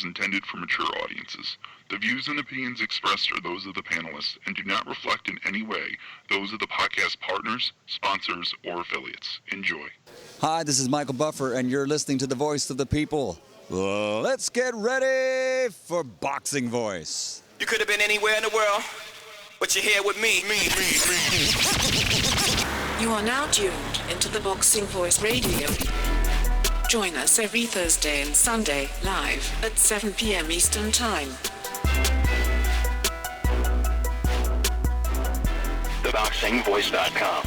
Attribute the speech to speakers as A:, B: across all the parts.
A: is intended for mature audiences. The views and opinions expressed are those of the panelists and do not reflect in any way those of the podcast partners, sponsors, or affiliates. Enjoy.
B: Hi, this is Michael Buffer, and you're listening to the Voice of the People. Let's get ready for Boxing Voice.
C: You could have been anywhere in the world, but you're here with me.
D: You are now tuned into the Boxing Voice Radio. Join us every Thursday and Sunday, live at 7 p.m. Eastern Time.
C: Thaboxingvoice.com.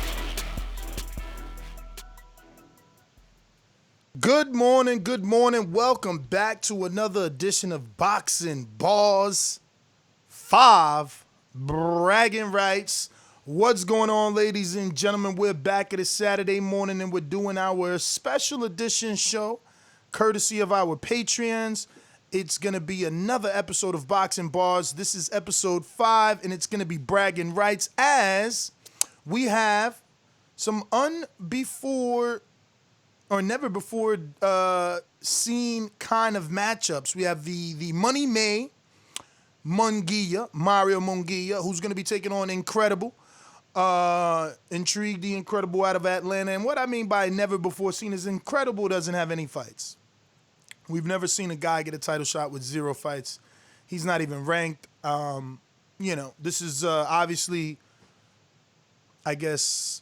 E: Good morning. Welcome back to another edition of Boxing Bars 5 Bragging Rights. What's going on, ladies and gentlemen? We're back at a Saturday morning and we're doing our special edition show courtesy of our Patreons. It's going to be another episode of Boxing Bars. This is episode 5 and it's going to be Bragging Rights as we have some never before seen kind of matchups. We have the Money May Munguia, Mario Munguia, who's going to be taking on Incredible. Intrigue the Incredible out of Atlanta. And what I mean by never before seen is Incredible doesn't have any fights. We've never seen a guy get a title shot with 0 fights. He's not even ranked. This is obviously, I guess,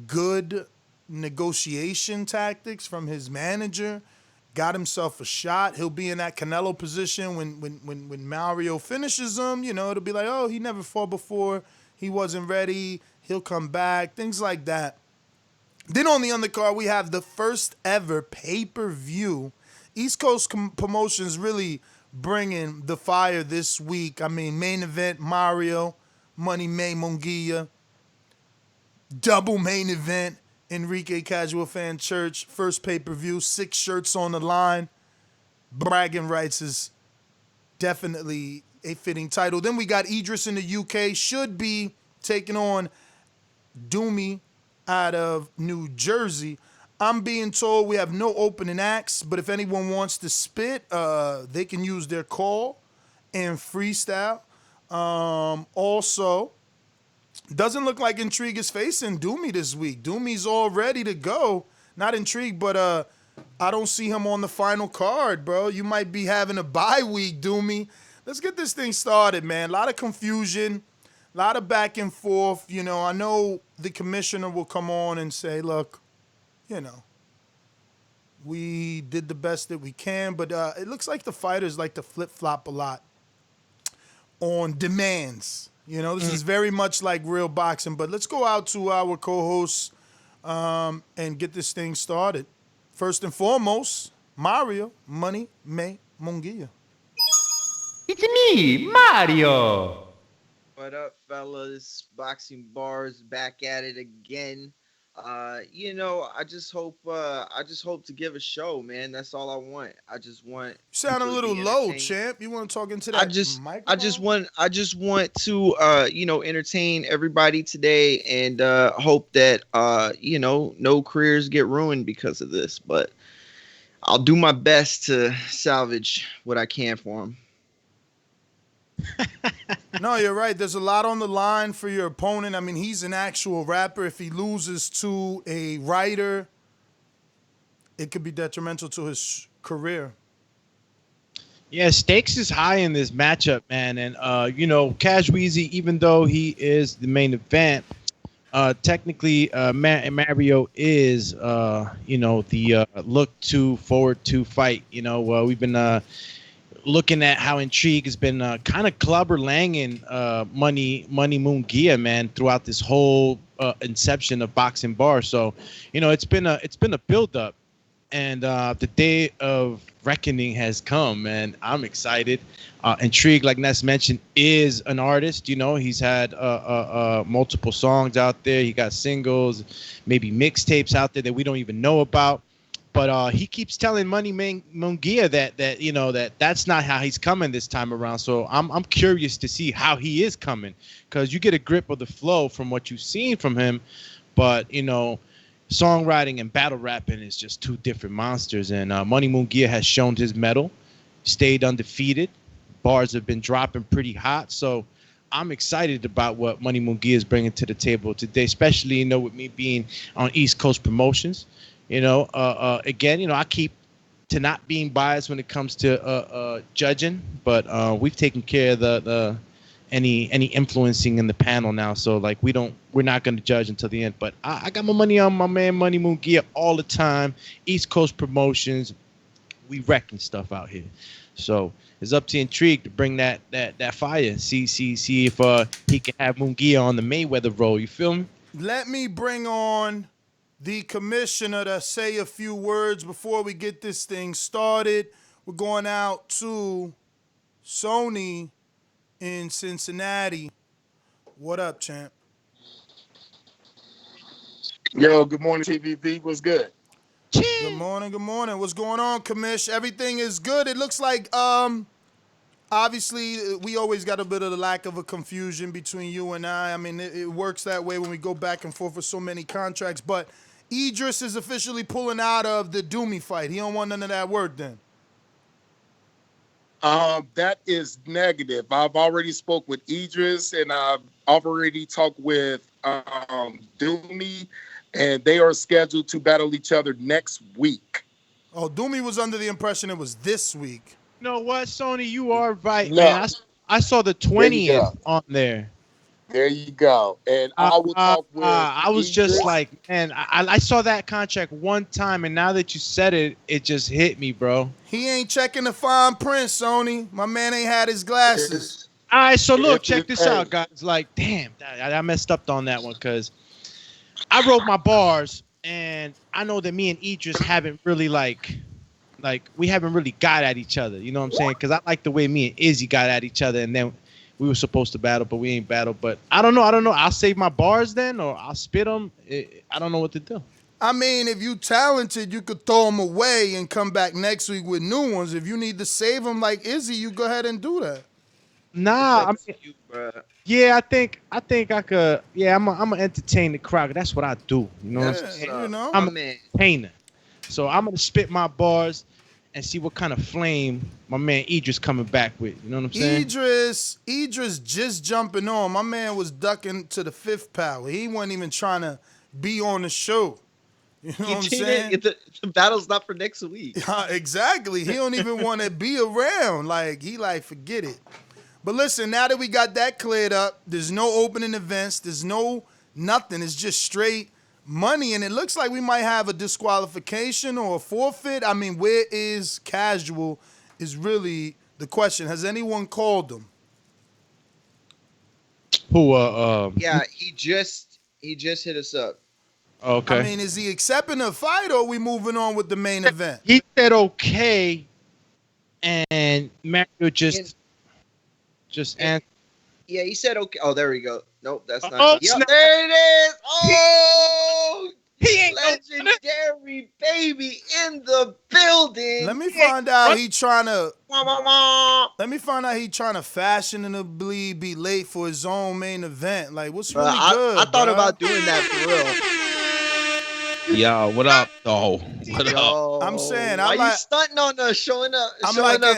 E: good negotiation tactics from his manager. Got himself a shot. He'll be in that Canelo position when Mario finishes him. It'll be like, oh, he never fought before. He wasn't ready. He'll come back. Things like that. Then on the undercard, we have the first ever pay-per-view. East Coast Promotions really bringing the fire this week. I mean, main event, Mario, Money May Munguia. Double main event, Enrique Casual Fan Church. First pay-per-view, 6 shirts on the line. Bragging Rights is definitely a fitting title. Then we got Idris in the UK. Should be taking on Doomy out of New Jersey. I'm being told we have no opening acts, but if anyone wants to spit, they can use their call and freestyle. Also, doesn't look like Intrigue is facing Doomy this week. Doomy's all ready to go. Not Intrigue, but I don't see him on the final card, bro. You might be having a bye week, Doomy. Let's get this thing started, man. A lot of confusion, a lot of back and forth. I know the commissioner will come on and say, look, we did the best that we can, but it looks like the fighters like to flip-flop a lot on demands. This is very much like real boxing, but let's go out to our co-hosts and get this thing started. First and foremost, Mario Money May Munguia.
F: It's me, Mario.
G: What up, fellas? Boxing Bars back at it again. I just hope to give a show, man. That's all I want. I just want.
E: You sound a little low, champ. You want to talk into that microphone?
G: I just want to entertain everybody today and hope that no careers get ruined because of this, but I'll do my best to salvage what I can for them.
E: No, you're right. There's a lot on the line for your opponent. I mean, he's an actual rapper. If he loses to a writer, it could be detrimental to his career.
F: Yeah, stakes is high in this matchup, man. And, Cash Weezy, even though he is the main event, technically Mario is, the forward to fight. We've been looking at how Intrigue has been kind of clubber-langing Money Munguia, man, throughout this whole inception of Boxing Bar. So, it's been a build-up, and the day of reckoning has come, and I'm excited. Intrigue, like Ness mentioned, is an artist. He's had multiple songs out there. He got singles, maybe mixtapes out there that we don't even know about. But he keeps telling Money Munguia that that's not how he's coming this time around. So I'm curious to see how he is coming, because you get a grip of the flow from what you've seen from him. But songwriting and battle rapping is just two different monsters. And Money Mungia has shown his mettle, stayed undefeated. Bars have been dropping pretty hot. So I'm excited about what Money Mungia is bringing to the table today, especially, you know, with me being on East Coast Promotions. You know, again, you know, I keep to not being biased when it comes to judging, but we've taken care of the any influencing in the panel now. So like we're not going to judge until the end. But I got my money on my man Money Mungia all the time. East Coast Promotions, we wrecking stuff out here. So it's up to Intrigue to bring that fire. See if he can have Mungia on the Mayweather role. You feel me?
E: Let me bring on the commissioner to say a few words before we get this thing started. We're going out to Sony in Cincinnati. What up, champ?
H: Yo, good morning, TBV. What's good?
E: Good morning, good morning. What's going on, commish? Everything is good. It looks like, obviously, we always got a bit of the lack of a confusion between you and I. I mean, it works that way when we go back and forth for so many contracts. But Idris is officially pulling out of the Doomy fight. He don't want none of that work then.
H: That is negative. I've already spoke with Idris, and I've already talked with Doomy, and they are scheduled to battle each other next week.
E: Oh, Doomy was under the impression it was this week.
F: You know what, Sony? You are right,
H: No.
F: man. I saw the 20th on there.
H: There you go. And I will talk with
F: I was
H: Idris.
F: just like, man, I saw that contract one time, and now that you said it, it just hit me, bro.
E: He ain't checking the fine print, Sony. My man ain't had his glasses.
F: All right, so look, check this out, guys. Like, damn, I messed up on that one because I wrote my bars, and I know that me and Idris haven't really like we haven't really got at each other. You know what I'm saying? Because I like the way me and Izzy got at each other, and then we were supposed to battle, but we ain't battled. But I don't know. I'll save my bars then, or I'll spit them. I don't know what to do.
E: I mean, if you talented, you could throw them away and come back next week with new ones. If you need to save them like Izzy, you go ahead and do that.
F: Nah, I mean, yeah, I think I could. Yeah, I'm gonna entertain the crowd. That's what I do. You know what I'm saying?
E: You know?
F: I'm an entertainer, so I'm gonna spit my bars and see what kind of flame my man Idris coming back with. You know what I'm saying?
E: Idris just jumping on. My man was ducking to the fifth power. He wasn't even trying to be on the show. You know what I'm saying?
G: The battle's not for next week.
E: Exactly. He don't even want to be around. Like, he like, forget it. But listen, now that we got that cleared up, there's no opening events. There's no nothing. It's just straight money. And it looks like we might have a disqualification or a forfeit. I mean, where is Casual is really the question. Has anyone called him?
F: Who?
G: Yeah, he just hit us up.
F: Okay.
E: I mean, is he accepting the fight or are we moving on with the main event?
F: He said okay, and Mario just answered.
G: Yeah, he said okay. Oh, there we go. Nope, that's not.
F: Oh,
G: Yep,
F: snap.
G: there it is. Oh,
F: He ain't
G: legendary baby in the building.
E: Let me find out he trying to.
G: Wah, wah, wah.
E: Let me find out he trying to fashionably be late for his own main event. Like, what's really good?
G: I thought
E: bruh?
G: about doing that for real.
I: Yo, what up? Oh, what up?
G: Yo,
E: I'm saying,
G: why
E: I'm like-
G: you stunting on us, showing up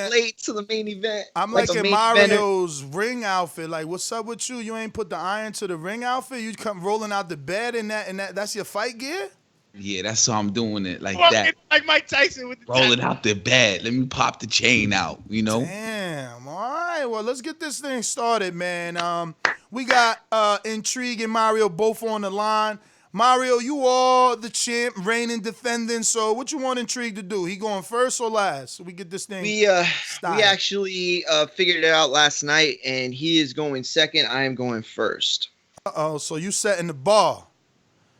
G: late to the main event?
E: I'm
G: like
E: like
G: a
E: in
G: main
E: Mario's ring outfit. Like, what's up with you? You ain't put the iron to the ring outfit? You come rolling out the bed in that's your fight gear?
I: Yeah, that's how I'm doing it like
F: Fucking
I: that.
F: like Mike Tyson with the
I: Roll it out the bed. Let me pop the chain out, you know?
E: Damn. All right. Well, let's get this thing started, man. We got Intrigue and Mario both on the line. Mario, you are the champ, reigning, defending. So what you want Intrigue to do? He going first or last? So we get this thing
G: We
E: started.
G: actually figured it out last night, and he is going second. I am going first.
E: Uh-oh. So you setting the bar.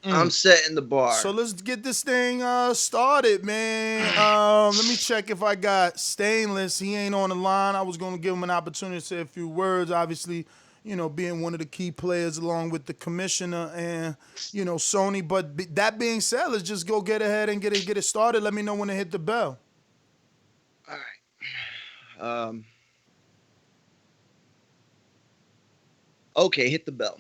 G: I'm setting the bar.
E: So let's get this thing started, man. Let me check if I got Stainless. He ain't on the line. I was going to give him an opportunity to say a few words. Obviously, you know, being one of the key players along with the commissioner and, you know, Sony. But that being said, let's just go get ahead and get it started. Let me know when to hit the bell.
G: All right. Okay, hit the bell.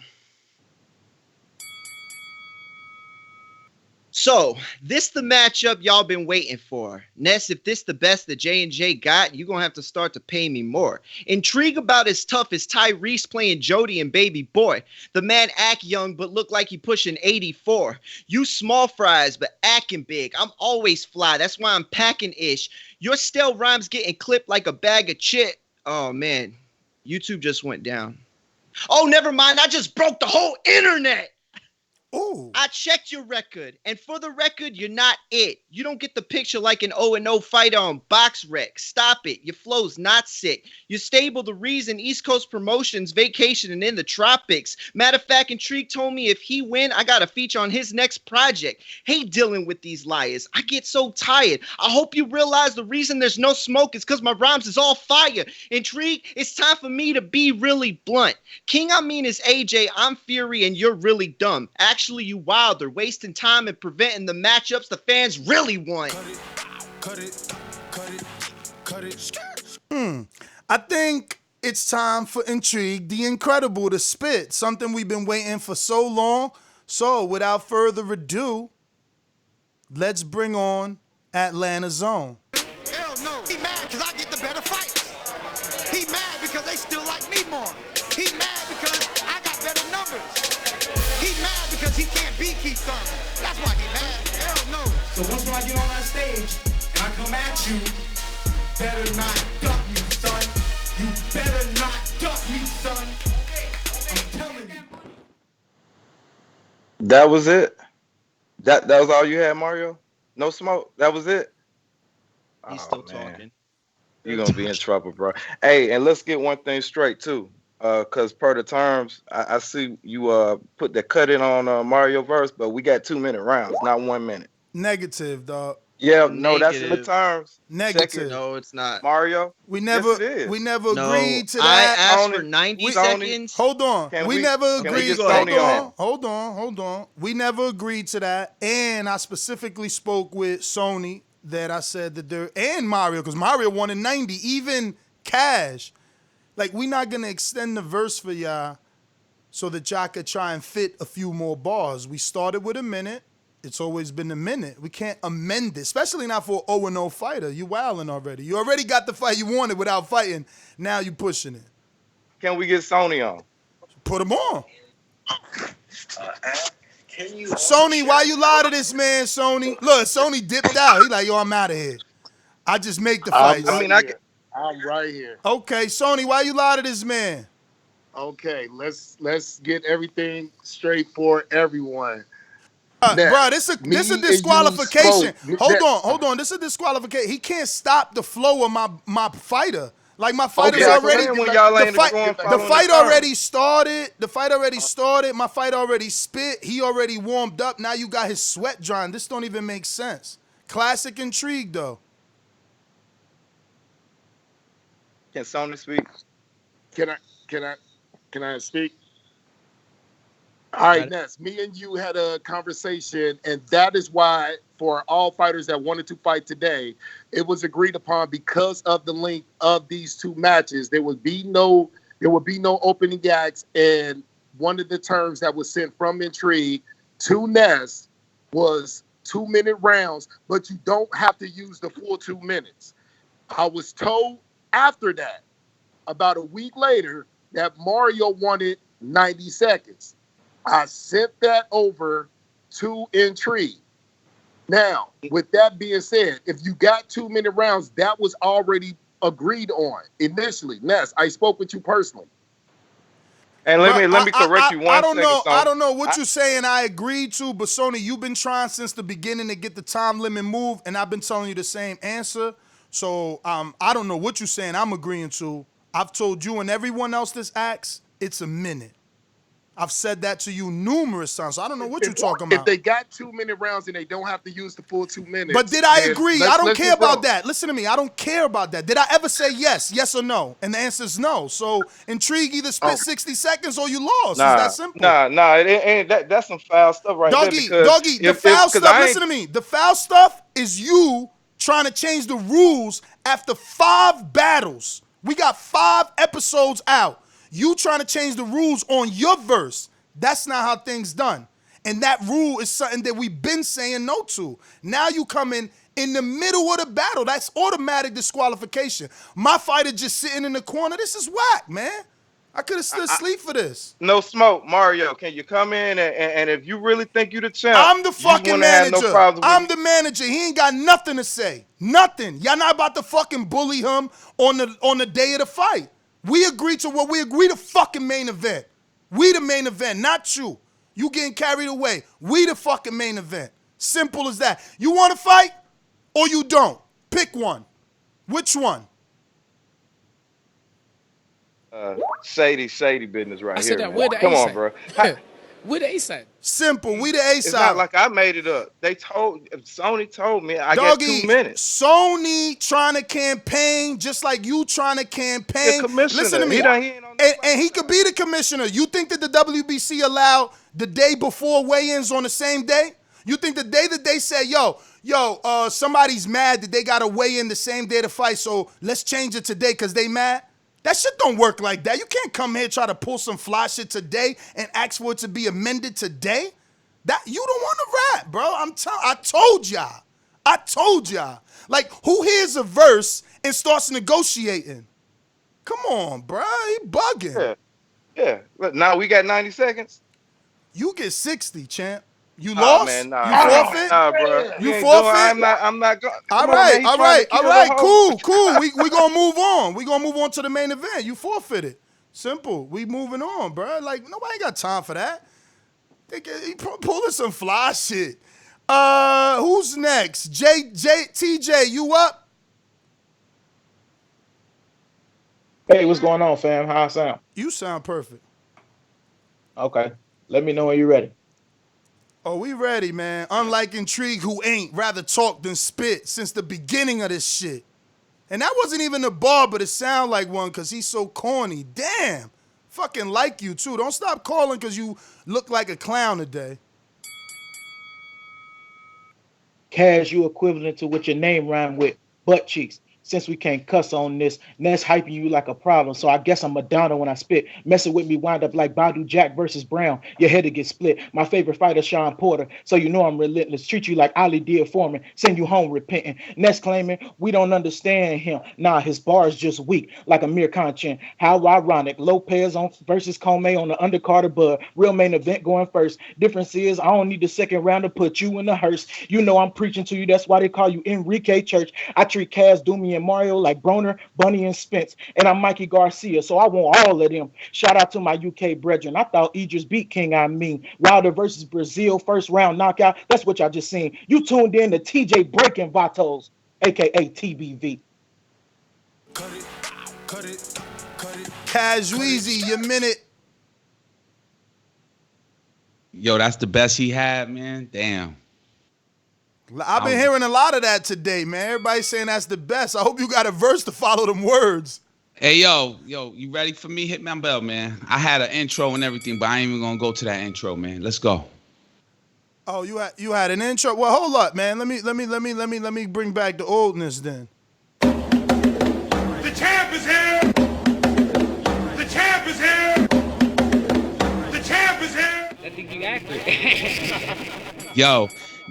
G: So, this the matchup y'all been waiting for. Ness, if this the best that J&J got, you're going to have to start to pay me more. Intrigue about as tough as Tyrese playing Jody and Baby Boy. The man act young but look like he pushing 84. You small fries but acting big. I'm always fly. That's why I'm packing ish. Your stale rhymes getting clipped like a bag of chip. Oh, man. YouTube just went down. Oh, never mind. I just broke the whole internet.
E: Ooh.
G: I checked your record, and for the record, you're not it. You don't get the picture like an 0-0 fighter on Box Rec. Stop it. Your flow's not sick. You're stable, the reason East Coast promotions, vacationing in the tropics. Matter of fact, Intrigue told me if he win, I got a feature on his next project. Hate dealing with these liars. I get so tired. I hope you realize the reason there's no smoke is because my rhymes is all fire. Intrigue, it's time for me to be really blunt. King, I mean, is AJ. I'm Fury, and you're really dumb. Actually, you wilder, wasting time and preventing the matchups the fans really want.
E: I think it's time for Intrigue the Incredible to spit, something we've been waiting for so long. So, without further ado, let's bring on Atlanta Zone.
J: Hell no. He mad because I get the better fights. He mad because they still like me more. He mad because I got better numbers. He mad because he can't beat Keith Thurman. That's why he mad. Hell no.
K: So once when I get on that stage and I come at you, better not duck me, son. You better not duck me, son. I'm telling you.
L: That was it. That was all you had, Mario? No smoke? That was it?
G: He's still talking.
L: You're going to be in trouble, bro. Hey, and let's get one thing straight, too. Because per the terms, I see you put the cut in on Mario verse, but we got 2-minute rounds, not 1 minute.
E: Negative, dog.
L: Yeah, no, that's in the terms.
E: Negative.
G: No, it's not.
L: Mario?
E: We never agreed to that.
G: I asked for 90 seconds.
E: Hold on. We never agreed. Hold on. We never agreed to that. And I specifically spoke with Sony that I said that there, and Mario, because Mario wanted 90, even Cash. Like, we not going to extend the verse for y'all so that y'all could try and fit a few more bars. We started with a minute. It's always been a minute. We can't amend it, especially not for an 0-0 fighter. You wilding already. You already got the fight you wanted without fighting. Now you pushing it.
L: Can we get Sony on?
E: Put him on. Sony, why you lie to this man, Sony? Look, Sony dipped out. He like, yo, I'm out of here. I just make the fights.
H: I'm right here.
E: Okay, Sony, why you lie to this man?
H: Okay, let's get everything straight for everyone.
E: Bro, this a disqualification. Hold on. This is a disqualification. He can't stop the flow of my fighter. Like, my fighter's already. The fight already started. My fight already spit. He already warmed up. Now you got his sweat drying. This don't even make sense. Classic Intrigue, though.
L: Can Sony speak?
H: Can I speak? All right, Ness, me and you had a conversation, and that is why for all fighters that wanted to fight today, it was agreed upon because of the length of these two matches. There would be no opening acts, and one of the terms that was sent from Intrigue to Ness was 2-minute rounds, but you don't have to use the full 2 minutes. I was told after that, about a week later, that Mario wanted 90 seconds. I sent that over to Intrigue. Now, with that being said, if you got 2-minute rounds, that was already agreed on initially. Ness, I spoke with you personally.
L: And let me correct you one second.
E: I don't know what you're saying I agreed to, but Sony, you've been trying since the beginning to get the time limit moved, and I've been telling you the same answer. So I don't know what you're saying I'm agreeing to. I've told you and everyone else this asks, it's a minute. I've said that to you numerous times, so I don't know what you're talking about.
H: If they got 2-minute rounds and they don't have to use the full 2 minutes.
E: But did I agree? I don't care about that. Listen to me. I don't care about that. Did I ever say yes or no? And the answer is no. So Intrigue either spit 60 seconds or you lost. It's that simple.
L: Nah. It ain't that's some foul stuff right there.
E: Doggy, the foul stuff, listen to me. The foul stuff is you trying to change the rules after 5 battles. We got 5 episodes out. You trying to change the rules on your verse. That's not how things done. And that rule is something that we've been saying no to. Now you come in the middle of the battle. That's automatic disqualification. My fighter just sitting in the corner. This is whack, man. I could have stood sleep for this.
L: No smoke, Mario. Can you come in and if you really think you the champ,
E: I'm the fucking manager.
L: No
E: I'm the manager. He ain't got nothing to say. Nothing. Y'all not about to fucking bully him on the day of the fight. We agreed to what we agreed to fucking main event. We the main event, not you. You getting carried away. We the fucking main event. Simple as that. You want to fight or you don't? Pick one. Which one?
L: Shady business right here.
M: I said that with the
L: Come on, bro.
M: With the ASAP.
E: Simple. We the ASAP.
L: It's not like I made it up. Sony told me I got 2 minutes.
E: Sony trying to campaign just like you trying to campaign.
L: The commissioner.
E: Listen to me. And he could be the commissioner. You think that the WBC allowed the day before weigh-ins on the same day? You think the day that they say, somebody's mad that they got to weigh in the same day to fight, so let's change it today because they mad? That shit don't work like that. You can't come here try to pull some fly shit today and ask for it to be amended today. That you don't want to rap, bro. I told y'all. Like, who hears a verse and starts negotiating? Come on, bro. He bugging.
L: Yeah. Now we got 90 seconds.
E: You get 60, champ. You lost?
L: Man, nah.
E: You forfeit?
L: Nah, bro.
E: You forfeit?
L: I'm not going.
E: All right. Cool. We gonna move on. We gonna move on to the main event. You forfeited. Simple. We moving on, bro. Like, nobody got time for that. He pulling some fly shit. Who's next? TJ, you up?
N: Hey, what's going on, fam? How I sound?
E: You sound perfect.
N: Okay. Let me know when you're ready.
E: Oh, we ready, man. Unlike Intrigue, who ain't rather talk than spit since the beginning of this shit. And that wasn't even a bar, but it sound like one because he's so corny. Damn. Fucking like you, too. Don't stop calling because you look like a clown today.
N: Cash, you equivalent to what your name rhyme with, butt cheeks. Since we can't cuss on this, Ness hyping you like a problem. So I guess I'm Madonna when I spit. Messing with me wind up like Badu Jack versus Brown. Your head to get split. My favorite fighter, Sean Porter. So you know I'm relentless. Treat you like Ali did Foreman. Send you home repenting. Ness claiming we don't understand him. Nah, his bar is just weak, like a mere conscience. How ironic. Lopez on versus Comey on the undercard, but real main event going first. Difference is I don't need the second round to put you in the hearse. You know I'm preaching to you. That's why they call you Enrique Church. I treat Kaz, Doomy, and Mario like Broner, Bunny, and Spence. And I'm Mikey Garcia, so I want all of them. Shout out to my UK brethren. I thought Idris beat King, Wilder versus Brazil, first round knockout. That's what y'all just seen. You tuned in to TJ Breaking Vatos, a.k.a. TBV.
E: Cut it. Casueezy, your minute.
I: Yo, that's the best he had, man. Damn.
E: I've been hearing a lot of that today, man. Everybody's saying that's the best. I hope you got a verse to follow them words.
I: Hey, yo, you ready for me? Hit my bell, man. I had an intro and everything, but I ain't even gonna go to that intro, man. Let's go.
E: Oh, you had an intro? Well, hold up, man. Let me bring back the oldness then.
K: The champ is here. The champ is here. The champ is here.
O: I think you accurate.
I: Yo,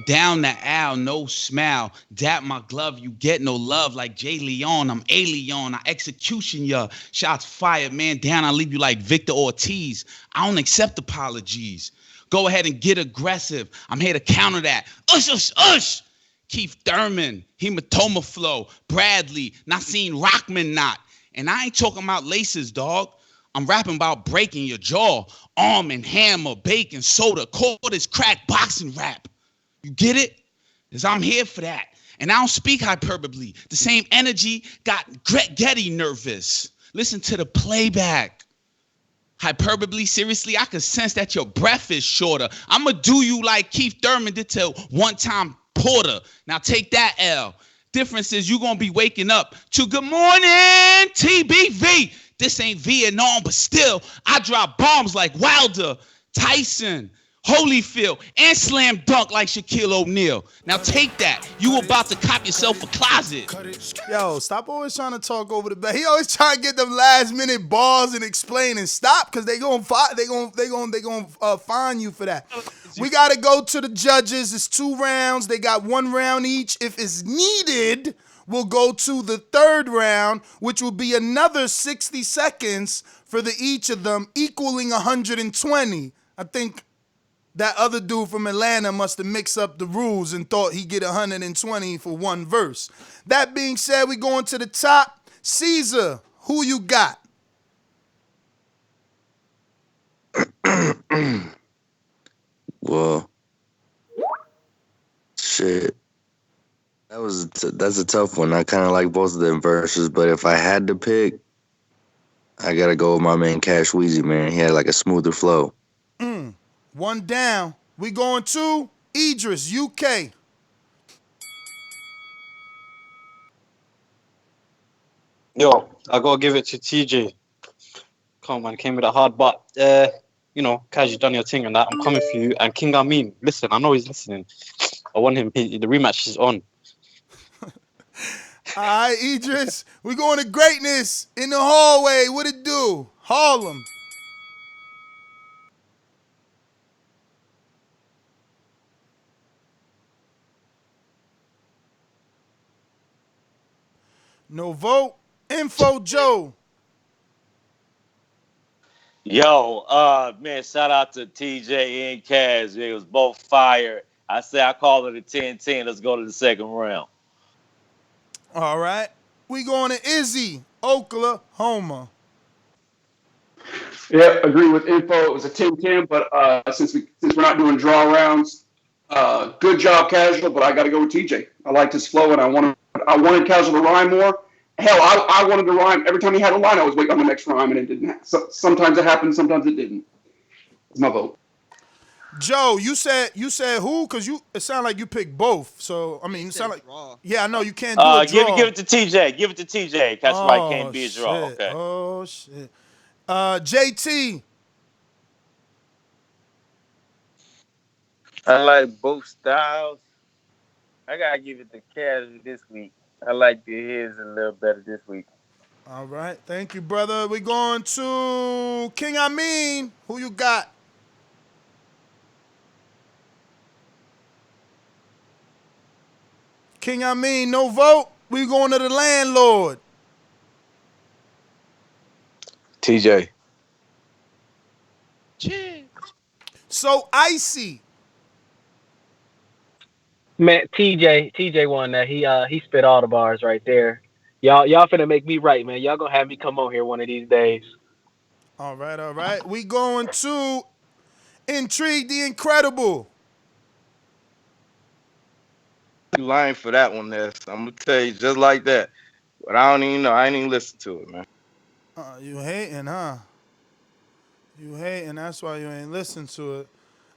I: down the aisle, no smile. Dap my glove, you get no love. Like Jay Leon, I'm alien. I execution ya. Shots fired, man. Down, I leave you like Victor Ortiz. I don't accept apologies. Go ahead and get aggressive. I'm here to counter that. Ush. Keith Thurman, Hematoma Flow, Bradley, Nassim Rockman Knot. And I ain't talking about laces, dog. I'm rapping about breaking your jaw. Arm and hammer, bacon, soda, quarters, crack, boxing rap. You get it? Because I'm here for that. And I don't speak hyperbole. The same energy got Getty nervous. Listen to the playback. Hyperbole, seriously, I could sense that your breath is shorter. I'm going to do you like Keith Thurman did to one-time Porter. Now take that L. Difference is you going to be waking up to Good Morning TBV. This ain't Vietnam, but still, I drop bombs like Wilder, Tyson, Holyfield, and slam dunk like Shaquille O'Neal. Now take that. You about to cop yourself a closet.
E: Yo, stop always trying to talk over the back. He always trying to get them last minute bars and explain and stop because they gonna fine you for that. We got to go to the judges. It's 2 rounds. They got 1 round each. If it's needed, we'll go to the 3rd round, which will be another 60 seconds for each of them, equaling 120. I think that other dude from Atlanta must have mixed up the rules and thought he'd get 120 for 1 verse. That being said, we going to the top. Caesar, who you got?
P: Well, shit. That's a tough one. I kind of like both of them verses, but if I had to pick, I gotta go with my man Cash Weezy, man. He had like a smoother flow.
E: 1 down. We going to Idris, UK.
Q: Yo, I gotta give it to TJ. Come on, man, came with a hard but you know, Kaz, you done your thing and that. I'm coming for you. And King Amin, listen, I know he's listening. I want him. The rematch is on.
E: All right, Idris, we going to greatness in the hallway. What it do? Harlem. No vote. Info Joe.
R: Yo, man, shout out to TJ and Kaz. It was both fire. I say I call it a 10-10. Let's go to the 2nd round.
E: All right. We going to Izzy, Oklahoma.
S: Yeah, agree with Info. It was a 10-10, but since we're not doing draw rounds, good job, Casual, but I got to go with TJ. I liked his flow, and I wanted Casual to rhyme more. Hell, I wanted to rhyme. Every time he had a line, I was waiting on the next rhyme, and it didn't happen. So, sometimes it happened, sometimes it didn't. It's my vote.
E: Joe, you said who? Because it sounded like you picked both. So, I mean, it sounded like... Draw. Yeah, I know, you can't do a draw.
R: Give it to TJ. Give it to TJ. That's right, can't be a draw.
E: Shit.
R: Okay.
E: Oh, shit. JT.
T: I like both styles. I gotta give it to Casual this week. I like the his a little better this week.
E: All right. Thank you, brother. We're going to King Amin. Who you got? King Amin, no vote. We going to the landlord.
U: TJ.
E: So icy.
O: Man, TJ won that. He spit all the bars right there. Y'all finna make me right, man. Y'all gonna have me come on here one of these days.
E: All right. We going to Intrigue the Incredible.
L: You lying for that one, Ness. I'm gonna tell you just like that. But I don't even know. I ain't even listen to it, man.
E: You hating, huh? You hating. That's why you ain't listen to it.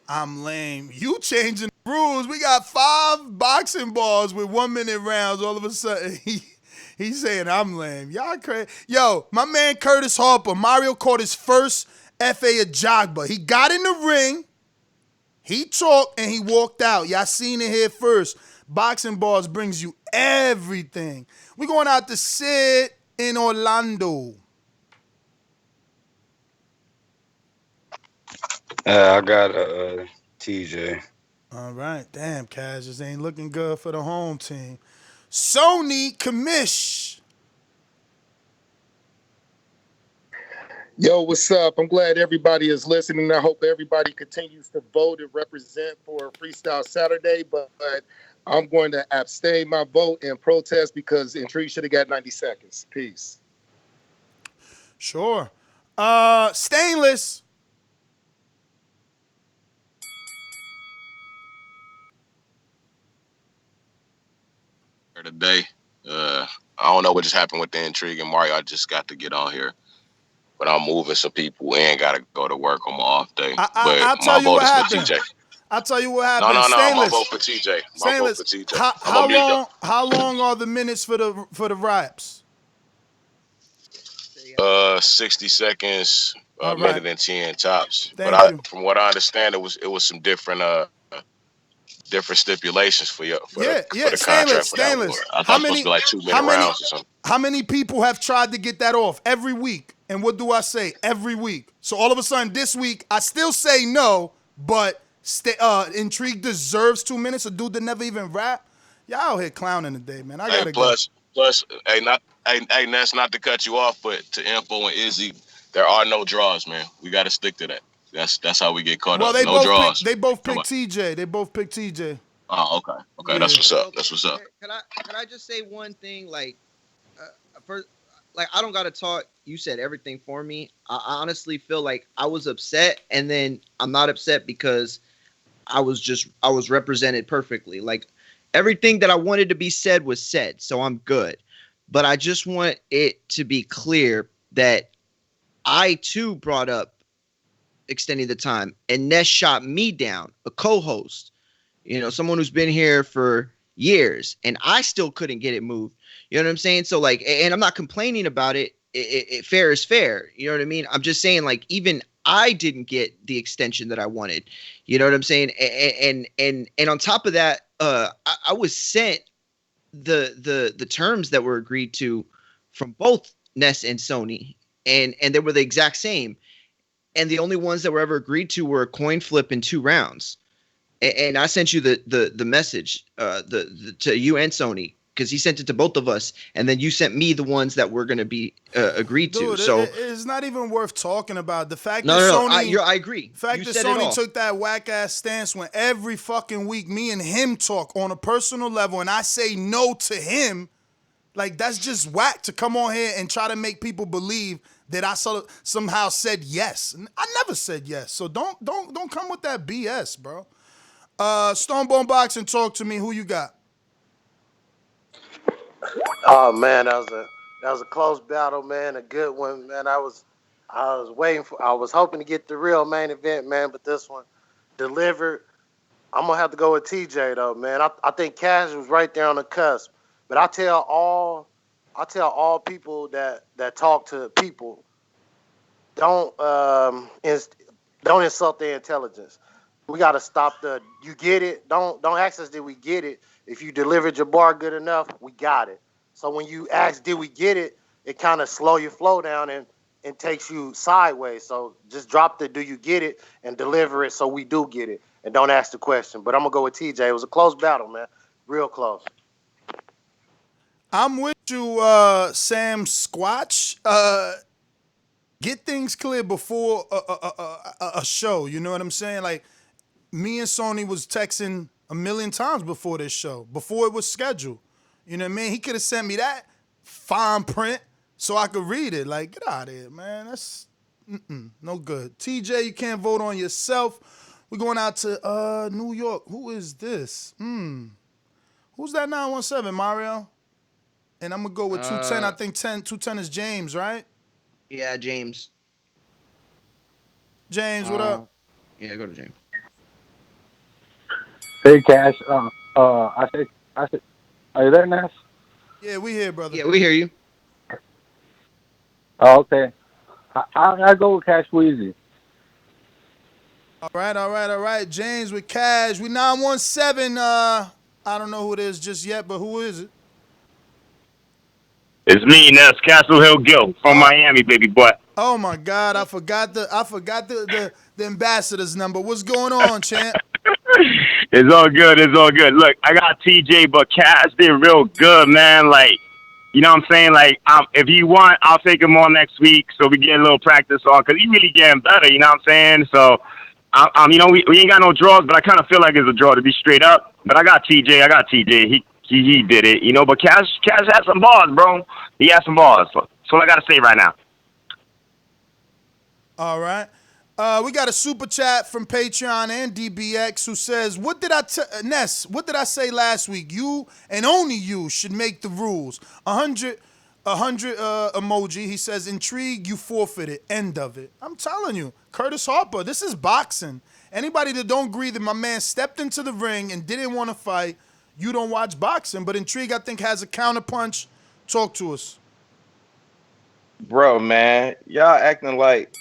E: I'm lame. You changing the rules. We got 5 boxing balls with 1-minute rounds. All of a sudden, he's saying I'm lame. Y'all crazy. Yo, my man Curtis Harper, Mario caught his first FA at Jogba. He got in the ring, he talked, and he walked out. Y'all seen it here first. Boxing balls brings you everything. We going out to Sid in Orlando.
U: I got TJ.
E: All right. Damn, Kaz just ain't looking good for the home team. Sony Kamish.
H: Yo, what's up? I'm glad everybody is listening. I hope everybody continues to vote and represent for Freestyle Saturday, but I'm going to abstain my vote and protest because Intrigue should have got 90 seconds. Peace.
E: Sure. Stainless.
V: Today, I don't know what just happened with the Intrigue and Mario. I just got to get on here, but I'm moving some people and got to go to work on my off day.
E: I'll tell you what happened. I'll tell you what happened.
V: No.
E: Stainless.
V: My vote for TJ.
E: Stainless.
V: My vote for TJ.
E: How long are the minutes for the raps?
V: 60 seconds,
E: All
V: minute
E: right.
V: and 10 tops.
E: Thank you.
V: From what I understand, it was some different stipulations for the contract.
E: Stainless.
V: I thought it was supposed to be like 2-minute rounds or something.
E: How many people have tried to get that off every week? And what do I say? Every week. So all of a sudden this week, I still say no, but Intrigue deserves 2 minutes. A dude that never even rap. Y'all out here clowning today, man. I gotta
V: plus, hey, Ness, not to cut you off, but to Info and Izzy, there are no draws, man. We got to stick to that. That's how we get caught
E: Well,
V: up. No draws.
E: They both picked TJ. They both picked TJ.
V: Oh, okay.
E: Yeah.
V: That's what's up. That's what's up.
G: Can I just say one thing? Like, first, like I don't gotta talk. You said everything for me. I honestly feel like I was upset, and then I'm not upset because I was represented perfectly. Like everything that I wanted to be said was said, so I'm good. But I just want it to be clear that I too brought up extending the time, and Ness shot me down, a co-host, someone who's been here for years, and I still couldn't get it moved. You know what I'm saying? So like, and I'm not complaining about it. Fair is fair. You know what I mean? I'm just saying, like, even I didn't get the extension that I wanted. You know what I'm saying? And on top of that, I was sent the terms that were agreed to from both Ness and Sony, and they were the exact same. And the only ones that were ever agreed to were a coin flip in 2 rounds. And I sent you the message to you and Sony, because he sent it to both of us, and then you sent me the ones that were going to be agreed to. So
E: it's not even worth talking about. The fact
G: no,
E: that
G: no,
E: Sony,
G: I agree.
E: The fact
G: You
E: that
G: said it
E: Sony
G: all.
E: took that whack ass stance when every fucking week me and him talk on a personal level, and I say no to him, like that's just whack to come on here and try to make people believe that I somehow said yes. I never said yes. So don't come with that BS, bro. Stonebone Boxing, talk to me. Who you got?
A: Oh man, that was a close battle, man. A good one, man. I was hoping to get the real main event, man, but this one delivered. I'm gonna have to go with TJ though, man. I think Cash was right there on the cusp. But I tell all people that talk to people, don't insult their intelligence. We gotta stop you get it. Don't ask us, did we get it? If you delivered your bar good enough, we got it. So when you ask, did we get it, it kind of slow your flow down and takes you sideways. So just drop the do you get it and deliver it so we do get it. And don't ask the question. But I'm going to go with TJ. It was a close battle, man. Real close.
E: I'm with you, Sam Squatch. Get things clear before a show. You know what I'm saying? Like, me and Sony was texting a million times before this show, before it was scheduled. You know what I mean? He could have sent me that fine print so I could read it. Like, get out of here, man. That's no good. TJ, you can't vote on yourself. We're going out to New York. Who is this? Who's that 917, Mario? And I'm going to go with 210. I think 210 is James, right?
G: Yeah, James.
E: James, what up?
G: Yeah, go to James.
B: Hey, Cash. I said, are you there, Nash?
E: Yeah, we here, brother.
G: Yeah, we hear you.
B: Oh, okay. I go with Cash Weezy.
E: All right. James with Cash. We 917. I don't know who it is just yet, but who is it?
W: It's me, Ness, Castle Hill Gil from Miami, baby boy.
E: Oh my God, I forgot the ambassador's number. What's going on, champ?
W: It's all good. Look, I got TJ, but Cash did real good, man. Like, you know what I'm saying? Like, if you want, I'll take him on next week so we get a little practice on, because he really getting better, you know what I'm saying? So, we ain't got no draws, but I kind of feel like it's a draw, to be straight up. But I got TJ. He did it, but Cash had some balls, bro. He had some balls. So that's all I got to say right now.
E: All right. We got a super chat from Patreon and DBX who says, Ness, what did I say last week? You and only you should make the rules. 100 emoji. He says, intrigue, you forfeited. End of it. I'm telling you, Curtis Harper, this is boxing. Anybody that don't agree that my man stepped into the ring and didn't want to fight, you don't watch boxing. But Intrigue, I think, has a counterpunch. Talk to us.
L: Bro, man, y'all acting like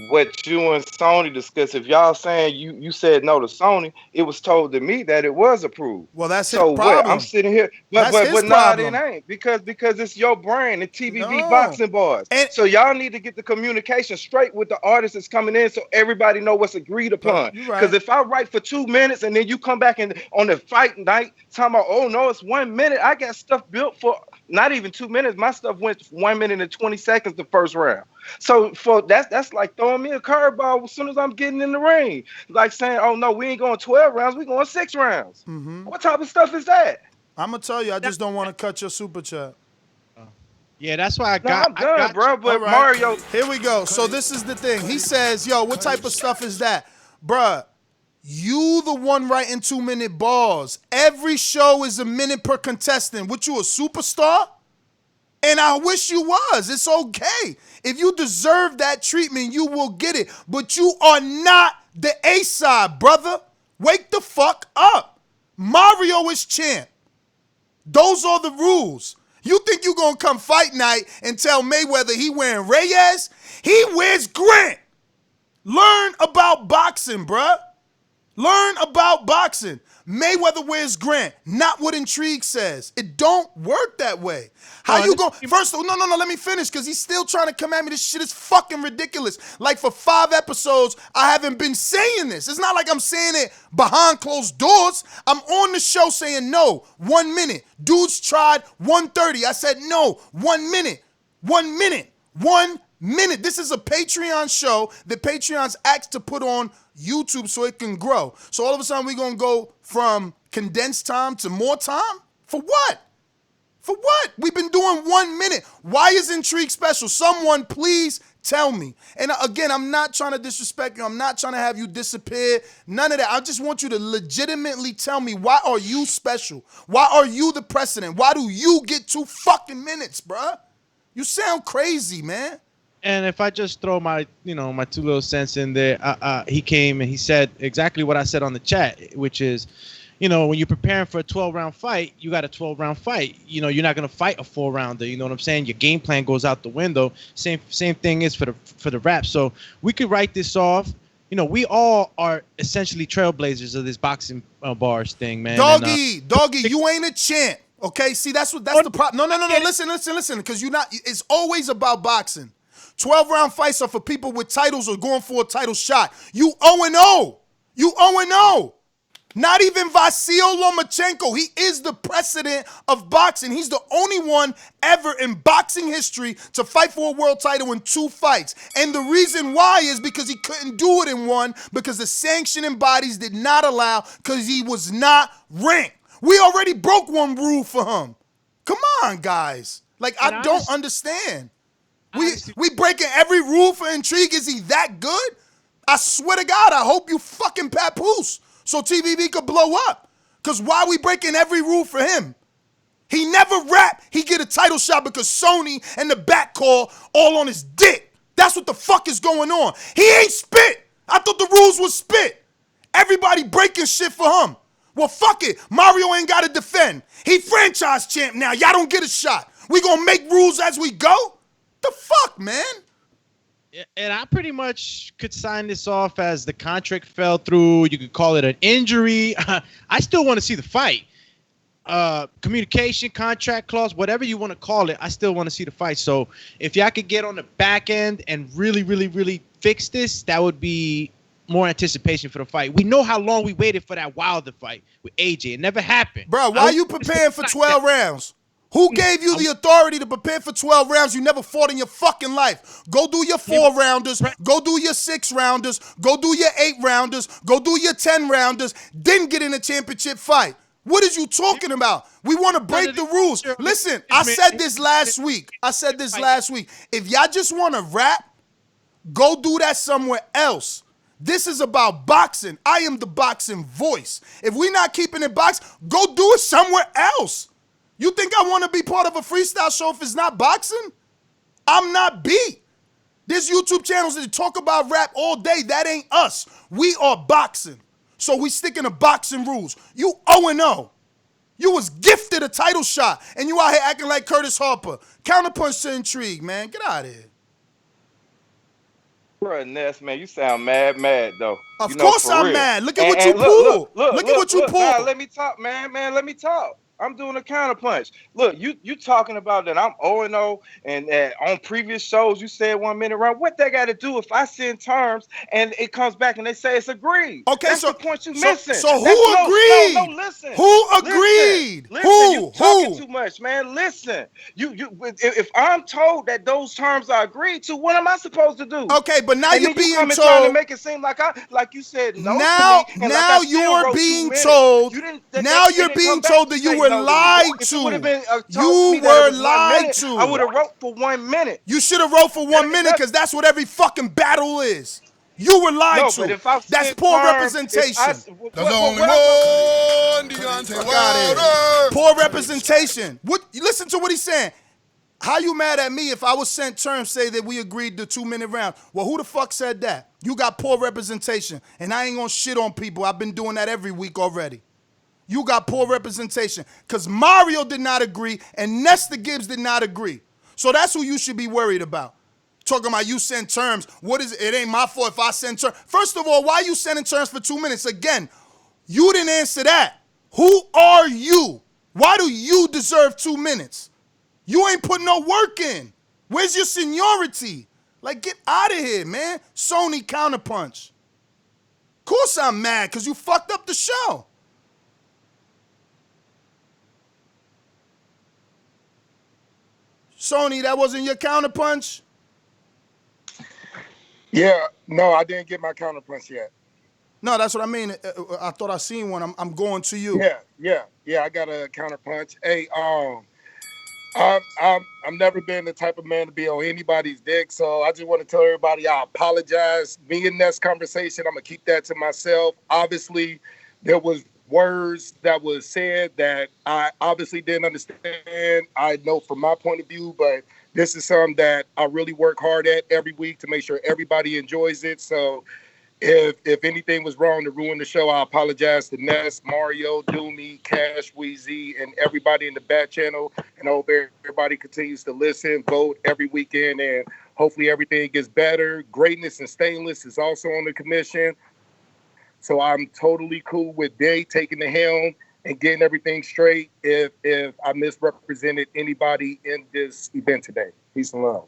L: what you and Sony discussed. If y'all saying you said no to Sony, it was told to me that it was approved.
E: Well, that's his
L: So what? I'm
E: problem.
L: sitting here,
E: That's his
L: but nah, it
E: problem.
L: ain't because it's your brand, the TBV
E: No.
L: Boxing Bars.
E: And
L: so y'all need to get the communication straight with the artist that's coming in, so everybody know what's agreed upon.
E: you're
L: Because
E: right.
L: if I write for 2 minutes and then you come back and on the fight night talking about, oh no, it's 1 minute. I got stuff built for not even 2 minutes. My stuff went 1 minute and 20 seconds the first round. So for that's like throwing me a curveball as soon as I'm getting in the ring. Like saying, oh no, we ain't going 12 rounds, we going 6 rounds. What type of stuff is that?
E: I'm gonna tell you, I just don't want to cut your super chat.
C: Yeah, that's why
L: I'm done, bro. But
E: All right.
L: Mario,
E: Here we go. So this is the thing. He says, yo, what type of stuff is that? Bruh, you the one writing 2-minute bars. Every show is a minute per contestant. What, you a superstar? And I wish you was. It's okay. If you deserve that treatment, you will get it. But you are not the A-side, brother. Wake the fuck up. Mario is champ. Those are the rules. You think you gonna come fight night and tell Mayweather he wearing Reyes? He wears Grant. Learn about boxing, bruh. Learn about boxing. Mayweather wears Grant, not what Intrigue says. It don't work that way. How you going? First, no, let me finish because he's still trying to come at me. This shit is fucking ridiculous. Like for 5 episodes, I haven't been saying this. It's not like I'm saying it behind closed doors. I'm on the show saying no, 1 minute. Dudes tried 1:30. I said no, 1 minute. 1 minute. 1 minute. This is a Patreon show that Patreon's asked to put on YouTube so it can grow. So all of a sudden we're going to go from condensed time to more time? For what? For what? We've been doing 1 minute. Why is Intrigue special? Someone please tell me. And again, I'm not trying to disrespect you. I'm not trying to have you disappear. None of that. I just want you to legitimately tell me, why are you special? Why are you the precedent? Why do you get 2 fucking minutes, bruh? You sound crazy, man.
C: And if I just throw my 2 little cents in there, he came and he said exactly what I said on the chat, which is, when you're preparing for a 12-round fight, you got a 12-round fight. You're not going to fight a 4-rounder. You know what I'm saying? Your game plan goes out the window. Same thing is for the rap. So we could write this off. We all are essentially trailblazers of this boxing bars thing, man.
E: Doggy, you ain't a champ. Okay, see, that's the problem. No. Listen, because it's always about boxing. 12-round fights are for people with titles or going for a title shot. You 0-0. You 0-0. Not even Vasil Lomachenko. He is the precedent of boxing. He's the only one ever in boxing history to fight for a world title in 2 fights. And the reason why is because he couldn't do it in 1 because the sanctioning bodies did not allow because he was not ranked. We already broke 1 rule for him. Come on, guys. I don't understand. We breaking every rule for Intrigue. Is he that good? I swear to God, I hope you fucking papoose so TBV could blow up. Because why we breaking every rule for him? He never rap. He get a title shot because Sony and the back call all on his dick. That's what the fuck is going on. He ain't spit. I thought the rules was spit. Everybody breaking shit for him. Well, fuck it. Mario ain't got to defend. He franchise champ now. Y'all don't get a shot. We gonna make rules as we go? The fuck, man?
C: And I pretty much could sign this off as the contract fell through. You could call it an injury. I still want to see the fight. Communication, contract clause, whatever you want to call it, I still want to see the fight. So if y'all could get on the back end and really, really, really fix this, that would be more anticipation for the fight. We know how long we waited for that Wilder fight with AJ. It never happened.
E: Bro, why are you preparing for 12 rounds? Who gave you the authority to prepare for 12 rounds? You never fought in your fucking life. Go do your 4-rounders. Go do your 6-rounders. Go do your 8-rounders. Go do your 10-rounders. Then get in a championship fight. What is you talking about? We want to break the rules. Listen, I said this last week. If y'all just want to rap, go do that somewhere else. This is about boxing. I am the boxing voice. If we not keeping it box, go do it somewhere else. You think I want to be part of a freestyle show if it's not boxing? I'm not beat. There's YouTube channels that talk about rap all day. That ain't us. We are boxing. So we sticking to boxing rules. You 0-0. You was gifted a title shot, and you out here acting like Curtis Harper. Counterpunch to Intrigue, man. Get out of here.
L: Bro, Ness, man, you sound mad though.
E: Of
L: You know,
E: course
L: for
E: I'm
L: real.
E: mad. Look at what you
L: And look,
E: pulled. Look at what you
L: Nah,
E: pulled.
L: let me talk, man. Let me talk. I'm doing a counterpunch. Look, you talking about that I'm 0-0 and on previous shows you said 1 minute round. What that got to do if I send terms and it comes back and they say it's agreed?
E: Okay,
L: that's
E: so
L: the point you
E: so
L: missing.
E: so
L: That's
E: who agreed?
L: listen.
E: Who agreed?
L: Listen, you talking
E: Who?
L: too much, man. Listen. If I'm told that those terms are agreed to, what am I supposed to do?
E: Okay, but now
L: And
E: you're
L: then you
E: being
L: come and trying to
E: told.
L: make it seem like you said no to me, and like I
E: Now
L: still
E: you're
L: wrote 2
E: being
L: minutes.
E: told.
L: You didn't.
E: Now
L: It
E: you're
L: didn't come
E: being
L: back
E: told
L: to
E: that you
L: say
E: were
L: no to me.
E: lied
L: If it would have
E: to.
L: been told to
E: You
L: me that it
E: were
L: was 1
E: lied
L: minute, I
E: to.
L: would have wrote for 1 minute.
E: You should have wrote for 1 minute because that's what every fucking battle is. You were lied
L: No,
E: to.
L: but if I
E: That's
L: sent
E: poor
L: terms,
E: representation.
L: There's only one
E: Fuck out of here. Poor representation. What? Listen to what he's saying. How you mad at me if I was sent terms say that we agreed to 2 minute round? Well, who the fuck said that? You got poor representation, and I ain't gonna shit on people. I've been doing that every week already. You got poor representation because Mario did not agree and Nesta Gibbs did not agree. So that's who you should be worried about. Talking about you send terms. What is it? It ain't my fault if I send terms. First of all, why are you sending terms for 2 minutes? Again, you didn't answer that. Who are you? Why do you deserve 2 minutes? You ain't putting no work in. Where's your seniority? Like, get out of here, man. Sony counterpunch. Of course I'm mad because you fucked up the show. Sony, that wasn't your counterpunch?
H: Yeah, no, I didn't get my counterpunch yet.
E: No, that's what I mean. I thought I seen one. I'm going to you.
H: Yeah. I got a counterpunch. Hey, I've never been the type of man to be on anybody's dick, so I just want to tell everybody I apologize. Me and Ness conversation, I'm gonna keep that to myself. Obviously, there was words that was said that I obviously didn't understand. I know from my point of view, but this is something that I really work hard at every week to make sure everybody enjoys it. So if anything was wrong to ruin the show, I apologize to Ness, Mario, Doomy, Cash, Weezy, and everybody in the back channel. And I hope everybody continues to listen, vote every weekend, and hopefully everything gets better. Greatness and Stainless is also on the commission. So I'm totally cool with Day taking the helm and getting everything straight if I misrepresented anybody in this event today. Peace and love.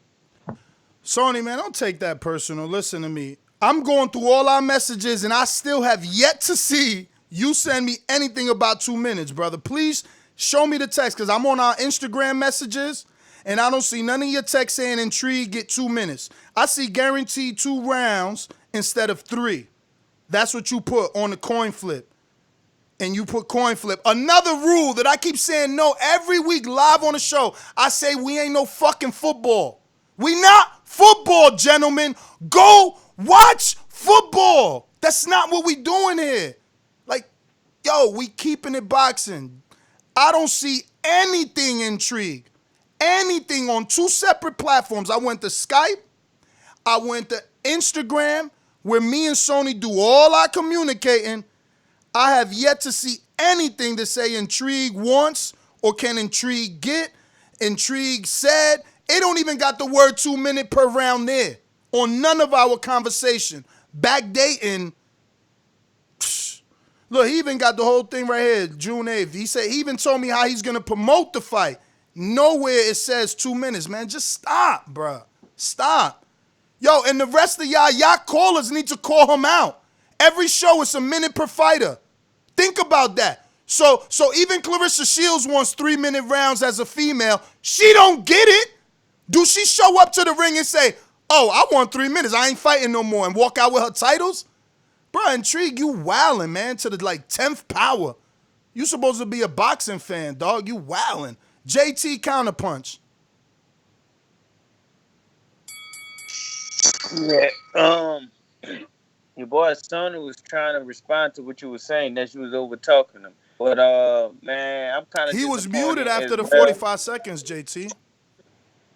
E: Sony, man, don't take that personal. Listen to me. I'm going through all our messages, and I still have yet to see you send me anything about 2 minutes, brother. Please show me the text, because I'm on our Instagram messages, and I don't see none of your text saying Intrigue get 2 minutes. I see guaranteed 2 rounds instead of 3. That's what you put on the coin flip. And you put coin flip. Another rule that I keep saying no every week live on the show. I say we ain't no fucking football. We not football, gentlemen. Go watch football. That's not what we doing here. Like, yo, we keeping it boxing. I don't see anything Intrigue. Anything on 2 separate platforms. I went to Skype. I went to Instagram, where me and Sony do all our communicating. I have yet to see anything to say Intrigue wants or can Intrigue get. Intrigue said. It don't even got the word 2 minute per round there on none of our conversation. Backdating. Look, he even got the whole thing right here, June 8th. He even told me how he's going to promote the fight. Nowhere it says 2 minutes, man. Just stop, bruh. Stop. Yo, and the rest of y'all callers need to call him out. Every show is a minute per fighter. Think about that. So even Clarissa Shields wants 3 minute rounds as a female. She don't get it. Do she show up to the ring and say, oh, I want 3 minutes. I ain't fighting no more, and walk out with her titles? Bro, Intrigue, you wildin', man, to the 10th power. You supposed to be a boxing fan, dog. You wildin'. JT counterpunch.
T: Yeah. Your boy Sony was trying to respond to what you were saying, that you was over talking him. But man, I'm kind of
E: He was muted after the 45 seconds, JT.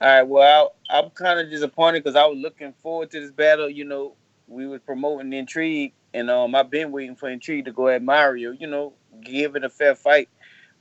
T: All right, well, I'm kind of disappointed because I was looking forward to this battle. You know, we was promoting Intrigue, and I've been waiting for Intrigue to go at Mario. You know, give it a fair fight.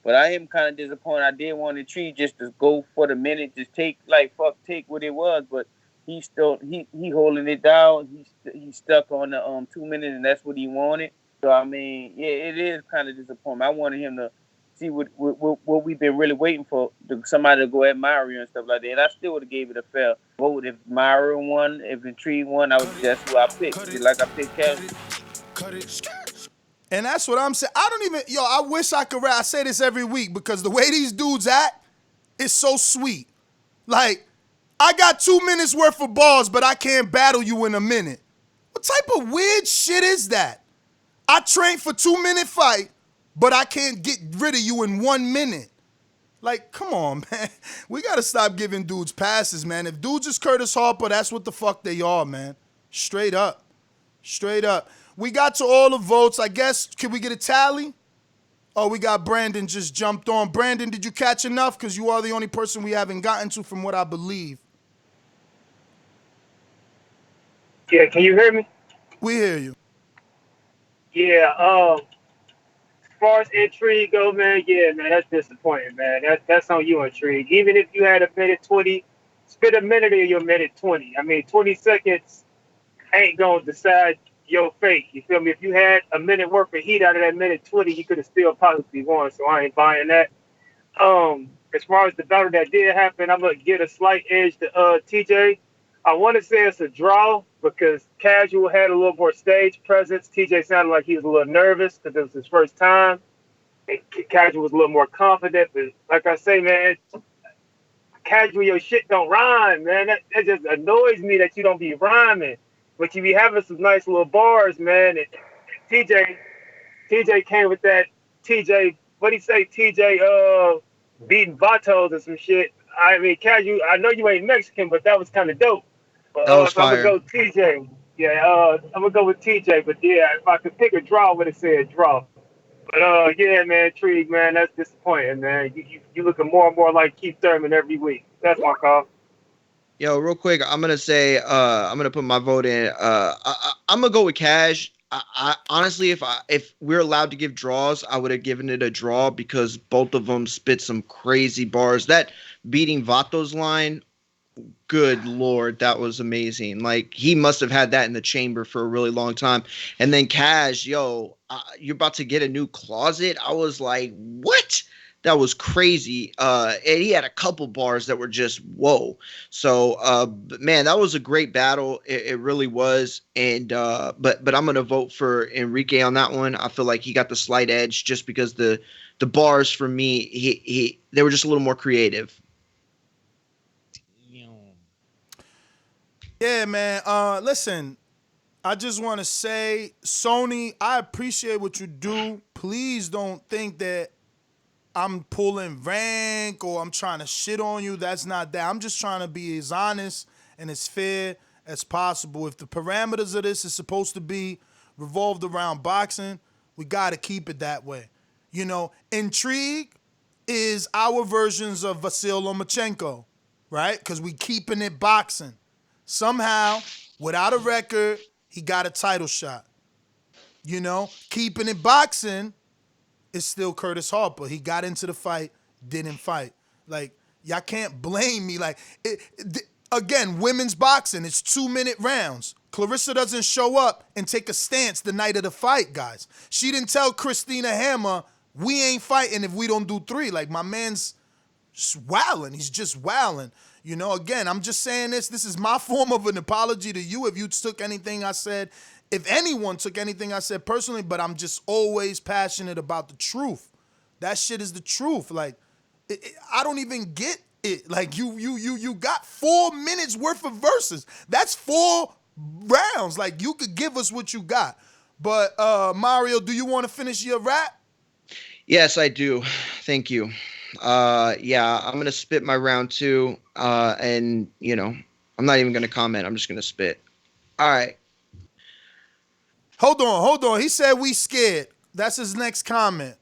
T: But I am kind of disappointed. I did want Intrigue just to go for the minute, just take what it was. But he's still he holding it down. He's stuck on the 2 minutes, and that's what he wanted. So I mean, yeah, it is kind of disappointing. I wanted him to see what we've been really waiting for, somebody to go at Mario and stuff like that. And I still would have gave it a fair vote if Mario won, if Intrigue won. That's who I picked. Just like I picked Cash.
E: And that's what I'm saying. I wish I could rap. I say this every week because the way these dudes act is so sweet. Like, I got 2 minutes worth of bars, but I can't battle you in a minute. What type of weird shit is that? I trained for 2 minute fight, but I can't get rid of you in 1 minute. Like, come on, man. We got to stop giving dudes passes, man. If dudes is Curtis Harper, that's what the fuck they are, man. Straight up. Straight up. We got to all the votes. I guess, can we get a tally? Oh, we got Brandon just jumped on. Brandon, did you catch enough? Because you are the only person we haven't gotten to from what I believe.
O: Yeah, can you hear me?
E: We hear you.
O: Yeah, as far as Intrigue go, man, yeah, man, that's disappointing, man. That's on you, Intrigue. Even if you had a minute 20, spit a minute of your minute 20. I mean, 20 seconds ain't going to decide your fate. You feel me? If you had a minute worth of heat out of that minute 20, you could have still possibly won, so I ain't buying that. As far as the battle that did happen, I'm going to give a slight edge to TJ. I want to say it's a draw because Casual had a little more stage presence. TJ sounded like he was a little nervous because it was his first time. And Casual was a little more confident. But like I say, man, Casual, your shit don't rhyme, man. That just annoys me that you don't be rhyming. But you be having some nice little bars, man. And TJ came with that what do you say, TJ beating Vatos and some shit. I mean, Casual, I know you ain't Mexican, but that was kind of dope.
G: That was
O: so I'm
G: fire.
O: gonna go TJ. Yeah, I'm gonna go with TJ. But yeah, if I could pick a draw, I would have said draw. But yeah, man, Intrigue, man, that's disappointing, man. You looking more and more like Keith Thurman every week. That's my call.
G: Yo, real quick, I'm gonna say I'm gonna put my vote in. I'm gonna go with Cash. I honestly, if we're allowed to give draws, I would have given it a draw because both of them spit some crazy bars. That beating Vato's line, good Lord, that was amazing. Like, he must have had that in the chamber for a really long time. And then Cash, yo, you're about to get a new closet. I was like, what? That was crazy. And he had a couple bars that were just whoa. So, man, that was a great battle. It really was. And but I'm gonna vote for Enrique on that one. I feel like he got the slight edge just because the bars for me, they were just a little more creative.
E: Yeah, man. Listen, I just want to say, Sony, I appreciate what you do. Please don't think that I'm pulling rank or I'm trying to shit on you. That's not that. I'm just trying to be as honest and as fair as possible. If the parameters of this is supposed to be revolved around boxing, we got to keep it that way. You know, Intrigue is our versions of Vasyl Lomachenko, right? Because we keeping it boxing. Somehow, without a record, he got a title shot. You know, keeping it boxing is still Curtis Harper. He got into the fight, didn't fight. Like, y'all can't blame me. Like, again, women's boxing, it's 2 minute rounds. Clarissa doesn't show up and take a stance the night of the fight, guys. She didn't tell Christina Hammer, we ain't fighting if we don't do 3. Like, my man's wilding. He's just wilding. You know, again, I'm just saying this. This is my form of an apology to you if you took anything I said, if anyone took anything I said personally, but I'm just always passionate about the truth. That shit is the truth. Like, I don't even get it. Like, you got 4 minutes worth of verses. That's 4 rounds. Like, you could give us what you got. But, Mario, do you want to finish your rap?
G: Yes, I do. Thank you. Yeah, I'm gonna spit my round 2, and you know, I'm not even gonna comment. I'm just gonna spit. All right.
E: Hold on. He said we scared. That's his next comment.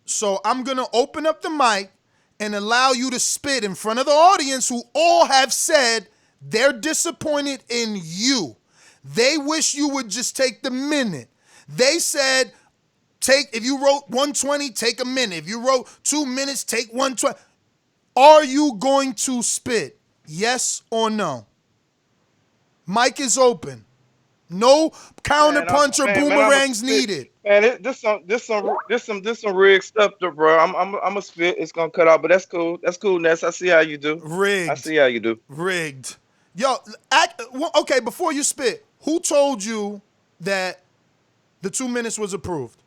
E: So I'm gonna open up the mic and allow you to spit in front of the audience who all have said they're disappointed in you. They wish you would just take the minute. They said, if you wrote 120, take a minute. If you wrote 2 minutes, take 120. Are you going to spit? Yes or no? Mic is open. No counter
L: Man,
E: punch or boomerangs needed.
L: Man, this some rigged stuff, though, bro. I'm a spit. It's gonna cut out, but that's cool. That's cool, Ness. I see how you do.
E: Rigged.
L: I see how you do.
E: Rigged. Yo, okay, before you spit, who told you that the 2 minutes was approved?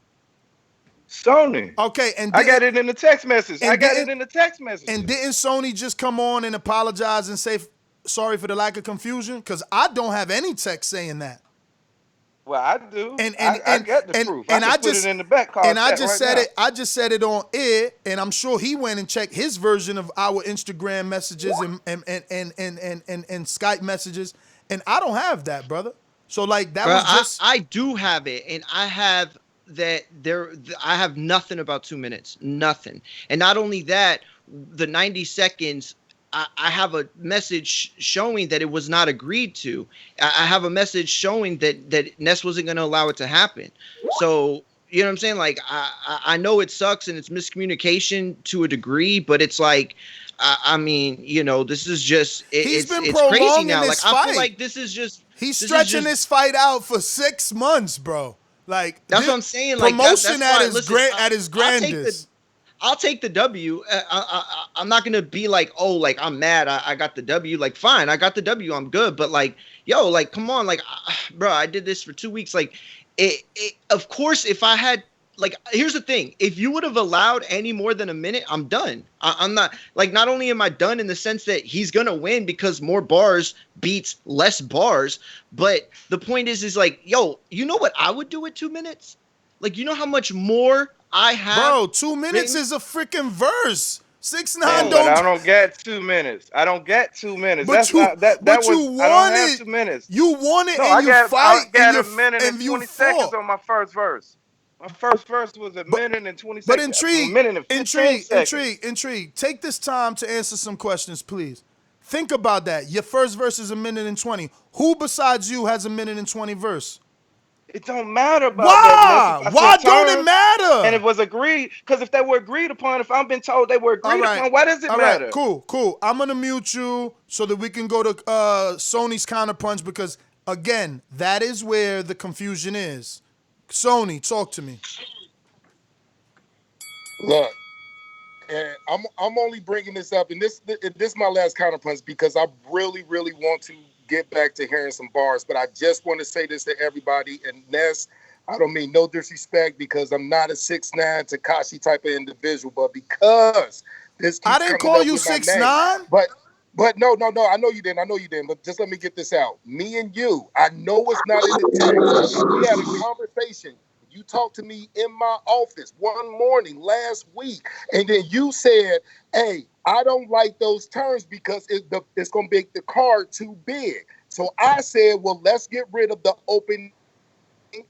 L: Sony.
E: Okay, and
L: I got it in the text message.
E: And
L: I got it in the text message.
E: And didn't Sony just come on and apologize and say sorry for the lack of confusion? Because I don't have any text saying that.
L: Well, I do. I got the proof.
E: And
L: I can put it in the back card.
E: And I just said it. I just said it on air, and I'm sure he went and checked his version of our Instagram messages and Skype messages, and I don't have that, brother. So like that was just.
G: I do have it, and I have that there. I have nothing about 2 minutes, nothing, and not only that, the 90 seconds. I have a message showing that it was not agreed to. I have a message showing that Ness wasn't going to allow it to happen. So, you know what I'm saying? Like, I know it sucks and it's miscommunication to a degree, but it's like, I mean, you know, this is just, it's crazy now. Like, I feel like this is just.
E: He's stretching this fight out for 6 months, bro. Like,
G: that's what I'm saying. Like,
E: promotion
G: that's
E: at his grandest.
G: I'll take the W. I'm not gonna be like, oh, like I'm mad. I got the W. Like, fine, I got the W. I'm good. But like, yo, like, come on, like, bro, I did this for 2 weeks. Like, of course, if I had, like, here's the thing: if you would have allowed any more than a minute, I'm done. I'm not like, not only am I done in the sense that he's gonna win because more bars beats less bars, but the point is like, yo, you know what I would do with 2 minutes? Like, you know how much more I have.
E: Bro, 2 minutes is a freaking verse. 6ix9ine
L: I don't get 2 minutes. I don't get 2 minutes.
E: But you want
L: I don't have 2 minutes.
E: You want it,
L: No,
E: and you fight.
L: I got
E: and
L: a minute and 20 seconds on my first verse. My first verse was a minute and 20
E: But
L: seconds.
E: intrigue. Take this time to answer some questions, please. Think about that. Your first verse is a minute and 20. Who besides you has a minute and 20 verse?
L: It don't matter about that.
E: Why don't it matter?
L: And it was agreed, because if they were agreed upon, if I'm been told they were agreed upon, why does it matter?
E: Right, cool. I'm going to mute you so that we can go to Sony's counterpunch, because, again, that is where the confusion is. Sony, talk to me.
H: Look, and I'm only bringing this up, and this is my last counterpunch, because I really, really want to get back to hearing some bars, but I just want to say this to everybody. And Ness, I don't mean no disrespect, because I'm not a 6ix9ine Tekashi type of individual, but because this keeps
E: I didn't call you 6ix9ine.
H: But no, I know you didn't. But just let me get this out. Me and you, I know it's not in the text. We had a conversation. You talked to me in my office one morning last week, and then you said, hey, I don't like those terms because it's going to make the card too big. So I said, well, let's get rid of the opening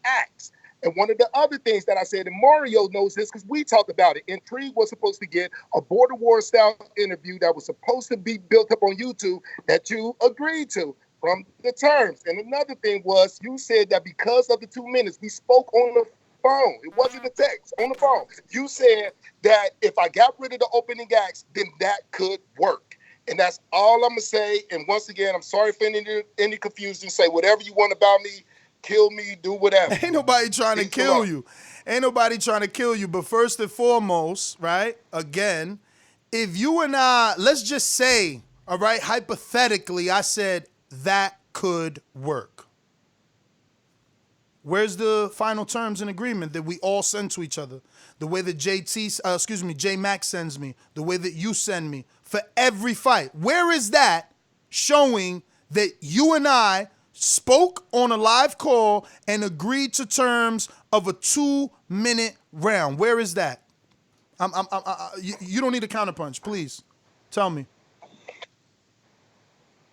H: acts. And one of the other things that I said, and Mario knows this because we talked about it, Intrigue was supposed to get a Border War style interview that was supposed to be built up on YouTube that you agreed to from the terms. And another thing was, you said that because of the 2 minutes, we spoke on the phone. It wasn't a text, on the phone. You said that if I got rid of the opening acts, then that could work. And that's all I'm going to say. And once again, I'm sorry for any confusion. Say whatever you want about me. Kill me, do whatever.
E: Ain't nobody trying to kill you. Ain't nobody trying to kill you. But first and foremost, right, again, if you and I, let's just say, all right, hypothetically, I said that could work. Where's the final terms and agreement that we all send to each other? The way that J-Mac sends me, the way that you send me for every fight. Where is that showing that you and I spoke on a live call and agreed to terms of a 2-minute round? Where is that? You don't need a counterpunch, please. Tell me.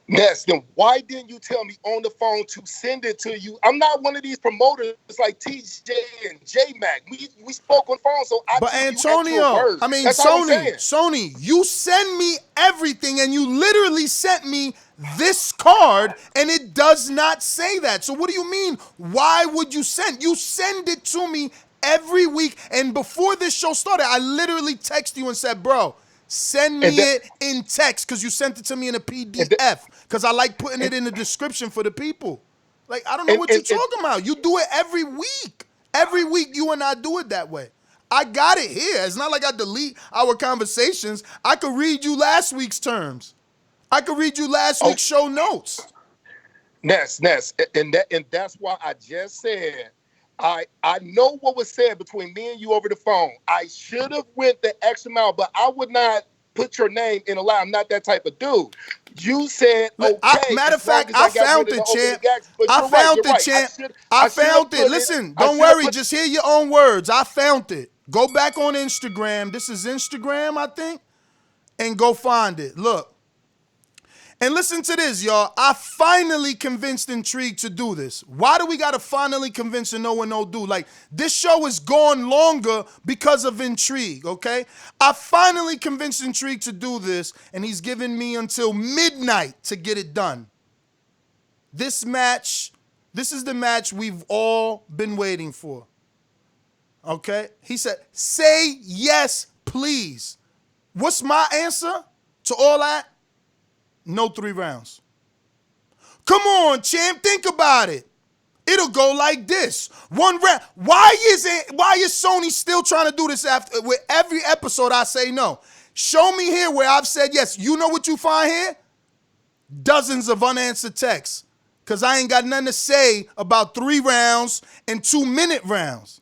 H: Yes, then why didn't you tell me on the phone to send it to you? I'm not one of these promoters like TJ and J-Mac. We spoke on the phone, so I
E: But Antonio, I mean, Sony, you send me everything, and you literally sent me this card, and it does not say that. So what do you mean? Why would you send? You send it to me every week, and before this show started, I literally texted you and said, bro, send me it in text because you sent it to me in a PDF because I like putting it in the description for the people. Like, I don't know what you're talking about. You do it every week. Every week you and I do it that way. I got it here. It's not like I delete our conversations. I could read you last week's terms. I could read you last week's show notes.
H: Ness, and that's why I just said I know what was said between me and you over the phone. I should have went the extra mile, but I would not put your name in a lie. I'm not that type of dude. You said okay.
E: Matter of fact, I found it, champ. I found it, champ. I found it. Listen, don't worry. Just hear your own words. I found it. Go back on Instagram. This is Instagram, I think, and go find it. Look. And listen to this, y'all. I finally convinced Intrigue to do this. Why do we got to finally convince and no one no do? Like, this show is going longer because of Intrigue, okay? I finally convinced Intrigue to do this, and he's giving me until midnight to get it done. This is the match we've all been waiting for, okay? He said, say yes, please. What's my answer to all that? No 3 rounds. Come on, champ. Think about it. It'll go like this. 1 round. Why is Sony still trying to do this after with every episode I say no? Show me here where I've said yes. You know what you find here? Dozens of unanswered texts. Because I ain't got nothing to say about 3 rounds and 2-minute rounds.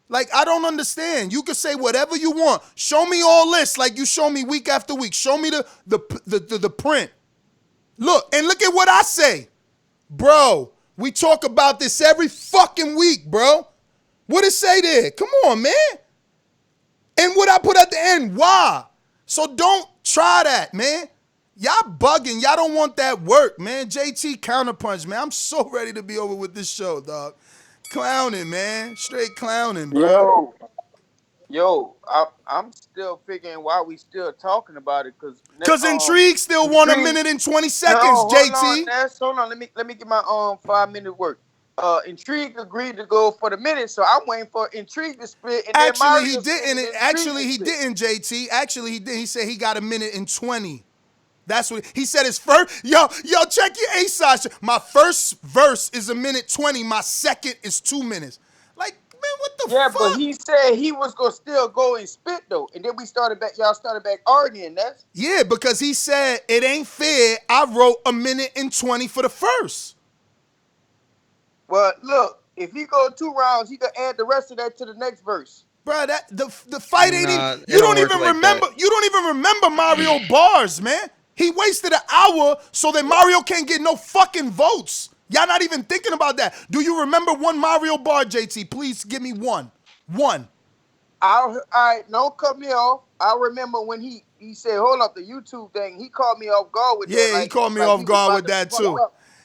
E: Like, I don't understand. You can say whatever you want. Show me all this like you show me week after week. Show me the print. Look, and look at what I say. Bro, we talk about this every fucking week, bro. What it say there? Come on, man. And what I put at the end, why? So don't try that, man. Y'all bugging. Y'all don't want that work, man. JT counterpunch, man. I'm so ready to be over with this show, dog. Clowning, man. Straight clowning, bro.
T: I'm still figuring why we still talking about it
E: because Intrigue still want 1 minute and 20 seconds, JT.
T: Hold on. Let me get my 5-minute work. Intrigue agreed to go for the minute, so I'm waiting for Intrigue to split. And
E: actually, he didn't. Actually, he didn't, JT. Actually, he did. He said he got 1 minute and 20. That's what he said. His first, yo, check your A-side. My first verse is 1 minute 20. My second is 2 minutes. Like, man, what the fuck?
T: Yeah, but he said he was gonna still go and spit though, and then y'all started back arguing.
E: Yeah, because he said it ain't fair. I wrote 1 minute and 20 for the first.
T: Well, look, if he go 2 rounds, he can add the rest of that to the next verse.
E: Bro, that the fight ain't even. You don't even remember. You don't even remember Mario bars, man. He wasted an hour so that Mario can't get no fucking votes. Y'all not even thinking about that. Do you remember one Mario bar, JT? Please give me one. One.
T: All right, don't cut me off. I remember when he said, hold up, the YouTube thing. He called me off guard with that.
E: Yeah, he called me off guard with that too.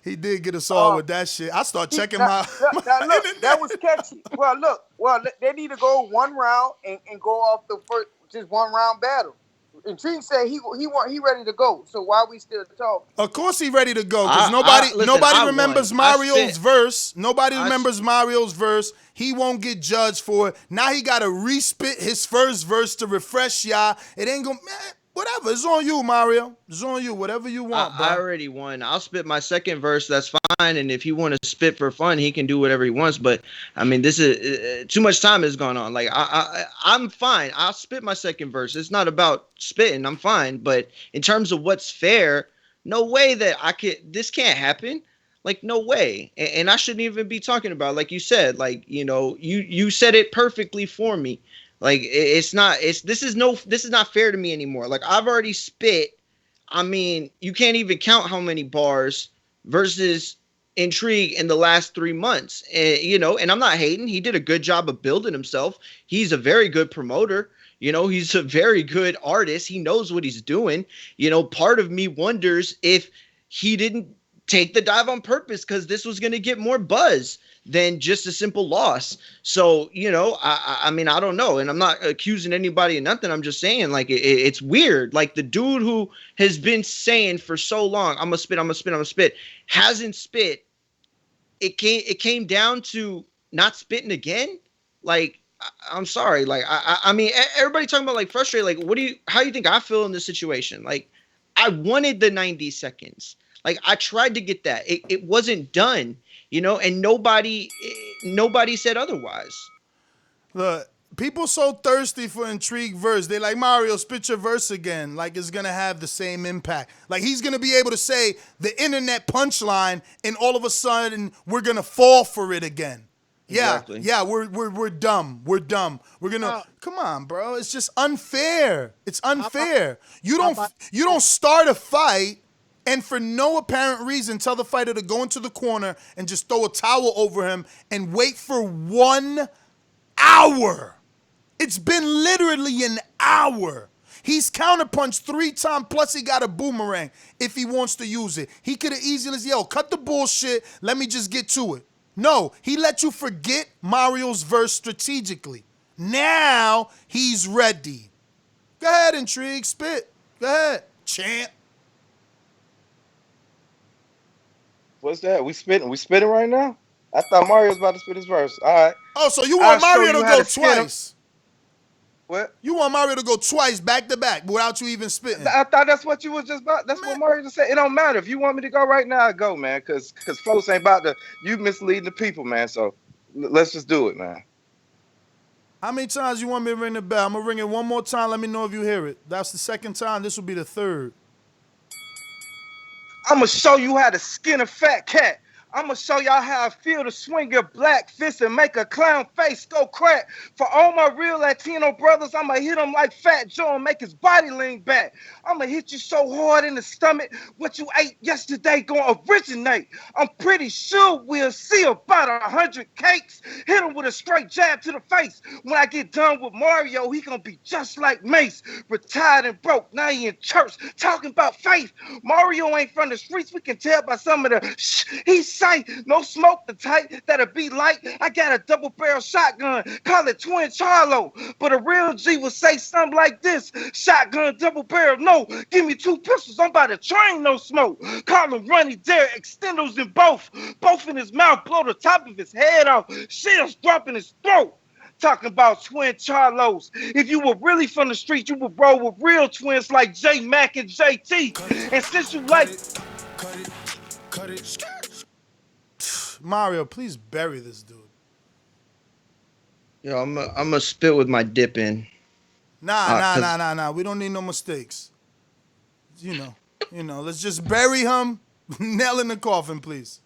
E: He did get us all with that shit. I start checking my
T: look, that was catchy. Well, they need to go 1 round and go off the first, just 1 round battle. Intrigue said he ready to go. So why we still talking?
E: Of course he ready to go because nobody remembers Mario's verse. Nobody remembers Mario's verse. He won't get judged for it. Now he got to respit his first verse to refresh y'all. It ain't gonna, man, whatever. It's on you, Mario. It's on you. Whatever you want, bro.
G: I already won. I'll spit my second verse. That's fine. And if he want to spit for fun, he can do whatever he wants. But I mean, this is too much time has gone on. Like I'm fine. I'll spit my second verse. It's not about spitting. I'm fine. But in terms of what's fair, no way that this can't happen. Like, no way. And I shouldn't even be talking about, like you said, like, you said it perfectly for me. Like, this is not fair to me anymore. Like, I've already spit. I mean, you can't even count how many bars versus Intrigue in the last 3 months. And I'm not hating. He did a good job of building himself. He's a very good promoter. He's a very good artist. He knows what he's doing. Part of me wonders if he didn't take the dive on purpose because this was going to get more buzz than just a simple loss. So, I mean, I don't know. And I'm not accusing anybody of nothing. I'm just saying, like, it's weird. Like, the dude who has been saying for so long, I'm going to spit, hasn't spit. It came down to not spitting again. Like, I'm sorry. Like, I mean, everybody talking about like frustrated. Like, how do you think I feel in this situation? Like, I wanted the 90 seconds. Like, I tried to get that. It wasn't done, and nobody said otherwise.
E: Look, people so thirsty for Intrigue verse. They like, Mario, spit your verse again. Like it's gonna have the same impact. Like he's gonna be able to say the internet punchline, and all of a sudden we're gonna fall for it again.
G: Exactly.
E: Yeah, we're dumb. We're dumb. We're gonna come on, bro. It's just unfair. It's unfair. You don't start a fight and for no apparent reason tell the fighter to go into the corner and just throw a towel over him and wait for 1 hour. It's been literally an hour. He's counterpunched 3 times, plus he got a boomerang if he wants to use it. He could have easily said, cut the bullshit, let me just get to it. No, he let you forget Mario's verse strategically. Now he's ready. Go ahead, Intrigue, spit. Go ahead, champ.
L: What's that? We spitting right now? I thought Mario was about to spit his verse. All right.
E: Oh, so you want Mario to go twice?
L: What?
E: You want Mario to go twice back to back without you even spitting?
L: I thought that's what you was just about. That's what Mario just said. It don't matter. If you want me to go right now, I go, man. Cause folks ain't about to you misleading the people, man. So let's just do it, man.
E: How many times you want me to ring the bell? I'm gonna ring it one more time. Let me know if you hear it. That's the second time. This will be the third.
L: I'm gonna show you how to skin a fat cat. I'm going to show y'all how I feel to swing your black fist and make a clown face go crack. For all my real Latino brothers, I'm going to hit them like Fat Joe and make his body lean back. I'm going to hit you so hard in the stomach, what you ate yesterday going to originate. I'm pretty sure we'll see about 100 cakes. Hit him with a straight jab to the face. When I get done with Mario, he going to be just like Mace. Retired and broke, now he in church, talking about faith. Mario ain't from the streets, we can tell by some of the shh he's say. No smoke the type that'll be light. I got a double barrel shotgun, call it Twin Charlo. But a real G would say something like this: shotgun, double barrel, no. Give me 2 pistols, I'm about to train no smoke. Call him Runny Dare, extendos in both. Both in his mouth, blow the top of his head off. Shells dropping his throat. Talking about Twin Charlos. If you were really from the street, you would roll with real twins like J Mac and JT. And since you like
E: cut it. Mario, please bury this dude.
G: Yo, I'm gonna spit with my dip in.
E: Nah. We don't need no mistakes. You know. Let's just bury him. Nail in the coffin, please.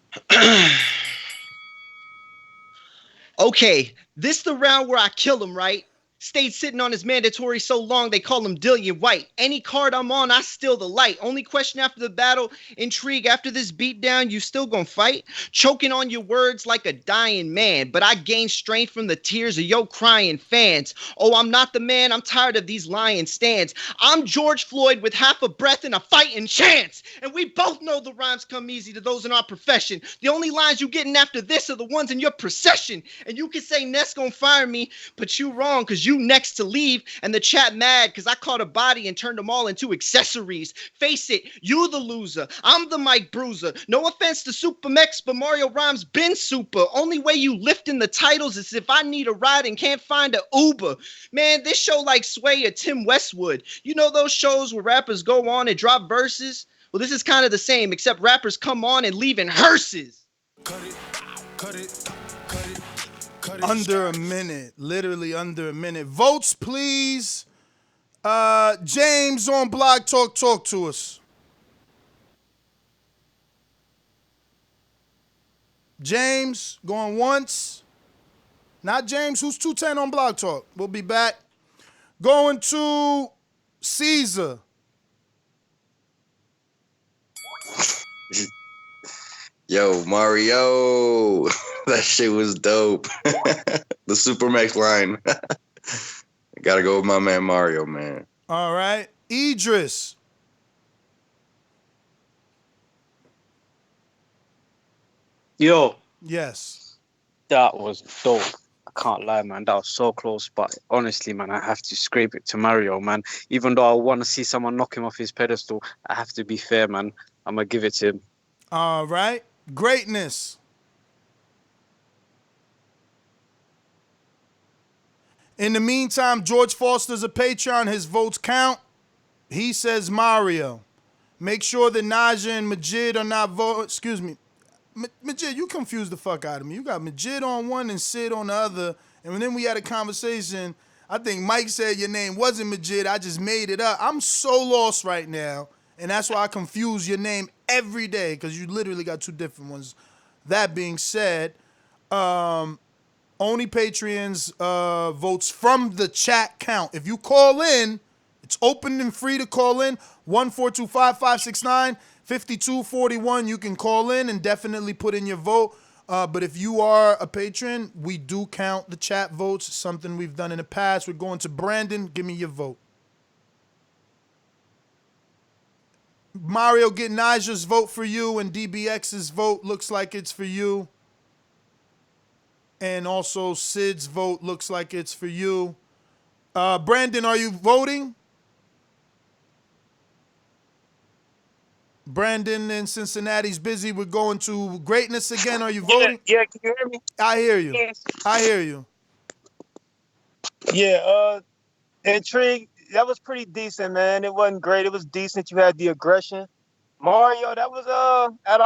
G: Okay, this the round where I kill him, right? Stayed sitting on his mandatory so long they call him Dillian White. Any card I'm on, I steal the light. Only question after the battle, Intrigue, after this beatdown, you still gonna fight? Choking on your words like a dying man, but I gain strength from the tears of your crying fans. Oh, I'm not the man, I'm tired of these lying stands. I'm George Floyd with half a breath and a fighting chance. And we both know the rhymes come easy to those in our profession. The only lines you getting after this are the ones in your procession. And you can say Ness gonna fire me, but you wrong, cause you next to leave, and the chat mad because I caught a body and turned them all into accessories. Face it, you the loser. I'm the Mike Bruiser. No offense to Super Mex, but Mario Rhymes been super. Only way you lifting the titles is if I need a ride and can't find a Uber. Man, this show like Sway or Tim Westwood. You know those shows where rappers go on and drop verses? Well, this is kind of the same, except rappers come on and leave in hearses.
E: Cut it. Under a minute, literally under a minute. Votes, please. James on Blog Talk to us. James, going once. Not James, who's 210 on Blog Talk. We'll be back. Going to Caesar.
P: Yo, Mario. That shit was dope. The Supermax line. I gotta go with my man Mario, man.
E: All right. Idris.
Q: Yo.
E: Yes.
Q: That was dope. I can't lie, man. That was so close. But honestly, man, I have to scrape it to Mario, man. Even though I want to see someone knock him off his pedestal, I have to be fair, man. I'm going to give it to him.
E: All right. Greatness. In the meantime, George Foster's a Patreon. His votes count. He says Mario. Make sure that Naja and Majid are not vote. Excuse me. Majid, you confused the fuck out of me. You got Majid on one and Sid on the other. And then we had a conversation. I think Mike said your name wasn't Majid. I just made it up. I'm so lost right now. And that's why I confuse your name every day, because you literally got two different ones. That being said, only Patreons votes from the chat count. If you call in, it's open and free to call in. 1-425-569-5241. You can call in and definitely put in your vote. But if you are a patron, we do count the chat votes. It's something we've done in the past. We're going to Brandon. Give me your vote. Mario, get Nigel's vote for you, and DBX's vote looks like it's for you. And also Sid's vote looks like it's for you. Brandon, are you voting? Brandon in Cincinnati's busy. We're going to Greatness again. Are you voting?
O: Yeah, can you hear me?
E: I hear you.
O: Yes.
E: I hear you.
O: Yeah, Intrigue, that was pretty decent, man. It wasn't great. It was decent. You had the aggression. Mario, that was out of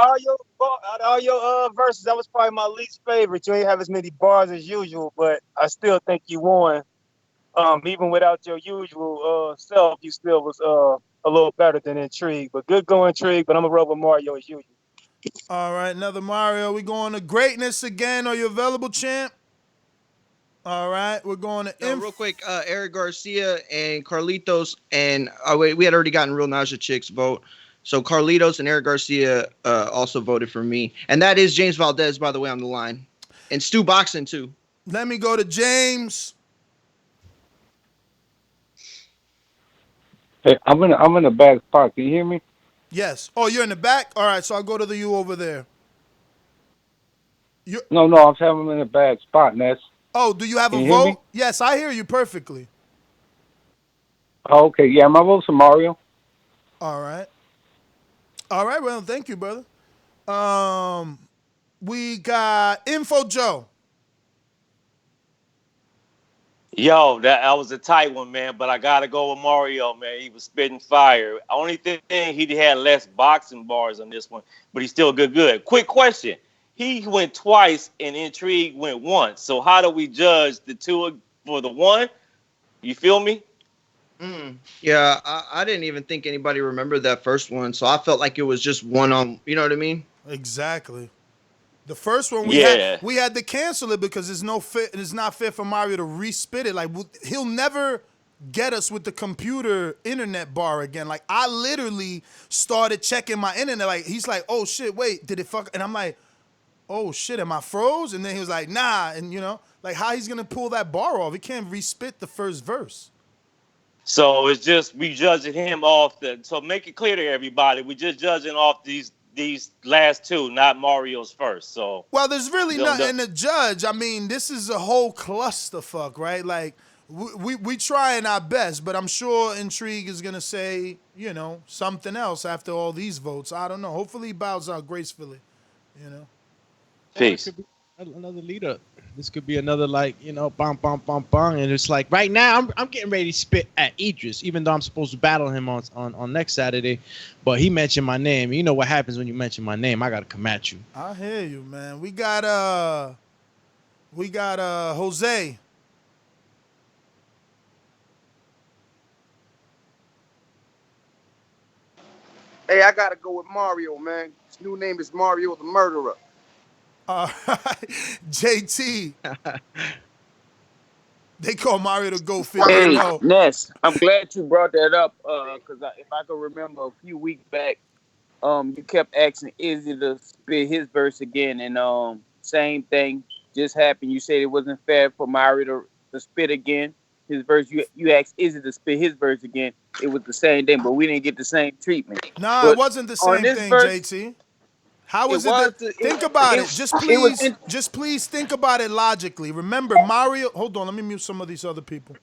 O: all your verses, that was probably my least favorite. You ain't have as many bars as usual, but I still think you won. Even without your usual self, you still was a little better than Intrigue. But good going, Intrigue, but I'm gonna rub with Mario as usual.
E: All right, another Mario. We're going to Greatness again. Are you available, champ? All right, we're going to
G: real quick, Eric Garcia and Carlitos, and we had already gotten Real Naja Chick's vote. So Carlitos and Eric Garcia also voted for me. And that is James Valdez, by the way, on the line. And Stu Boxing, too.
E: Let me go to James.
B: Hey, I'm in a bad spot. Can you hear me?
E: Yes. Oh, you're in the back? All right, so I'll go to you over there.
B: No, I'm saying I'm in a bad spot, Ness.
E: Oh, do you have
B: Can
E: a
B: you hear
E: vote?
B: me?
E: Yes, I hear you perfectly.
B: Oh, okay. Yeah, my vote's for Mario.
E: All right. All right, well, thank you, brother. We got Info Joe.
R: Yo, that was a tight one, man. But I gotta go with Mario, man. He was spitting fire. Only thing, he had less boxing bars on this one, but he's still good. Quick question: he went twice, and Intrigue went once. So how do we judge the two for the one? You feel me?
G: Yeah, I didn't even think anybody remembered that first one, so I felt like it was just one on. You know what I mean?
E: Exactly. The first one we had to cancel it because it's not fair for Mario to respit it. Like he'll never get us with the computer internet bar again. Like I literally started checking my internet. Like he's like, "Oh shit, wait, did it fuck?" And I'm like, "Oh shit, am I froze?" And then he was like, "Nah," and like how he's gonna pull that bar off? He can't respit the first verse.
R: So it's just we judging him off so make it clear to everybody, we just judging off these last two, not Mario's first. So
E: well, there's really nothing to judge. I mean, this is a whole clusterfuck, right? Like we trying our best, but I'm sure Intrigue is gonna say something else after all these votes. I don't know. Hopefully he bows out gracefully.
R: Peace.
C: Another leader. This could be another bong, and it's like right now I'm getting ready to spit at Idris, even though I'm supposed to battle him on next Saturday, but he mentioned my name. You know what happens when you mention my name? I gotta come at you.
E: I hear you, man. We got Jose.
D: Hey, I gotta go with Mario, man. His new name is Mario the Murderer.
E: JT. They call Mario the Go 50.
T: Hey, Ness, I'm glad you brought that up because if I can remember a few weeks back, you kept asking Izzy to spit his verse again, and same thing just happened. You said it wasn't fair for Mario to spit again his verse. You asked Izzy to spit his verse again. It was the same thing, but we didn't get the same treatment.
E: Nah,
T: but
E: it wasn't the same thing, JT. How is it? Think about it. Just please think about it logically. Remember, Mario. Hold on, let me mute some of these other people.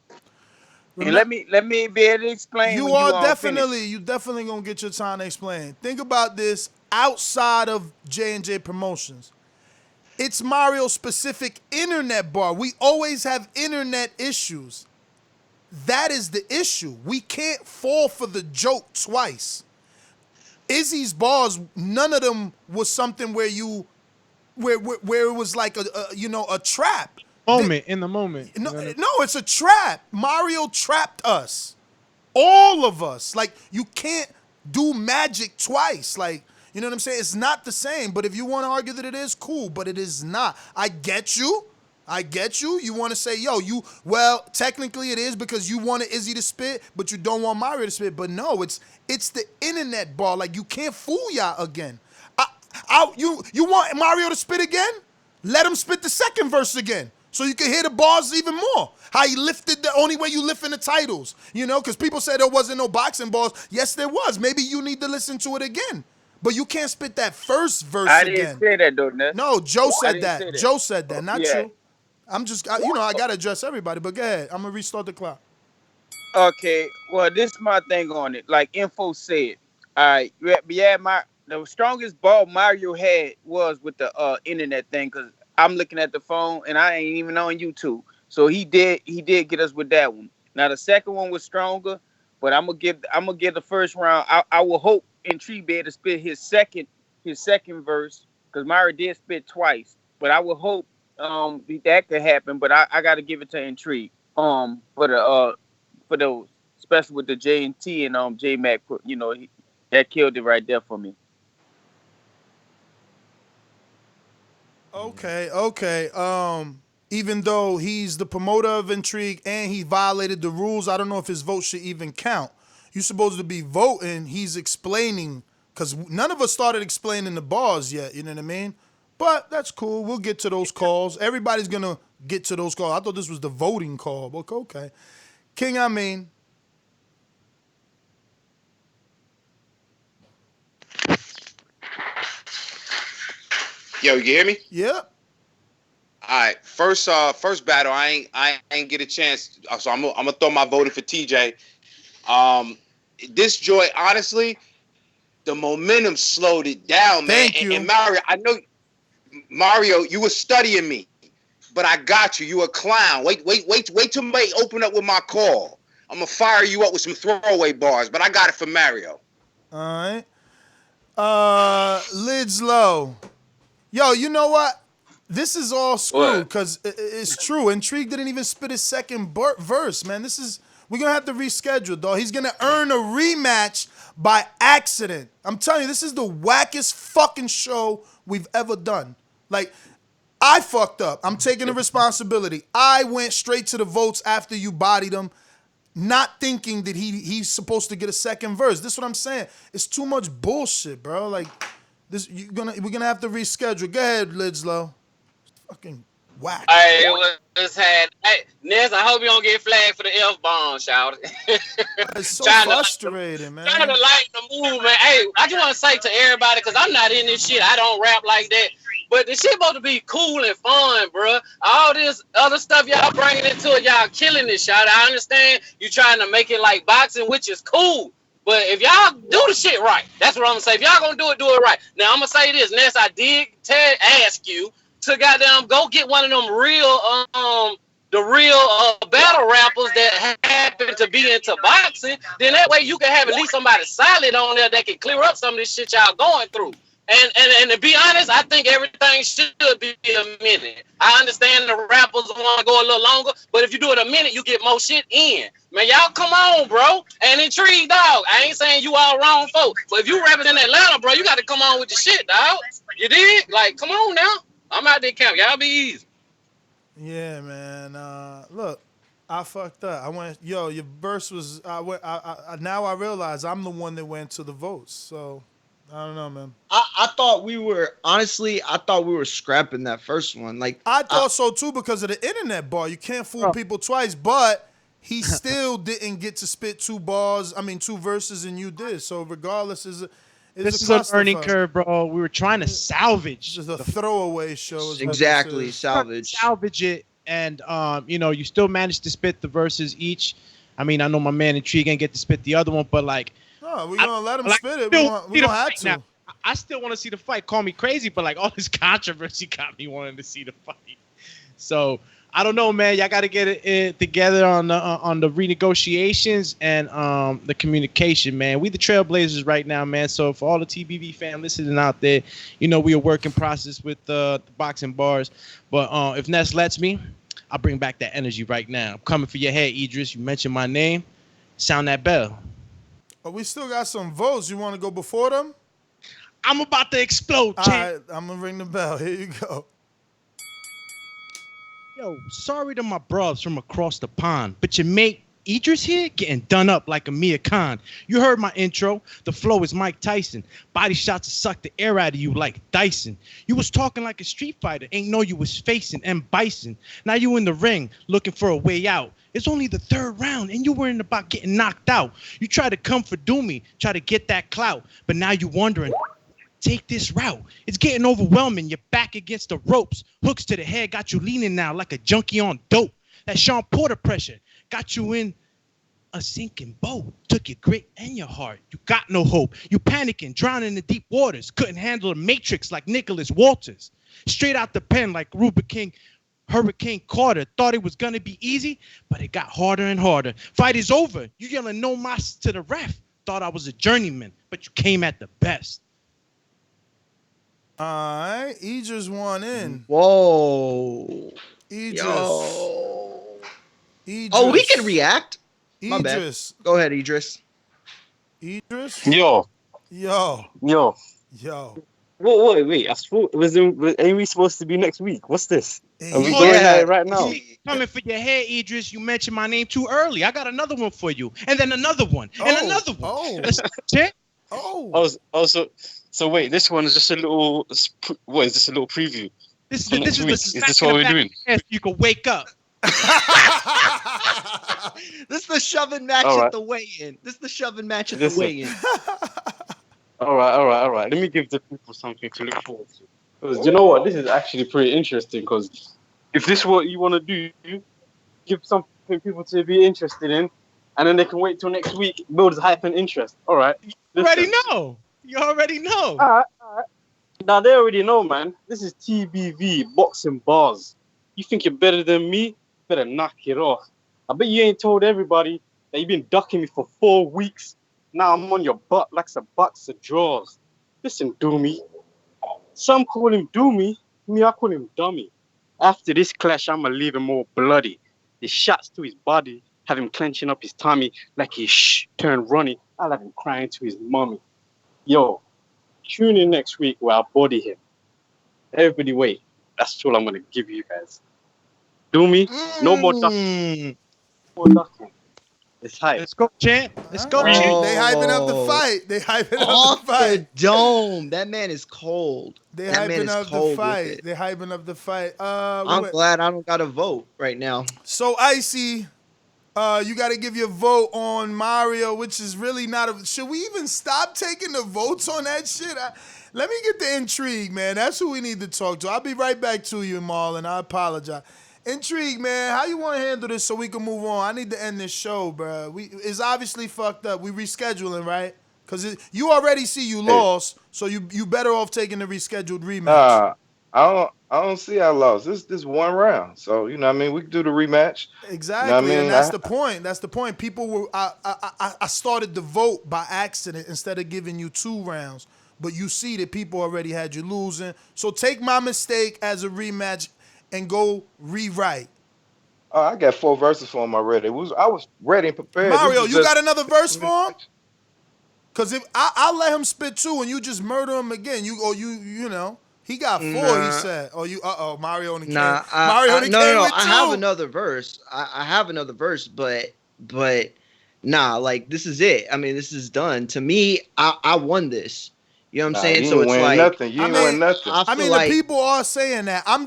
T: And let me be able to explain.
E: You definitely gonna get your time to explain. Think about this outside of J&J Promotions. It's Mario's specific internet bar. We always have internet issues. That is the issue. We can't fall for the joke twice. Izzy's bars, none of them was something where it was like a trap.
C: In the moment.
E: No, it's a trap. Mario trapped us. All of us. Like, you can't do magic twice. Like, you know what I'm saying? It's not the same. But if you want to argue that it is, cool. But it is not. I get you. You want to say, well, technically it is because you wanted Izzy to spit, but you don't want Mario to spit. But no, it's the internet bar. Like, you can't fool y'all again. You want Mario to spit again? Let him spit the second verse again, so you can hear the bars even more. How he lifted the only way you lift in the titles, because people said there wasn't no boxing bars. Yes, there was. Maybe you need to listen to it again. But you can't spit that first verse again.
T: I didn't say that, though, Ness.
E: No, Joe said that. Joe said that, not
T: Yeah.
E: you. I'm just, I got to address everybody, but go ahead. I'm going to restart the clock.
T: Okay, well, this is my thing on it. Like Info said, all right, the strongest ball Mario had was with the internet thing, because I'm looking at the phone and I ain't even on YouTube. So he did get us with that one. Now the second one was stronger, but I'm gonna give the first round. I will hope Intrigue be able to spit his second verse, because Mario did spit twice. But I will hope that could happen. But I got to give it to Intrigue for the especially with the J and T and J Mac. That killed it right there for me.
E: Okay. Even though he's the promoter of Intrigue and he violated the rules, I don't know if his vote should even count. You're supposed to be voting. He's explaining, because none of us started explaining the bars yet. You know what I mean? But that's cool. We'll get to those calls. Everybody's going to get to those calls. I thought this was the voting call. But okay. King,
F: Yo, you hear me?
E: Yep.
F: All right. First battle, I ain't get a chance. So I'm gonna throw my voting for TJ. This joy, honestly, the momentum slowed it down, man.
E: Thank you.
F: And Mario, I know Mario, you were studying me, but I got you. You a clown. Wait till May open up with my call. I'm gonna fire you up with some throwaway bars, but I got it for Mario.
E: All right. Lids low. Yo, you know what? This is all screwed because it's true. Intrigue didn't even spit his second verse, man. We're going to have to reschedule, dog. He's going to earn a rematch by accident. I'm telling you, this is the wackest fucking show we've ever done. Like, I fucked up. I'm taking the responsibility. I went straight to the votes after you bodied him, not thinking that he's supposed to get a second verse. This is what I'm saying. It's too much bullshit, bro. Like, we're gonna have to reschedule. Go ahead, Lidslow. Fucking whack.
J: Hey, Nez, I hope you don't get flagged for the F-bomb, shout.
E: It's so frustrating, man.
J: Trying to lighten the mood, man. Hey, I just want to say to everybody, because I'm not in this shit. I don't rap like that. But this shit supposed to be cool and fun, bro. All this other stuff y'all bringing into it, y'all killing this shit. I understand you trying to make it like boxing, which is cool. But if y'all do the shit right, that's what I'm gonna say. If y'all gonna do it right. Now I'm gonna say this, Ness. I did ask you to goddamn go get one of them the real battle rappers that happen to be into boxing. Then that way you can have at least somebody solid on there that can clear up some of this shit y'all going through. And to be honest, I think everything should be a minute. I understand the rappers want to go a little longer, but if you do it a minute, you get more shit in. Man, y'all come on, bro. And Intrigue, dog. I ain't saying you all wrong, folks. But if you rapping in Atlanta, bro, you got to come on with the shit, dog. You did? Like, come on now. I'm out there camp. Y'all be easy.
E: Yeah, man. Look, I fucked up. Your verse was. Now I realize I'm the one that went to the votes. So. I don't know, man.
G: I thought we were scrapping that first one. Like
E: I thought so too because of the internet bar. You can't fool people twice, but he still didn't get to spit two verses, and you did. So regardless, this
C: is a learning curve, bro. We were trying to salvage.
E: This is a throwaway show.
G: Exactly, salvage
C: it, and you still managed to spit the verses each. I mean, I know my man Intrigue ain't get to spit the other one, but like.
E: No, we're gonna let him spit it. We're gonna have to.
C: I still want to see the fight. Call me crazy, but like all this controversy got me wanting to see the fight. So I don't know, man. Y'all got to get it together on the renegotiations and the communication, man. We the trailblazers right now, man. So for all the TBV fam listening out there, you know we are work in process with the boxing bars. But if Ness lets me, I'll bring back that energy right now. I'm coming for your head, Idris. You mentioned my name. Sound that bell.
E: But we still got some votes. You want to go before them?
C: I'm about to explode,
E: All
C: champ.
E: right, I'm going to ring the bell. Here you go.
C: Yo, sorry to my bros from across the pond, but your mate Idris here getting done up like Amir Khan. You heard my intro. The flow is Mike Tyson. Body shots to suck the air out of you like Dyson. You was talking like a street fighter. Ain't know you was facing M. Bison. Now you in the ring looking for a way out. It's only the third round and you worrying about getting knocked out. You try to come for Doomy, try to get that clout, but now you wondering, take this route. It's getting overwhelming. You're back against the ropes. Hooks to the head got you leaning now like a junkie on dope. That Sean Porter pressure got you in a sinking boat. Took your grit and your heart. You got no hope. You panicking, drowning in the deep waters. Couldn't handle a matrix like Nicholas Walters. Straight out the pen like Hurricane Carter. Thought it was going to be easy, but it got harder and harder. Fight is over. You yelling no mas to the ref. Thought I was a journeyman, but you came at the best.
E: All right, Idris won in.
G: Whoa.
E: Idris.
G: Yo.
E: Idris.
G: Oh, we can react. My
E: Idris.
G: bad. Go ahead, Idris.
E: Idris.
Q: Yo.
E: Yo.
Q: Yo.
E: Yo.
Q: Wait. I thought ain't we supposed to be next week? What's this? Are we
C: Oh,
Q: going
C: yeah.
Q: at it right now?
C: Coming for your hair, Idris. You mentioned my name too early. I got another one for you, and then another one, and another one.
E: Oh.
C: Check.
E: Oh.
Q: So wait, this one is just a little. What is this? A little preview.
C: This
Q: for
C: is
Q: next
C: the
Q: week? Is this what we're doing?
C: You can wake up.
G: This is the shoving match
Q: All right.
G: at the weigh-in. This is the shoving match at the weigh-in.
Q: All right. Let me give the people something to look forward to. Because you know what, this is actually pretty interesting. Because if this is what you want to do, give something people to be interested in, and then they can wait till next week, builds hype and interest. All right.
C: You already know.
Q: All right. Now they already know, man. This is TBV boxing bars. You think you're better than me? Better knock it off. I bet you ain't told everybody that you've been ducking me for 4 weeks. Now I'm on your butt like a box of drawers. Listen, Doomy. Some call him Doomy. Me, I call him Dummy. After this clash, I'ma leave him all bloody. The shots to his body have him clenching up his tummy like he turned runny. I'll have him crying to his mommy. Yo, tune in next week where I'll body him. Everybody wait. That's all I'm going to give you guys. Doomy, no more ducking. No more ducking. It's hype.
C: Let's go, champ. Let's go,
E: They
C: champ.
E: hyping up the fight. They hyping
G: Off
E: up the fight.
G: the dome. That man is cold.
E: They
G: That man
E: hyping
G: is
E: up the
G: cold with
E: fight.
G: it.
E: They hyping up the fight.
G: I'm glad I don't got to vote right now.
E: So Icy, you got to give your vote on Mario, which is really not a. Should we even stop taking the votes on that shit? Let me get the intrigue, man. That's who we need to talk to. I'll be right back to you, Marlon. I apologize. Intrigue, man. How you want to handle this so we can move on? I need to end this show, bro. It's obviously fucked up. We rescheduling, right? Because you already see you lost, so you better off taking the rescheduled rematch.
L: I don't see I lost. This one round. So, you know what I mean? We can do the rematch.
E: Exactly,
L: You know what I mean?
E: and that's the point. That's the point. People were I started the vote by accident instead of giving you 2 rounds. But you see that people already had you losing. So take my mistake as a rematch and go rewrite.
L: I got 4 verses for him already. I was ready and prepared.
E: Mario, you got another verse for him? Because if I'll let him spit 2 and you just murder him again. You know. He got 4, he said. Mario only came. Mario only came with 2.
G: I have another verse. I have another verse, but nah, like this is it. I mean, this is done. To me, I won this. You know what I'm saying? So it's like
L: nothing. You ain't win nothing.
E: I mean, the people are saying that. I'm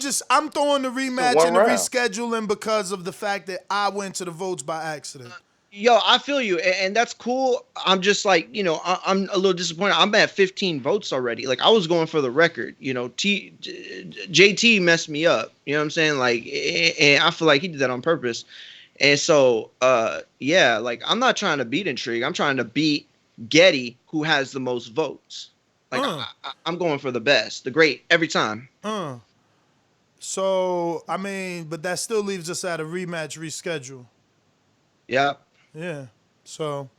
E: throwing the rematch and the rescheduling because of the fact that I went to the votes by accident.
G: Yo, I feel you, and that's cool. I'm just like, you know, I'm a little disappointed. I'm at 15 votes already. Like I was going for the record. You know, JT messed me up. You know what I'm saying? Like, and I feel like he did that on purpose. And so, yeah, like I'm not trying to beat Intrigue. I'm trying to beat Getty, who has the most votes. Like I'm going for the best, the great every time.
E: So I mean, but that still leaves us at a rematch reschedule.
G: Yeah.
E: Yeah. So,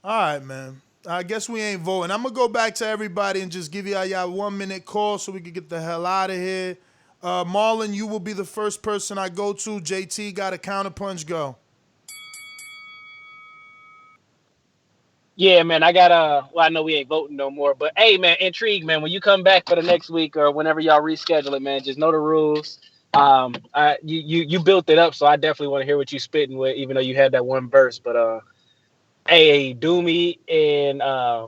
E: all right, man. I guess we ain't voting. I'm gonna go back to everybody and just give y'all 1 minute call so we can get the hell out of here. Marlon, you will be the first person I go to. JT got a counterpunch. Go.
K: Yeah, man, I got well, I know we ain't voting no more, but hey, man, intrigue, man. When you come back for the next week or whenever y'all reschedule it, man, just know the rules. You built it up, so I definitely want to hear what you spitting with, even though you had that one verse. But hey, Doomy and I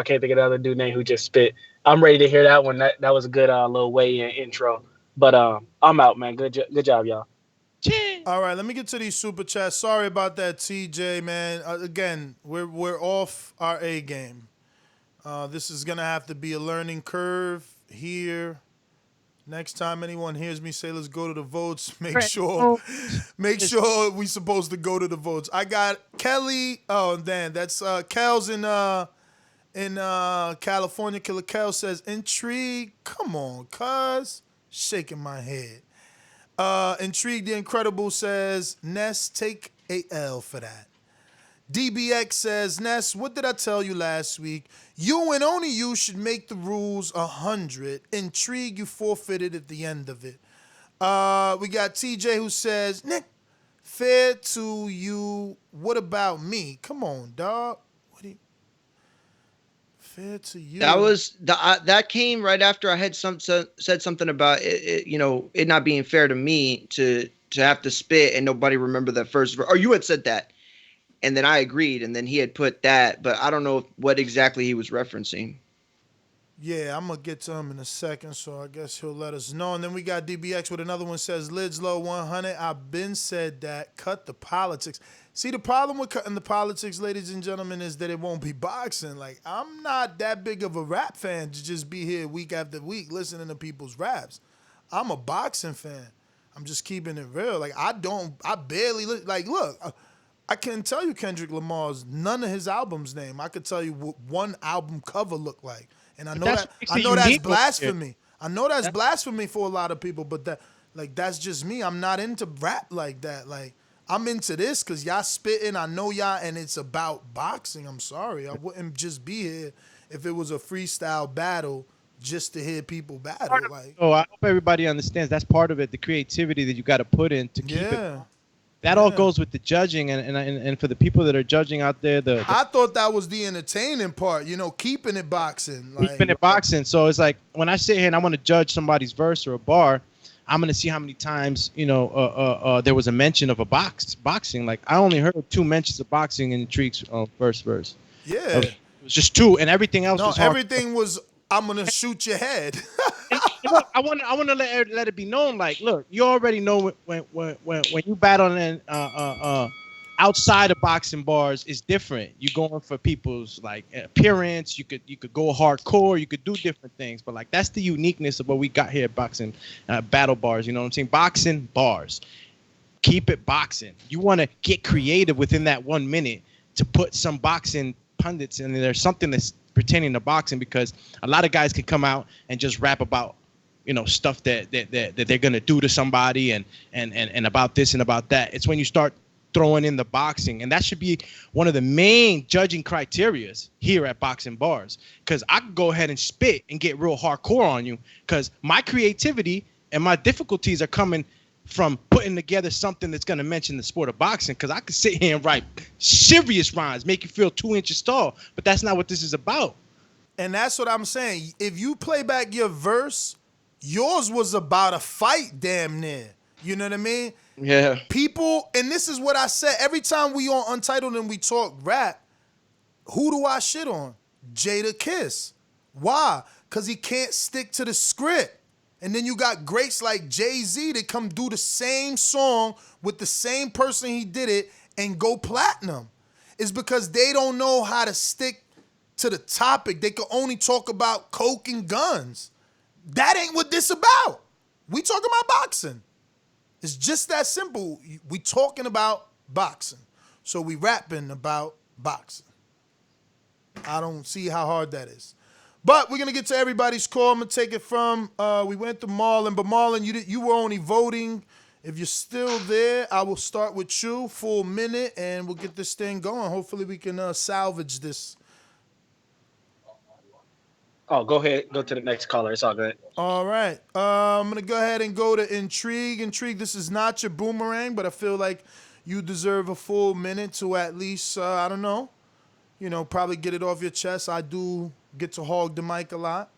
K: can't think of the other dude name who just spit. I'm ready to hear that one. That was a good little weigh-in intro. But I'm out, man. Good job, y'all.
E: All right, let me get to these super chats. Sorry about that, TJ, man. Again, we're off our A game. This is gonna have to be a learning curve here. Next time anyone hears me say let's go to the votes, make sure we supposed to go to the votes. I got Kelly. Oh, Dan, that's Kel's in California. Killer Kel says intrigue. Come on, cuz. Shaking my head. Intrigue the Incredible says, Ness, take a L for that. DBX says, Ness, what did I tell you last week? You and only you should make the rules 100. Intrigue, you forfeited at the end of it. We got TJ who says, Nick, fair to you. What about me? Come on, dog. Fair to you.
G: That came right after I had said something about it, it not being fair to me to have to spit and nobody remember that first verse. Or you had said that, and then I agreed, and then he had put that, but I don't know what exactly he was referencing.
E: Yeah, I'm gonna get to him in a second, so I guess he'll let us know. And then we got DBX with another one says lids low 100. I've been said that. Cut the politics. See, the problem with cutting the politics, ladies and gentlemen, is that it won't be boxing. Like, I'm not that big of a rap fan to just be here week after week listening to people's raps. I'm a boxing fan. I'm just keeping it real. Like, I barely, look, I can't tell you Kendrick Lamar's, none of his albums name. I could tell you what one album cover looked like. And I know that's blasphemy. I know that's blasphemy for a lot of people, but that's just me. I'm not into rap like that. Like, I'm into this because y'all spitting. I know y'all, and it's about boxing. I'm sorry. I wouldn't just be here if it was a freestyle battle just to hear people battle. Like,
C: I hope everybody understands that's part of it, the creativity that you got to put in to keep it. That all goes with the judging, and for the people that are judging out there,
E: I thought that was the entertaining part, keeping it boxing.
C: Keeping it boxing. So it's like when I sit here and I want to judge somebody's verse or a bar, I'm gonna see how many times there was a mention of a boxing. Like I only heard 2 mentions of boxing in Intrigue's first verse.
E: Yeah,
C: it was just 2, and everything else was hard.
E: Everything was I'm gonna shoot your head.
C: Look, I want to let it be known. Like, look, you already know when you battle in outside of boxing bars is different. You're going for people's like appearance. You could go hardcore. You could do different things. But like that's the uniqueness of what we got here at boxing battle bars. You know what I'm saying? Boxing bars. Keep it boxing. You want to get creative within that 1 minute to put some boxing pundits in there. Something that's pertaining to boxing, because a lot of guys can come out and just rap about stuff that they're gonna do to somebody and about this and about that. It's when you start throwing in the boxing, and that should be one of the main judging criterias here at boxing bars, because I could go ahead and spit and get real hardcore on you, because my creativity and my difficulties are coming from putting together something that's going to mention the sport of boxing, because I could sit here and write serious rhymes, make you feel 2 inches tall, but that's not what this is about.
E: And that's what I'm saying. If you play back your verse, yours was about a fight damn near. You know what I mean?
G: Yeah.
E: People, and this is what I said, every time we on Untitled and we talk rap, who do I shit on? Jada Kiss. Why? Because he can't stick to the script. And then you got greats like Jay-Z that come do the same song with the same person he did it and go platinum. It's because they don't know how to stick to the topic. They can only talk about coke and guns. That ain't what this about. We talking about boxing. It's just that simple. We talking about boxing. So we rapping about boxing. I don't see how hard that is. But we're gonna get to everybody's call. I'm gonna take it from we went to Marlon, but Marlon, you were only voting. If you're still there, I will start with you, full minute, and we'll get this thing going. Hopefully we can salvage this.
K: Oh, go ahead. Go to the next caller. It's all good.
E: All right. I'm going to go ahead and go to Intrigue. Intrigue, this is not your boomerang, but I feel like you deserve a full minute to at least, I don't know, probably get it off your chest. I do get to hog the mic a lot.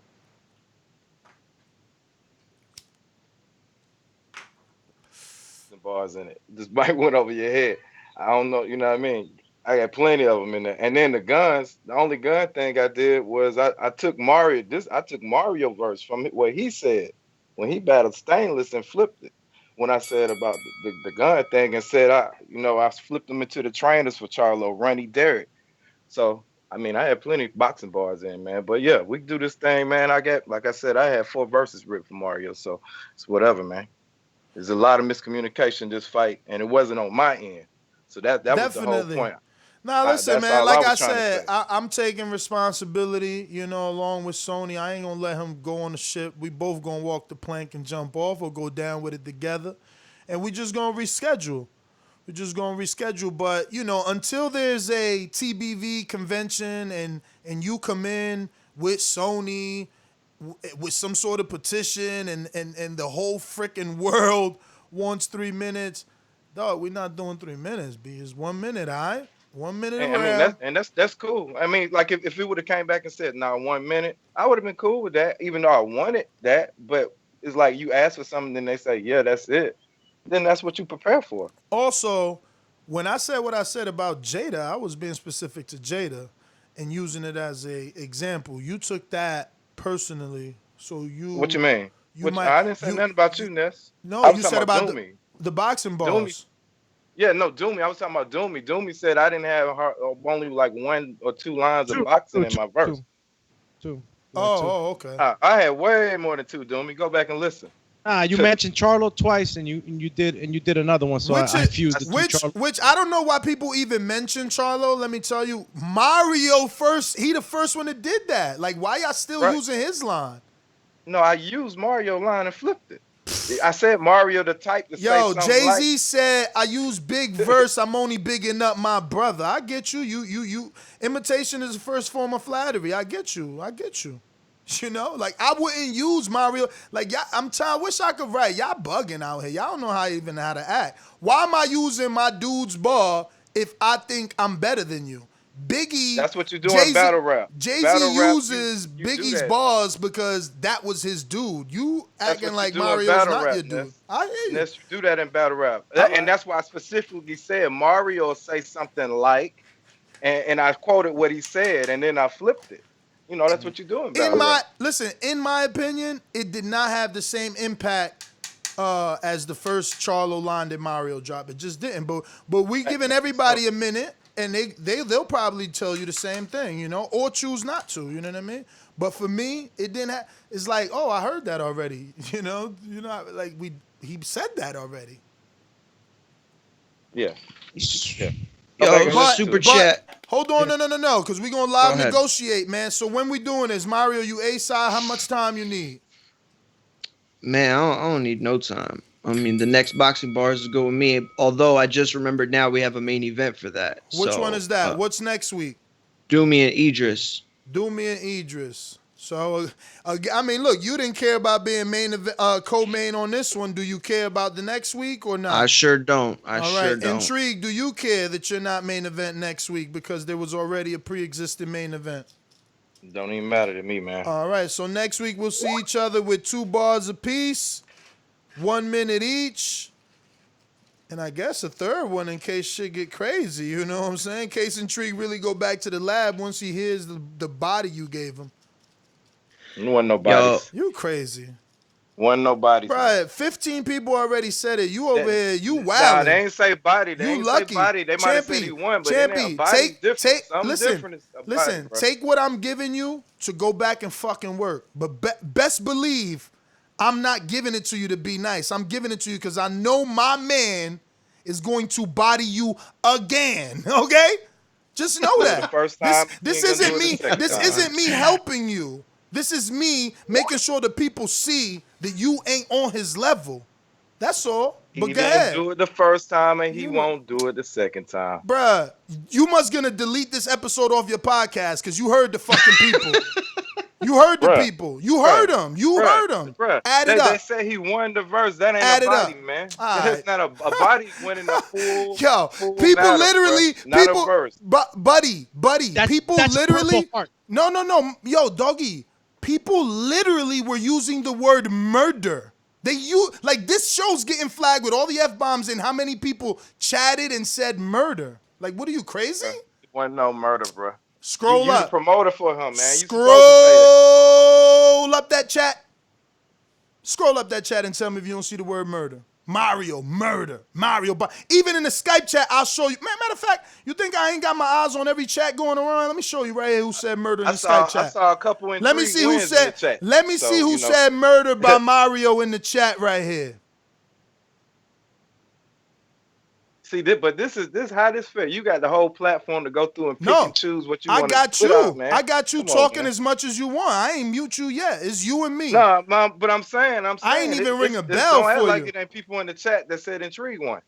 L: Some bars in it. This mic went over your head. I don't know, you know what I mean? I got plenty of them in there. And then the guns, the only gun thing I did was I took Mario verse from what he said when he battled Stainless and flipped it. When I said about the gun thing and said I flipped them into the trainers for Charlo, Runny Derrick. So I mean, I had plenty of boxing bars in, man. But yeah, we can do this thing, man. Like I said, I had 4 verses written for Mario, so it's whatever, man. There's a lot of miscommunication this fight, and it wasn't on my end. So that was the whole point.
E: Now listen, man. Like I said, I'm taking responsibility. Along with Sony, I ain't gonna let him go on the ship. We both gonna walk the plank and jump off, or go down with it together, and we just gonna reschedule. We're just gonna reschedule. But until there's a TBV convention and you come in with Sony with some sort of petition and the whole freaking world wants 3 minutes, dog, we're not doing 3 minutes. B, it's 1 minute, all right? 1 minute.
L: That's cool. I mean, like if it would have came back and said, "Nah, 1 minute," I would have been cool with that, even though I wanted that. But it's like you ask for something, then they say, "Yeah, that's it." Then that's what you prepare for.
E: Also, when I said what I said about Jada, I was being specific to Jada and using it as a example. You took that personally, so you.
L: What you mean? I didn't say nothing about you, Ness.
E: No, you said about the boxing bars.
L: Doomy. Yeah, no, Doomy. I was talking about Doomy. Doomy said I didn't have only like 1 or 2 lines of boxing in my verse.
C: Two.
E: Oh, okay.
L: I had way more than 2, Doomy. Go back and listen.
C: You mentioned Charlo twice, and you did another one, so I fused the two.
E: Which I don't know why people even mention Charlo. Let me tell you, Mario first. He the first one that did that. Like, why y'all still using his line?
L: No, I used Mario line and flipped it. I said Mario the type to say something
E: Jay-Z said, I use big verse, I'm only bigging up my brother. I get you. You imitation is the first form of flattery. I get you. Like I wouldn't use Mario. Like I wish I could write. Y'all bugging out here. Y'all don't know how to act. Why am I using my dude's bar if I think I'm better than you? Biggie.
L: That's what you do in battle rap.
E: Jay-Z uses Biggie's bars because that was his dude. You acting like Mario's not your dude. I hear you.
L: Let's do that in battle rap. And that's why I specifically said Mario say something like, and I quoted what he said, and then I flipped it. That's what you do in battle rap.
E: Listen, in my opinion, it did not have the same impact as the first Charlo line that Mario dropped. It just didn't. But we giving everybody a minute. And they'll probably tell you the same thing, or choose not to, you know what I mean? But for me, it didn't have. It's like, oh, I heard that already, like he said that already.
L: Yeah.
G: Super chat.
E: Hold on, no, because we're gonna live negotiate, man. So when we doing this, Mario, you A-side, how much time you need?
G: Man, I don't need no time. I mean, the next boxing bars is go with me. Although I just remembered now we have a main event for that.
E: Which one is that? What's next week?
G: Doomy and Idris.
E: Doomy and Idris. So, I mean, look, you didn't care about being co-main on this one. Do you care about the next week or not?
G: I sure don't.
E: All right. Intrigue, do you care that you're not main event next week because there was already a pre-existing main event?
L: Don't even matter to me, man.
E: All right. So next week we'll see each other with 2 bars apiece. 1 minute each, and I guess a third one in case shit get crazy, you know what I'm saying? In case Intrigue really go back to the lab once he hears the body you gave him.
L: Wasn't nobody.
E: You crazy.
L: Wasn't nobody.
E: Right, 15 people already said it. You over here, you wildin'.
L: Nah, they ain't say body. They ain't say body. They might have said he won, but
E: listen, take what I'm giving you to go back and fucking work. But best believe I'm not giving it to you to be nice. I'm giving it to you because I know my man is going to body you again. Okay? Just know that.
L: The first time
E: this isn't me. This isn't me helping you. This is me making sure the people see that you ain't on his level. That's all. But
L: He
E: go
L: didn't
E: ahead.
L: do it the first time, and he won't do it the second time.
E: Bruh, you must gonna delete this episode off your podcast because you heard the fucking people. You heard the people. You heard them. You heard them. Add it up.
L: They say he won the verse. That ain't
E: Add
L: a
E: it
L: body,
E: up.
L: man.
E: All
L: That's not a body winning a full.
E: Yo,
L: full
E: people
L: battle,
E: literally,
L: bruh. Not
E: people,
L: a verse.
E: buddy, people
C: that's
E: literally.
C: purple heart.
E: No, yo, doggy. People literally were using the word murder. Like this show's getting flagged with all the F-bombs and how many people chatted and said murder. Like, what are you, crazy?
L: It wasn't no murder, bro.
E: Scroll
L: you
E: up.
L: the promoter for him, man. You
E: Scroll up that chat. Scroll up that chat and tell me if you don't see the word murder. Mario, murder. Mario, even in the Skype chat, I'll show you. Matter of fact, you think I ain't got my eyes on every chat going around? Let me show you right here who said murder in the Skype chat.
L: I saw a couple in
E: Let me see who said. Let me see who said murder by Mario in the chat right here.
L: See, but this is how this feel. You got the whole platform to go through and pick and choose what you want to put out, man.
E: I got you
L: Come
E: talking
L: on,
E: as much as you want. I ain't mute you yet. It's you and me.
L: No, but I'm saying.
E: I ain't even ring a bell
L: don't act
E: for
L: like
E: you.
L: It ain't people in the chat that said intrigue one.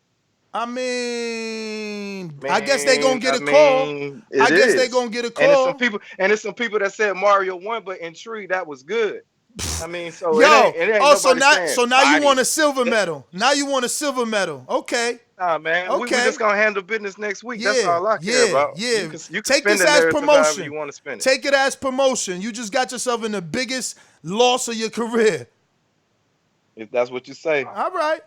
E: I mean, I guess they gonna get a call. I guess they gonna get a call.
L: And it's some people that said Mario won, but intrigue that was good. I mean, so
E: yo,
L: it ain't
E: so now you want a silver medal. Now you want a silver medal. Okay.
L: Nah, man.
E: Okay.
L: We just gonna handle business next week. That's all I care about.
E: Yeah.
L: You can
E: Take
L: spend
E: this
L: the
E: as
L: narrative
E: promotion.
L: however you want to spend it.
E: Take it as promotion. You just got yourself in the biggest loss of your career.
L: If that's what you say.
E: All right.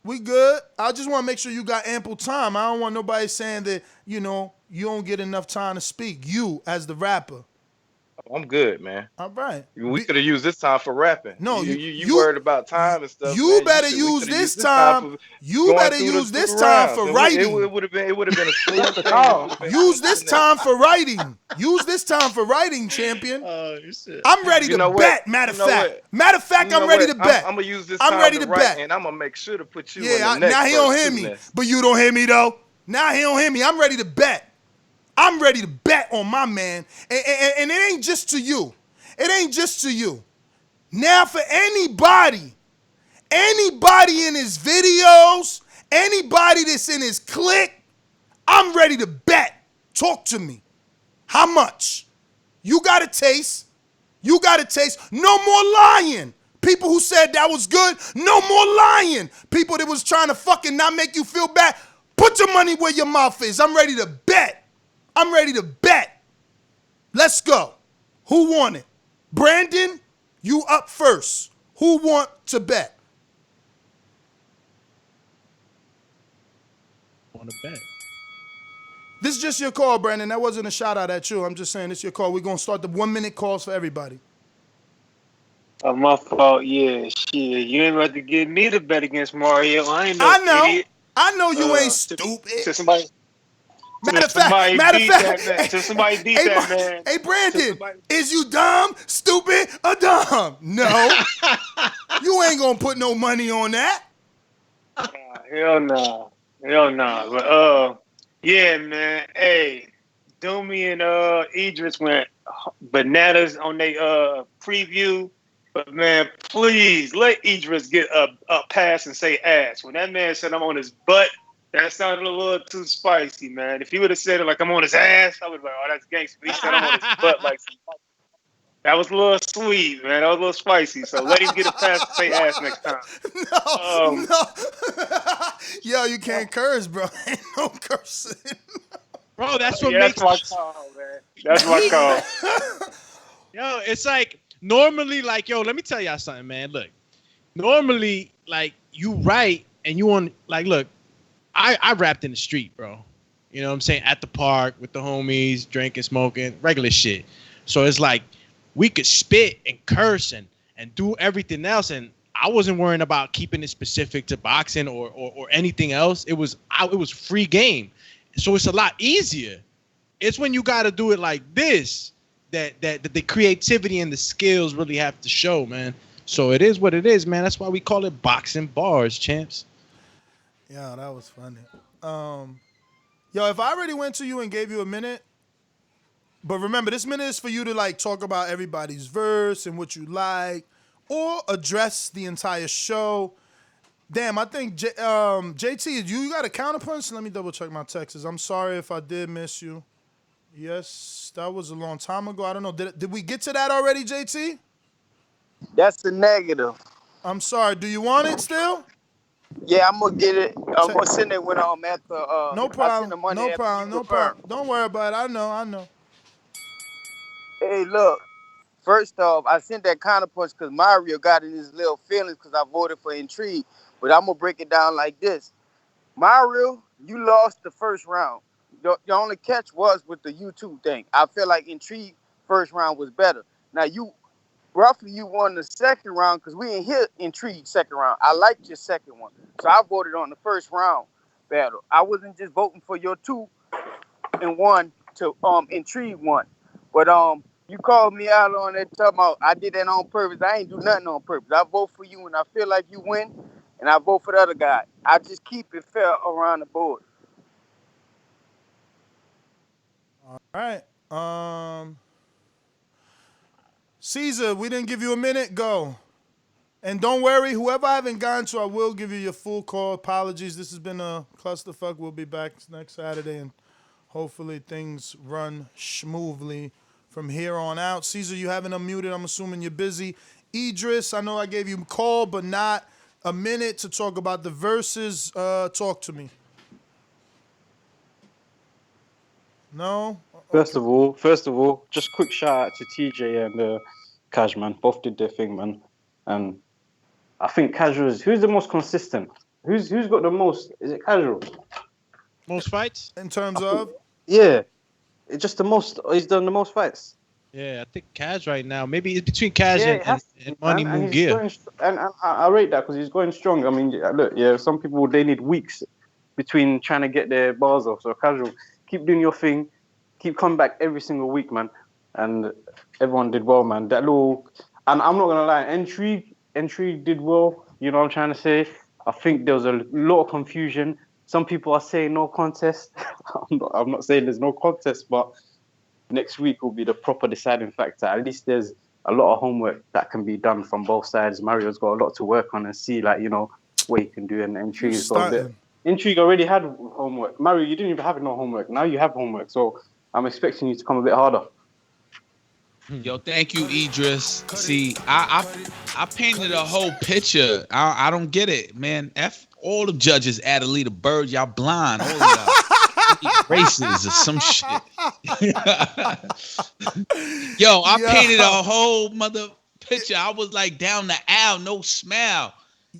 E: We good. I just want to make sure you got ample time. I don't want nobody saying that, you don't get enough time to speak. You as the rapper.
L: I'm good, man.
E: All right.
L: We could have used this time for rapping.
E: No,
L: you worried about time and stuff.
E: You
L: man.
E: better use this time. You better use this time for writing.
L: It would have been a smooth call.
E: Use this time for writing. Use this time for writing, champion. I'm ready to bet. Matter of fact, I'm ready to bet.
L: I'm gonna use this time to write, and I'm gonna make sure to put you in the next.
E: Now he don't hear me, but you don't hear me though. Now he don't hear me. I'm ready to bet. I'm ready to bet on my man, and it ain't just to you. It ain't just to you. Now for anybody in his videos, anybody that's in his clique, I'm ready to bet. Talk to me. How much? You got a taste. You got a taste. No more lying. People who said that was good, no more lying. People that was trying to fucking not make you feel bad, put your money where your mouth is. I'm ready to bet. I'm ready to bet. Let's go. Who won it? Brandon, you up first. Who want to bet?
C: Want to bet?
E: This is just your call, Brandon. That wasn't a shout out at you. I'm just saying it's your call. We're going to start the 1 minute calls for everybody.
O: My fault. Yeah, shit. You ain't about to get me to bet against Mario. I know. Idiot.
E: I know you ain't stupid.
O: To somebody.
E: Matter of fact,
O: somebody beat that man.
E: Hey, Brandon, is you dumb, stupid, or dumb? No. You ain't gonna put no money on that.
O: Hell no. But yeah, man. Hey, Doomy and Idris went bananas on their preview. But man, please let Idris get a pass and say ass. When that man said I'm on his butt, that sounded a little too spicy, man. If he would have said it like I'm on his ass, I would be like, oh, that's gangster. He said I'm on his butt like that was a little sweet, man. That was a little spicy. So let him get a pass and say ass next time.
E: No. Yo, you can't curse, bro. Ain't no cursing.
C: Bro, that's what makes
O: my call, man. That's my call.
C: Yo, it's like normally, like, yo, let me tell y'all something, man. Look, normally, like, you write and you want, like, look, I rapped in the street, bro. You know what I'm saying? At the park with the homies, drinking, smoking, regular shit. So it's like we could spit and curse and do everything else. And I wasn't worrying about keeping it specific to boxing or anything else. It was free game. So it's a lot easier. It's when you got to do it like this that the creativity and the skills really have to show, man. So it is what it is, man. That's why we call it boxing bars, champs.
E: Yeah, that was funny. Yo, if I already went to you and gave you a minute, But remember, this minute is for you to like talk about everybody's verse and what you like, or address the entire show. Damn, I think JT, you got a counterpunch? Let me double check my texts. I'm sorry if I did miss you. Yes, that was a long time ago. I don't know. Did we get to that already, JT?
T: That's the negative.
E: I'm sorry. Do you want it still?
T: Yeah, I'm gonna get it. I'm gonna send it when I'm at the.
E: No
T: I send
E: problem.
T: the money
E: No
T: after you
E: problem. No
T: confirm.
E: problem. Don't worry about it. I know.
T: Hey, look. First off, I sent that counterpunch because Mario got in his little feelings because I voted for Intrigue. But I'm gonna break it down like this. Mario, you lost the first round. The only catch was with the YouTube thing. I feel like Intrigue first round was better. Now you won the second round because we didn't hit Intrigue second round. I liked your second one. So I voted on the first round battle. I wasn't just voting for your 2-1 to Intrigue 1. But you called me out on that talking about I did that on purpose. I ain't do nothing on purpose. I vote for you when I feel like you win, and I vote for the other guy. I just keep it fair around the board.
E: All right. Caesar, we didn't give you a minute. Go. And don't worry, whoever I haven't gotten to, I will give you your full call. Apologies. This has been a clusterfuck. We'll be back next Saturday, and hopefully things run smoothly from here on out. Caesar, you haven't unmuted. I'm assuming you're busy. Idris, I know I gave you a call, but not a minute to talk about the verses. Talk to me. No?
Q: First of all, just quick shout out to TJ and Cash, man. Both did their thing, man. And I think Casual is who's the most consistent? Who's got the most? Is it Casual?
C: Most fights?
E: In terms of?
Q: Yeah. It's just the most. He's done the most fights.
C: Yeah, I think Cash right now. Maybe it's between Cash and Money
Q: and
C: Moon
Q: he's
C: Gear.
Q: going, and I rate that because he's going strong. I mean, look, yeah, some people they need weeks between trying to get their bars off. So Casual, keep doing your thing, keep coming back every single week, man. And everyone did well, man. That little, and I'm not gonna lie, Intrigue did well. You know what I'm trying to say? I think there was a lot of confusion. Some people are saying no contest. I'm not saying there's no contest, but next week will be the proper deciding factor. At least there's a lot of homework that can be done from both sides. Mario's got a lot to work on and see, like, you know, what he can do. And Intrigue's got a bit. Intrigue already had homework. Mario, you didn't even have no homework. Now you have homework. So I'm expecting you to come a bit harder.
I: Yo, thank you, Idris. See, I painted a whole picture. I don't get it, man. F all the judges, Adelita Bird, y'all blind. All of y'all racist or some shit. Yo, I painted a whole mother picture. I was like down the aisle, no smile.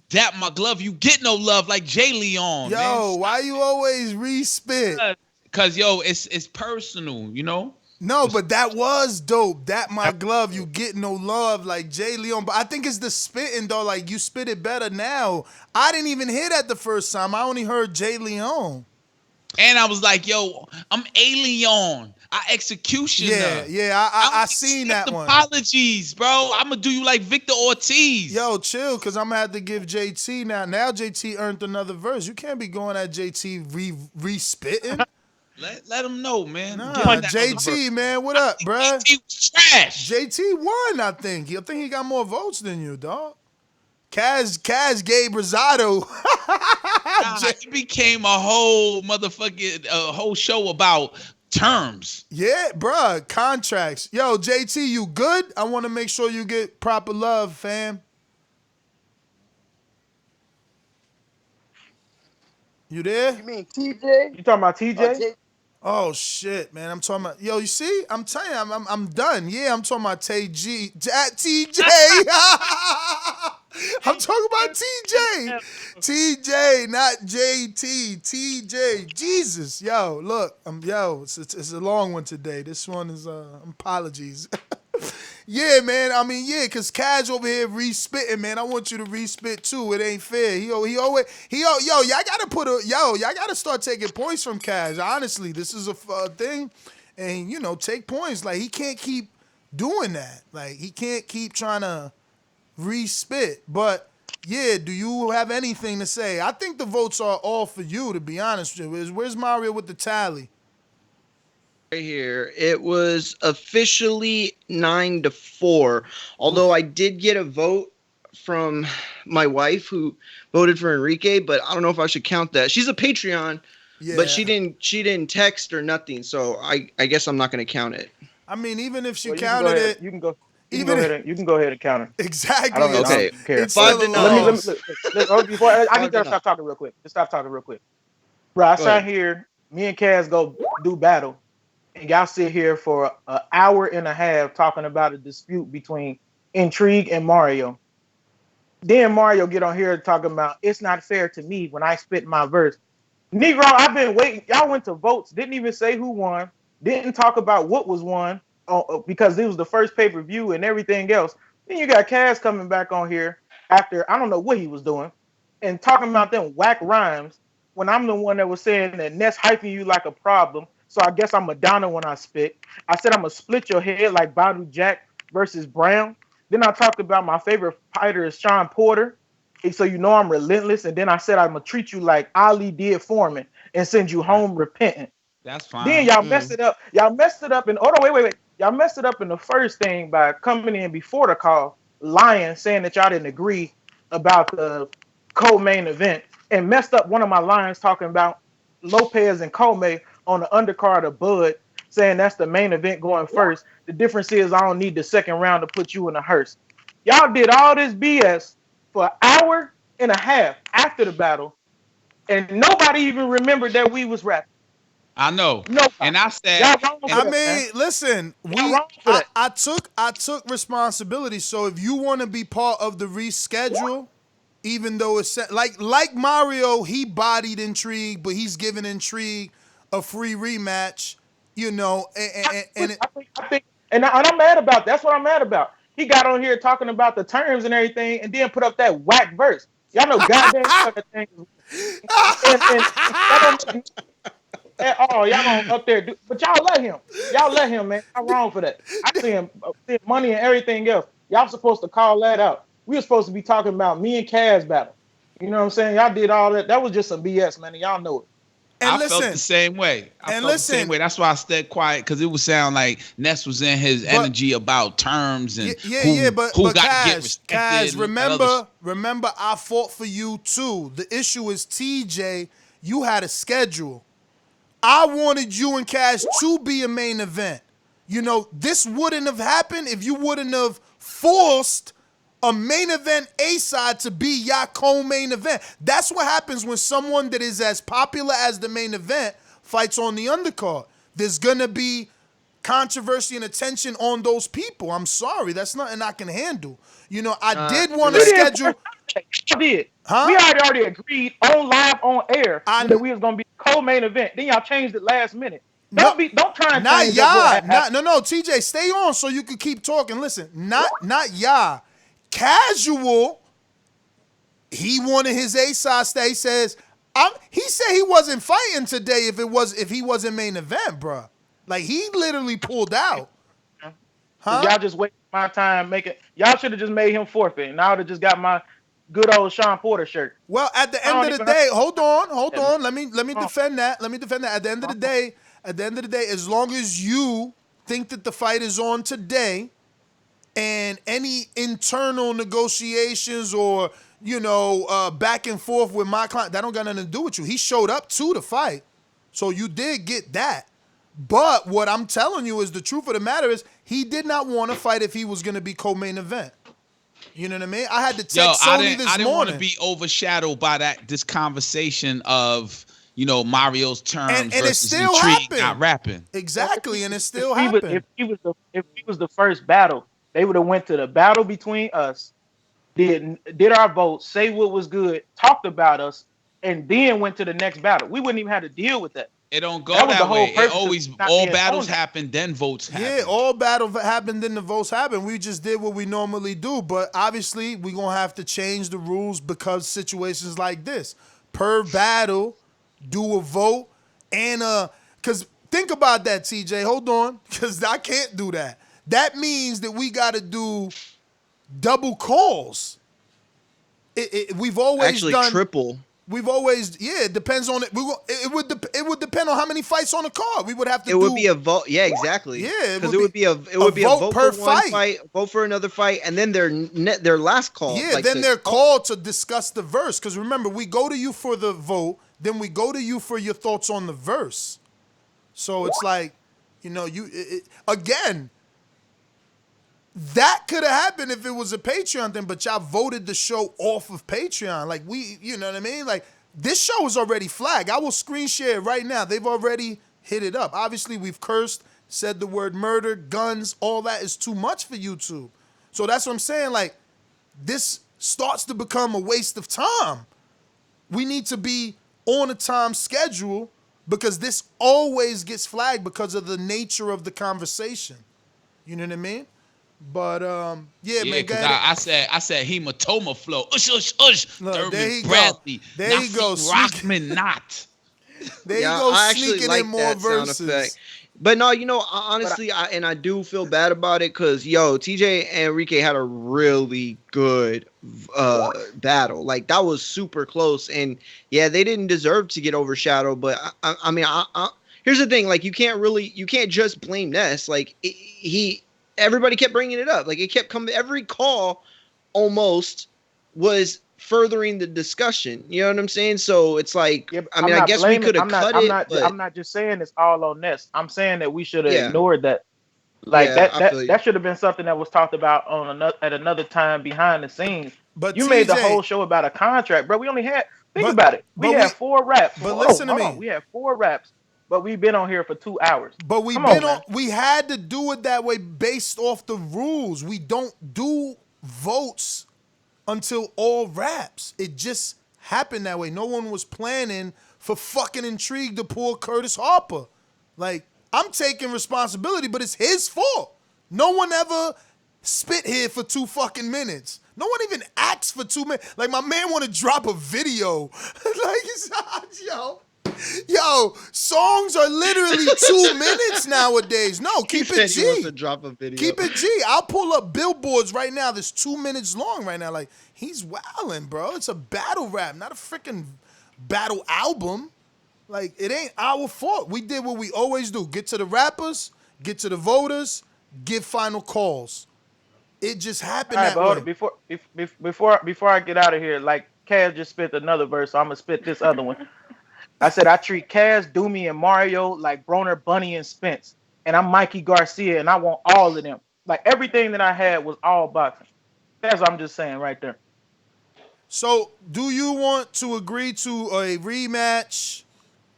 I: Dap my glove, you get no love like Jay Leon.
E: Yo,
I: man.
E: Why you always re-spit?
I: Cause yo, it's personal, you know.
E: No, but that was dope. That my glove, you get no love like Jay Leon. But I think it's the spitting though. Like you spit it better now. I didn't even hear that the first time. I only heard Jay Leon.
I: And I was like, yo, I'm Alien. I executioner.
E: Yeah, I seen that one.
I: Apologies, bro. I'm gonna do you like Victor Ortiz.
E: Yo, chill, cause I'm gonna have to give JT now. Now JT earned another verse. You can't be going at JT re-spitting.
I: Let him know, man.
E: Nah, JT, man, what up, bruh?
I: JT was trash.
E: JT won, I think. He got more votes than you, dog. Kaz gave Rosado.
I: It became a whole motherfucking whole show about terms.
E: Yeah, bruh, contracts. Yo, JT, you good? I want to make sure you get proper love, fam. You there?
T: You mean TJ?
G: You talking about TJ?
E: Oh shit, man! I'm talking about yo. You see, I'm telling you, I'm done. Yeah, I'm talking about TJ. I'm talking about TJ. TJ, not JT. TJ. Jesus, yo, look, it's a long one today. This one is apologies. Yeah, man. I mean, yeah, cause Cash over here re-spitting, man. I want you to re-spit too. It ain't fair. Y'all gotta start taking points from Cash. Honestly, this is a thing, and you know, take points. Like he can't keep doing that. Like he can't keep trying to re-spit. But yeah, do you have anything to say? I think the votes are all for you, to be honest with you. Where's Mario with the tally?
G: right here. It was officially 9-4. Although I did get a vote from my wife who voted for Enrique, but I don't know if I should count that. She's a Patreon, but she didn't text or nothing, so I guess I'm not going to count it.
E: I mean, even if she
M: Well,
E: counted it,
M: you can go ahead and count her.
E: Exactly.
M: I don't
G: Okay.
M: care.
E: It's still a
M: Let
E: loss.
M: me before I need to stop talking real quick. Just stop talking real quick. Bro, I sat here, me and Kaz go do battle, and y'all sit here for an hour and a half talking about a dispute between Intrigue and Mario. Then Mario get on here talking about it's not fair to me when I spit my verse. Negro, I've been waiting. Y'all went to votes, didn't even say who won, didn't talk about what was won because it was the first pay-per-view and everything else. Then you got Kaz coming back on here after I don't know what he was doing and talking about them whack rhymes when I'm the one that was saying that Ness hyping you like a problem. So I guess I'm Madonna when I spit. I said I'm gonna split your head like Badu Jack versus Brown. Then I talked about my favorite fighter is Sean Porter. So you know I'm relentless. And then I said I'm gonna treat you like Ali did Foreman and send you home repentant.
I: That's fine.
M: Then y'all messed it up. Y'all messed it up in wait. Y'all messed it up in the first thing by coming in before the call, lying, saying that y'all didn't agree about the co-main event, and messed up one of my lines talking about Lopez and Comey on the undercard of Bud, saying that's the main event going first. The difference is I don't need the second round to put you in a hearse. Y'all did all this BS for an hour and a half after the battle, and nobody even remembered that we was rapping.
I: I know.
M: No,
I: and I said,
E: I mean, listen, I took responsibility. So if you want to be part of the reschedule, even though it's like Mario, he bodied Intrigue, but he's giving Intrigue a free rematch. You know, and
M: I'm mad about. That's what I'm mad about. He got on here talking about the terms and everything, and then put up that whack verse. Y'all know goddamn what the thing is. And that don't at all. Y'all gonna up there, but y'all let him. Y'all let him, man. I'm wrong for that. I see him money and everything else. Y'all supposed to call that out. We were supposed to be talking about me and Kaz battle. You know what I'm saying? Y'all did all that. That was just some BS, man. And y'all know it.
I: I felt the same way. I felt the same way. That's why I stayed quiet, because it would sound like Ness was in his energy about terms and
E: but
I: who got to get respected.
E: Kaz, remember, I fought for you too. The issue is TJ. You had a schedule. I wanted you and Kaz to be a main event. You know, this wouldn't have happened if you wouldn't have forced a main event A-side to be your co-main event. That's what happens when someone that is as popular as the main event fights on the undercard. There's gonna be controversy and attention on those people. I'm sorry, that's nothing I can handle. You know, I did want to schedule.
M: Huh? We already agreed on live on air that we was gonna be co-main event. Then y'all changed it last minute. Don't try and change it.
E: No, TJ, stay on so you can keep talking. Listen, not y'all. Casual, he wanted his A-side stay. He says, he said he wasn't fighting today if he wasn't main event, bro. Like, he literally pulled out.
M: Huh? Y'all just wasted my time y'all should have just made him forfeit, and I would have just got my good old Sean Porter shirt.
E: Well, at the end of the day, hold on. Let me defend that. At the end of the day, as long as you think that the fight is on today, and any internal negotiations or, back and forth with my client, that don't got nothing to do with you. He showed up to the fight. So you did get that. But what I'm telling you is the truth of the matter is he did not want to fight if he was going to be co-main event. You know what I mean? I had to text Sony this morning.
I: I didn't want to be overshadowed by this conversation of, Mario's terms
E: and
I: versus
E: it still
I: Intrigue not rapping.
E: Exactly, and it still happened.
M: If he was the first battle, they would have went to the battle between us, did our votes, say what was good, talked about us, and then went to the next battle. We wouldn't even have to deal with that.
I: It don't go that way. It always all battles happen, then votes happen.
E: Yeah, all battles happen, then the votes happen. We just did what we normally do, but obviously we're gonna have to change the rules because situations like this. Per battle, do a vote and because think about that, TJ. Hold on, because I can't do that. That means that we got to do double calls. We've always
G: actually
E: done
G: triple.
E: we've always it depends on it. It would depend on how many fights on the card. We would have to.
G: It would be a vote. Yeah, exactly.
E: Yeah,
G: because it would be a vote
E: per
G: for one
E: fight,
G: vote for another fight, and then their last call.
E: Yeah, then they're called to discuss the verse. Because remember, we go to you for the vote, then we go to you for your thoughts on the verse. So it's like, again. That could have happened if it was a Patreon thing, but y'all voted the show off of Patreon. Like you know what I mean? Like this show is already flagged. I will screen share it right now. They've already hit it up. Obviously, we've cursed, said the word murder, guns, all that is too much for YouTube. So that's what I'm saying. Like this starts to become a waste of time. We need to be on a time schedule because this always gets flagged because of the nature of the conversation. You know what I mean? But man,
I: because I said hematoma flow.
E: Look, there he
I: Bradley.
E: Go. There he goes.
I: Rockman not.
E: There you go.
G: I actually
E: sneaking
G: like
E: in more
G: that
E: verses.
G: sound effect. But no, honestly, I do feel bad about it because TJ and Enrique had a really good battle. Like that was super close, and yeah, they didn't deserve to get overshadowed. But I mean, here's the thing: like you can't just blame Ness. Like everybody kept bringing it up. Like it kept coming. Every call almost was furthering the discussion. You know what I'm saying? So it's like, I guess we could have cut it.
M: I'm not just saying it's all on Ness. I'm saying that we should have ignored that. Like that should have been something that was talked about at another time behind the scenes.
E: But
M: you made the whole show about a contract, bro. We only had about it. We had 4 raps.
E: But listen to me.
M: We had 4 raps. But we've been on here for 2 hours.
E: But we had to do it that way based off the rules. We don't do votes until all raps. It just happened that way. No one was planning for fucking Intrigue to pull Curtis Harper. Like, I'm taking responsibility, but it's his fault. No one ever spit here for 2 fucking minutes. No one even asked for 2 minutes. Like, my man want to drop a video. Yo, songs are literally 2 minutes nowadays. No, keep it G.
G: He wants to drop a video.
E: Keep it G. I'll pull up billboards right now that's 2 minutes long right now. Like, he's wilding, bro. It's a battle rap, not a freaking battle album. Like, it ain't our fault. We did what we always do. Get to the rappers, get to the voters, give final calls. It just happened that way.
M: Before I get out of here, like, Kaz just spit another verse, so I'm going to spit this other one. I said I treat Kaz, Doomy, and Mario like Broner, Bunny, and Spence. And I'm Mikey Garcia, and I want all of them. Like, everything that I had was all boxing. That's what I'm just saying right there.
E: So, do you want to agree to a rematch,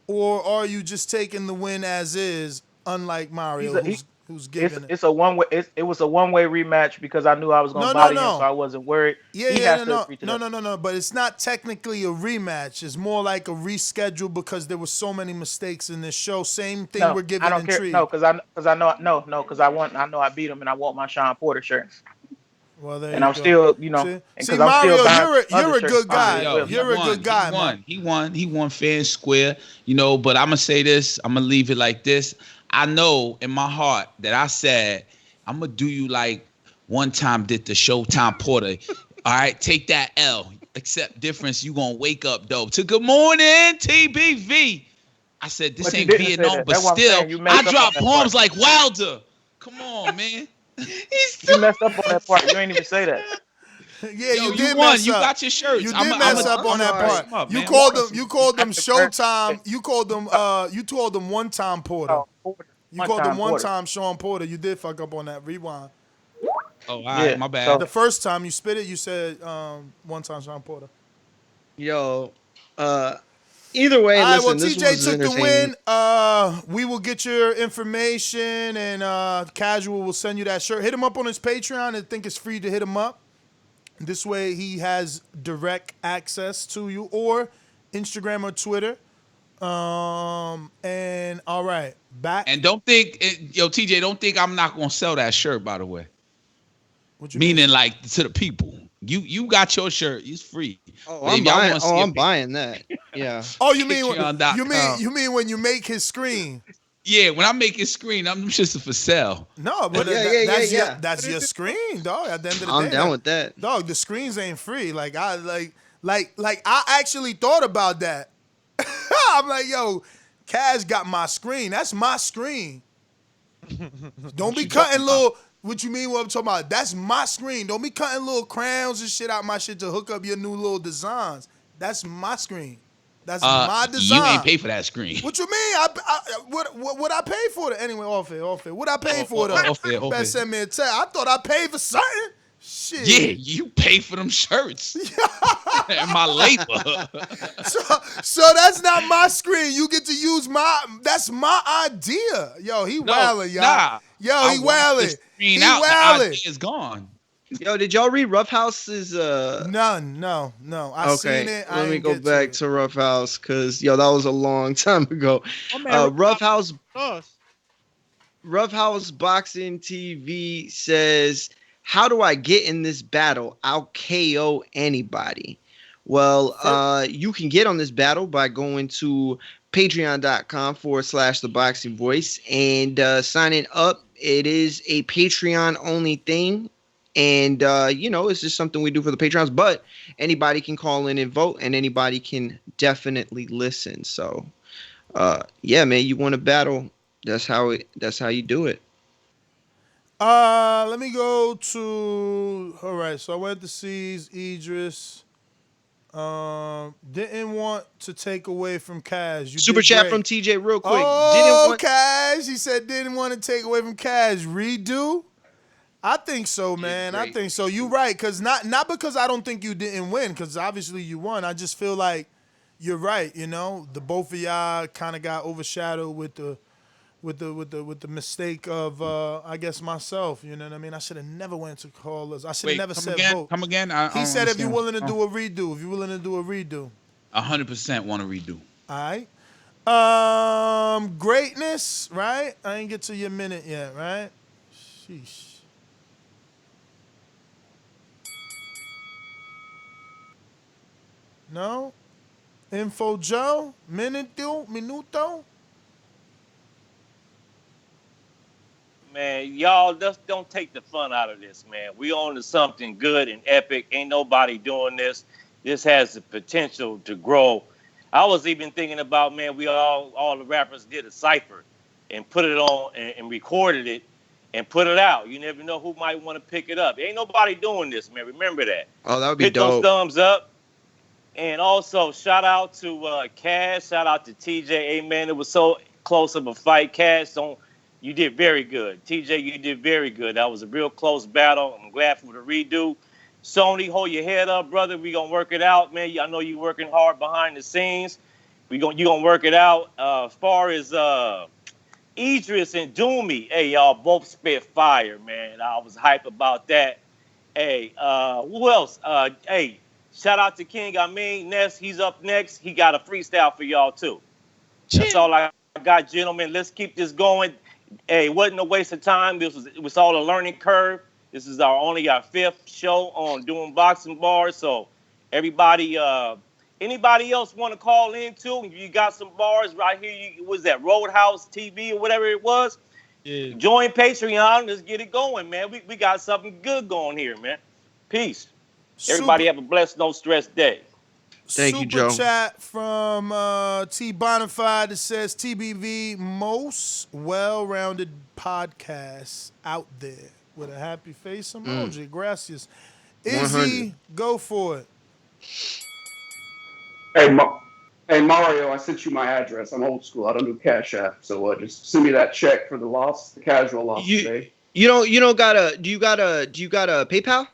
E: or are you just taking the win as is, unlike Mario, who's giving it?
M: It's a one-way. It was a one-way rematch because I knew I was going to body him, so I wasn't worried.
E: No. But it's not technically a rematch. It's more like a reschedule because there were so many mistakes in this show. Same thing we're giving Intrigue.
M: No, because I know I beat him, and I want my Sean Porter shirt.
E: Well, there
M: and
E: you
M: I'm
E: go.
M: still,
E: See, Mario, you're a good guy. You're a good guy.
I: He won fair and square. But I'm gonna say this. I'm gonna leave it like this. I know in my heart that I said I'm gonna do you like one time did the Showtime Porter. All right, take that L. Except difference, you gonna wake up though to good morning TBV. I said this ain't Vietnam, but still I drop bombs like Wilder. Come on, man.
M: You messed up on that part. You ain't even say that.
E: Yeah,
I: you did won. You got your shirts.
E: You did mess up on that part. You called them Showtime. You called them one time Porter. You called them one time Sean Porter. You did fuck up on that. Rewind.
I: Oh, all right, my bad.
E: The first time you spit it, you said one time Sean Porter.
G: Yo, either way,
E: all right,
G: listen,
E: well, TJ took the win. We will get your information, and Casual will send you that shirt. Hit him up on his Patreon. I think it's free to hit him up. This way, he has direct access to you, or Instagram or Twitter. And all right, back.
I: And don't think, TJ, don't think I'm not gonna sell that shirt. By the way,
E: what you
I: meaning like to the people. You got your shirt. It's free.
G: Oh, I'm buying that. Yeah.
E: Oh, you mean when you make his screen?
I: Yeah, when I make his screen, I'm just for sale.
E: No, but that's your screen, dog. At the end of the day,
G: I'm down with that.
E: Dog, the screens ain't free. Like Like I actually thought about that. I'm like, yo, Cash got my screen. That's my screen. Don't be cutting little. What you mean? What I'm talking about? That's my screen. Don't be cutting little crayons and shit out my shit to hook up your new little designs. That's my screen. That's my design.
I: You ain't pay for that screen.
E: What you mean? What I pay for it? Anyway, off it. What I pay for though?
I: Off it.
E: Better send me a text. I thought I paid for something. Shit.
I: Yeah, you pay for them shirts and my labor.
E: So that's not my screen. You get to use that's my idea. Yo, he wildin', y'all.
I: Nah,
E: Yo, he wildin'. He
I: The
E: wildin'.
I: idea is gone.
G: Yo, did y'all read Rough House's
E: No. I seen it.
G: Let me go back to Rough House because that was a long time ago. Rough House Boxing TV says, how do I get in this battle? I'll KO anybody. Well, you can get on this battle by going to patreon.com/theboxingvoice and signing up. It is a Patreon only thing. And, it's just something we do for the Patreons, but anybody can call in and vote and anybody can definitely listen. So, yeah, man, you want to battle. That's how you do it.
E: Let me go to, all right. So I went to C's Idris. Didn't want to take away from Cash.
G: Super chat from TJ real quick.
E: Cash. He said didn't want to take away from Cash. Redo? I think so, man. I think so. You right, cause not because I don't think you didn't win, because obviously you won. I just feel like you're right. The both of y'all kind of got overshadowed with the mistake of I guess myself. You know what I mean? I should have never went to callers. I should have never said vote.
I: Come again.
E: He said if you're willing to do a redo. If you're willing to do a redo.
I: 100% want to redo.
E: All right. Greatness, right? I ain't get to your minute yet, right? Sheesh. No? Info Joe? Minuto?
R: Man, y'all just don't take the fun out of this, man. We on to something good and epic. Ain't nobody doing this. This has the potential to grow. I was even thinking about, man, we all the rappers did a cipher and put it on and recorded it and put it out. You never know who might want to pick it up. Ain't nobody doing this, man. Remember that.
G: Oh, that would be
R: Hit
G: dope.
R: those thumbs up. And also, shout out to Cash. Shout out to TJ. Amen. It was so close of a fight. Cash, you did very good. TJ, you did very good. That was a real close battle. I'm glad for the redo. Sony, hold your head up, brother. We gonna work it out, man. I know you working hard behind the scenes. You gonna work it out. As far as Idris and Doomy, hey, y'all both spit fire, man. I was hype about that. Hey, who else? Hey. Shout out to King. Ness, he's up next. He got a freestyle for y'all, too. That's all I got, gentlemen. Let's keep this going. Hey, it wasn't a waste of time. It was all a learning curve. This is our 5th show on doing boxing bars. So, everybody, anybody else want to call in, too? If you got some bars right here, was that Roadhouse TV or whatever it was? Yeah. Join Patreon. Let's get it going, man. We got something good going here, man. Peace. Everybody have a blessed, no stress day.
G: Thank you, Joe.
E: Super chat from T Bonafide that says TBV most well-rounded podcast out there with a happy face emoji. Gracias. Izzy, go for it.
N: Hey, Mario, I sent you my address. I'm old school. I don't do Cash App, so just send me that check for the casual loss today.
G: Do you got a PayPal?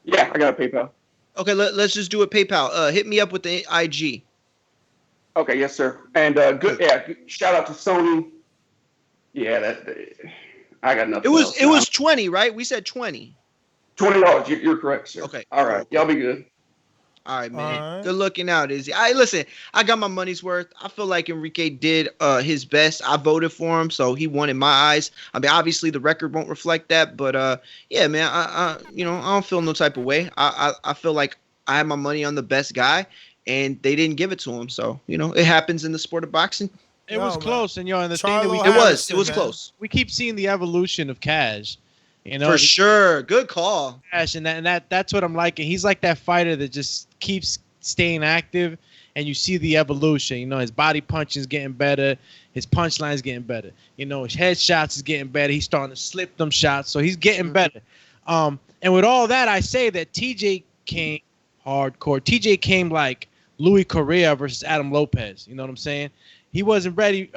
N: Yeah, I got a PayPal.
G: Okay, let's just do a PayPal. Hit me up with the IG.
N: Okay, yes, sir. And good. Yeah, shout out to Sony. Yeah, I got nothing.
G: It was 20, right? We said 20.
N: $20. You're correct, sir.
G: Okay.
N: All right. Y'all be good.
G: All right, man. All right. Good looking out, Izzy. Listen, I got my money's worth. I feel like Enrique did his best. I voted for him, so he won in my eyes. I mean, obviously the record won't reflect that, but yeah, man. I don't feel no type of way. I feel like I had my money on the best guy, and they didn't give it to him. So it happens in the sport of boxing.
C: It was close, and and the
E: Charlo
C: thing that
G: it was close.
C: We keep seeing the evolution of Cash. You know,
G: For sure. Good call.
C: Cash, and that's what I'm liking. He's like that fighter that just keeps staying active, and you see the evolution. You know, his body punching is getting better, his punchline is getting better. You know, his headshots is getting better. He's starting to slip them shots, so he's getting better. And with all that, I say that TJ came hardcore. TJ came like Louis Correa versus Adam Lopez. You know what I'm saying? He wasn't ready.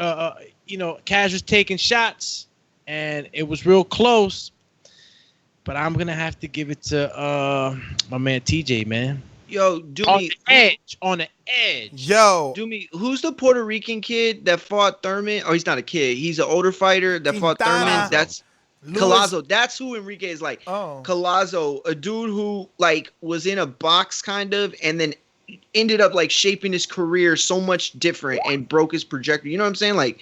C: You know, Cash was taking shots, and it was real close. But I'm gonna have to give it to my man TJ, man.
G: Yo, on the edge.
E: Yo,
G: do me. Who's the Puerto Rican kid that fought Thurman? Oh, he's not a kid. He's an older fighter that fought Thurman. That's Collazo. That's who Enrique is like.
E: Oh,
G: Collazo, a dude who like was in a box kind of, and then ended up like shaping his career so much different and broke his trajectory. You know what I'm saying? Like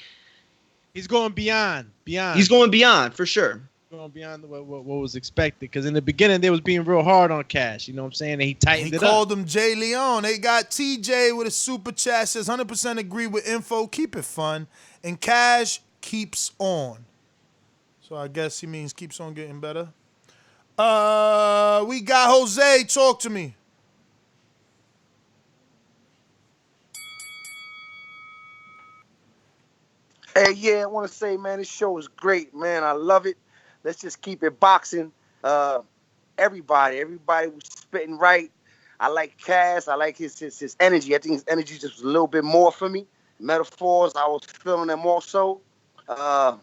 C: he's going beyond.
G: He's going beyond for sure.
C: Going beyond what was expected, because in the beginning they was being real hard on Cash. You know what I'm saying? And he tightened it up.
E: He called him Jay Leon. They got TJ with a super chat, says 100% agree with info. Keep it fun. And Cash keeps on. So I guess he means keeps on getting better. We got Jose. Talk to me.
D: Hey, yeah, I want to say, man, this show is great, man. I love it. Let's just keep it boxing. Everybody was spitting right. I like Cass. I like his energy. I think his energy just was a little bit more for me. Metaphors, I was feeling them also. I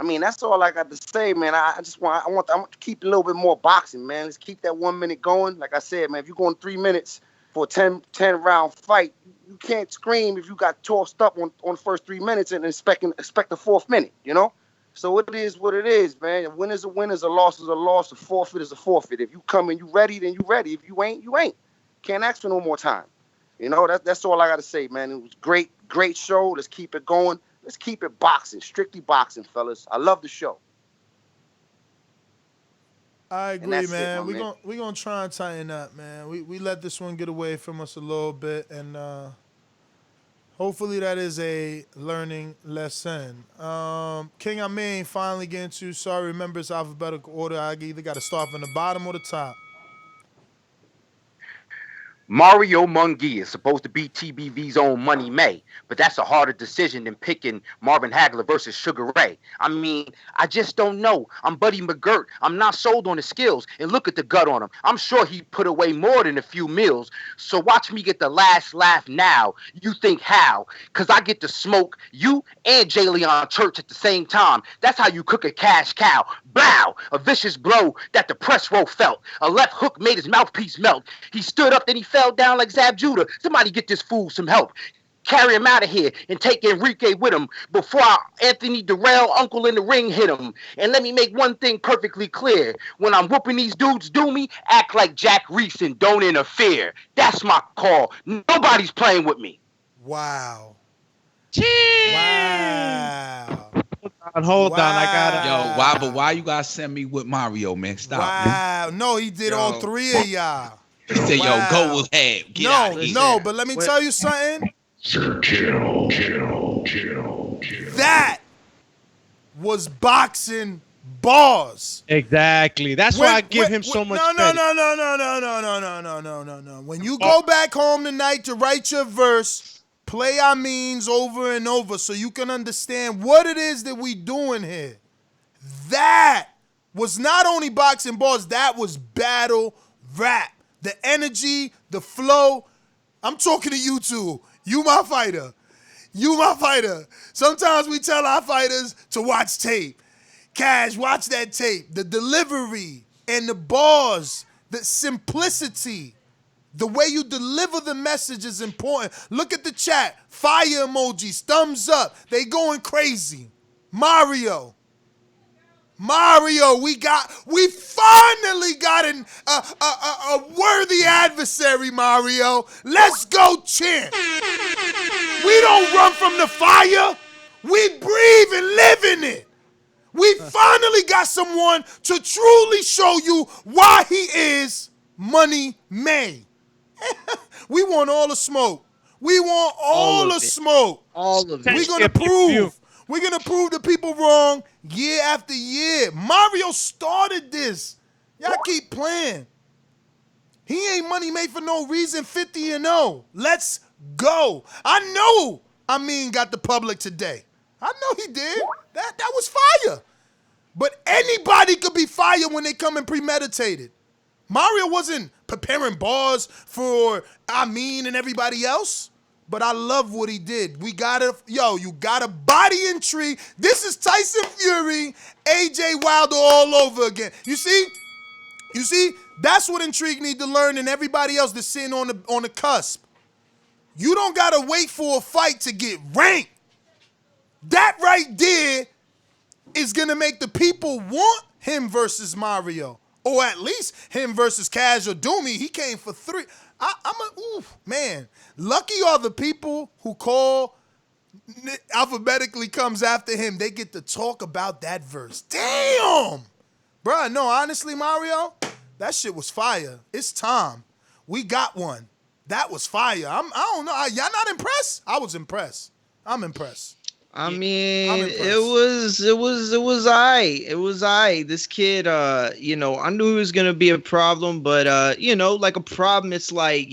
D: mean, that's all I got to say, man. I want to keep a little bit more boxing, man. Let's keep that 1 minute going. Like I said, man, if you're going 3 minutes for a 10 round fight, you can't scream if you got tossed up on the first 3 minutes and expect the fourth minute, you know? So it is what it is, man. A win is a win, a loss is a loss, a forfeit is a forfeit. If you come and you ready, then you ready. If you ain't, you ain't. Can't ask for no more time. You know, that's all I got to say, man. It was great show. Let's keep it going. Let's keep it boxing, strictly boxing, fellas. I love the show.
E: I agree, man. We're gonna try and tighten up, man. We let this one get away from us a little bit, and hopefully that is a learning lesson. King Amin, finally getting to. Sorry, remember it's alphabetical order. I either got to start from the bottom or the top.
S: Mario Munguia is supposed to be TBV's own Money May, but that's a harder decision than picking Marvin Hagler versus Sugar Ray. I mean, I just don't know. I'm Buddy McGirt. I'm not sold on his skills, and look at the gut on him. I'm sure he put away more than a few meals, so watch me get the last laugh now. You think how? Because I get to smoke you and Jay Leon Church at the same time. That's how you cook a cash cow. Blow! A vicious blow that the press row felt. A left hook made his mouthpiece melt. He stood up, then he fell down like Zab Judah. Somebody get this fool some help. Carry him out of here and take Enrique with him before Anthony Durrell, Uncle in the Ring, hit him. And let me make one thing perfectly clear. When I'm whooping these dudes do me, act like Jack Reese and don't interfere. That's my call. Nobody's playing with me.
E: Wow.
C: Wow. Hold on. I gotta.
I: Yo, why you gotta send me with Mario, man? Stop.
E: Wow.
I: Man.
E: No, he did all three of y'all.
I: He said, yo, go ahead. Get out of here.
E: But let me tell you something. That was boxing bars.
C: Exactly. That's why I give him so much credit.
E: No. When you go back home tonight to write your verse, play our means over and over so you can understand what it is that we doing here. That was not only boxing bars, that was battle rap. The energy, the flow. I'm talking to you two. You my fighter. Sometimes we tell our fighters to watch tape. Cash, watch that tape. The delivery and the bars, the simplicity, the way you deliver the message is important. Look at the chat. Fire emojis, thumbs up. They going crazy. Mario, we finally got a worthy adversary, Mario. Let's go, champ. We don't run from the fire. We breathe and live in it. We finally got someone to truly show you why he is Money May. We want all the smoke. We want all the smoke.
G: All of it.
E: We're gonna prove. We're gonna prove the people wrong year after year. Mario started this. Y'all keep playing. He ain't money made for no reason. 50-0. Let's go. I know Amin got the public today. I know he did. That was fire. But anybody could be fire when they come in premeditated. Mario wasn't preparing bars for Amin and everybody else. But I love what he did. You got a body intrigue. This is Tyson Fury, AJ Wilder all over again. You see? That's what Intrigue need to learn, and everybody else that's sitting on the cusp. You don't gotta wait for a fight to get ranked. That right there is gonna make the people want him versus Mario, or at least him versus Cash or Doomy. He came for 3. Man. Lucky are the people who call alphabetically comes after him. They get to talk about that verse. Damn, bruh. No, honestly, Mario, that shit was fire. It's time. We got one. That was fire. I don't know. Y'all not impressed? I was impressed. I'm impressed.
G: I mean, it was aight. It was aight. This kid, I knew he was gonna be a problem, but like a problem, it's like,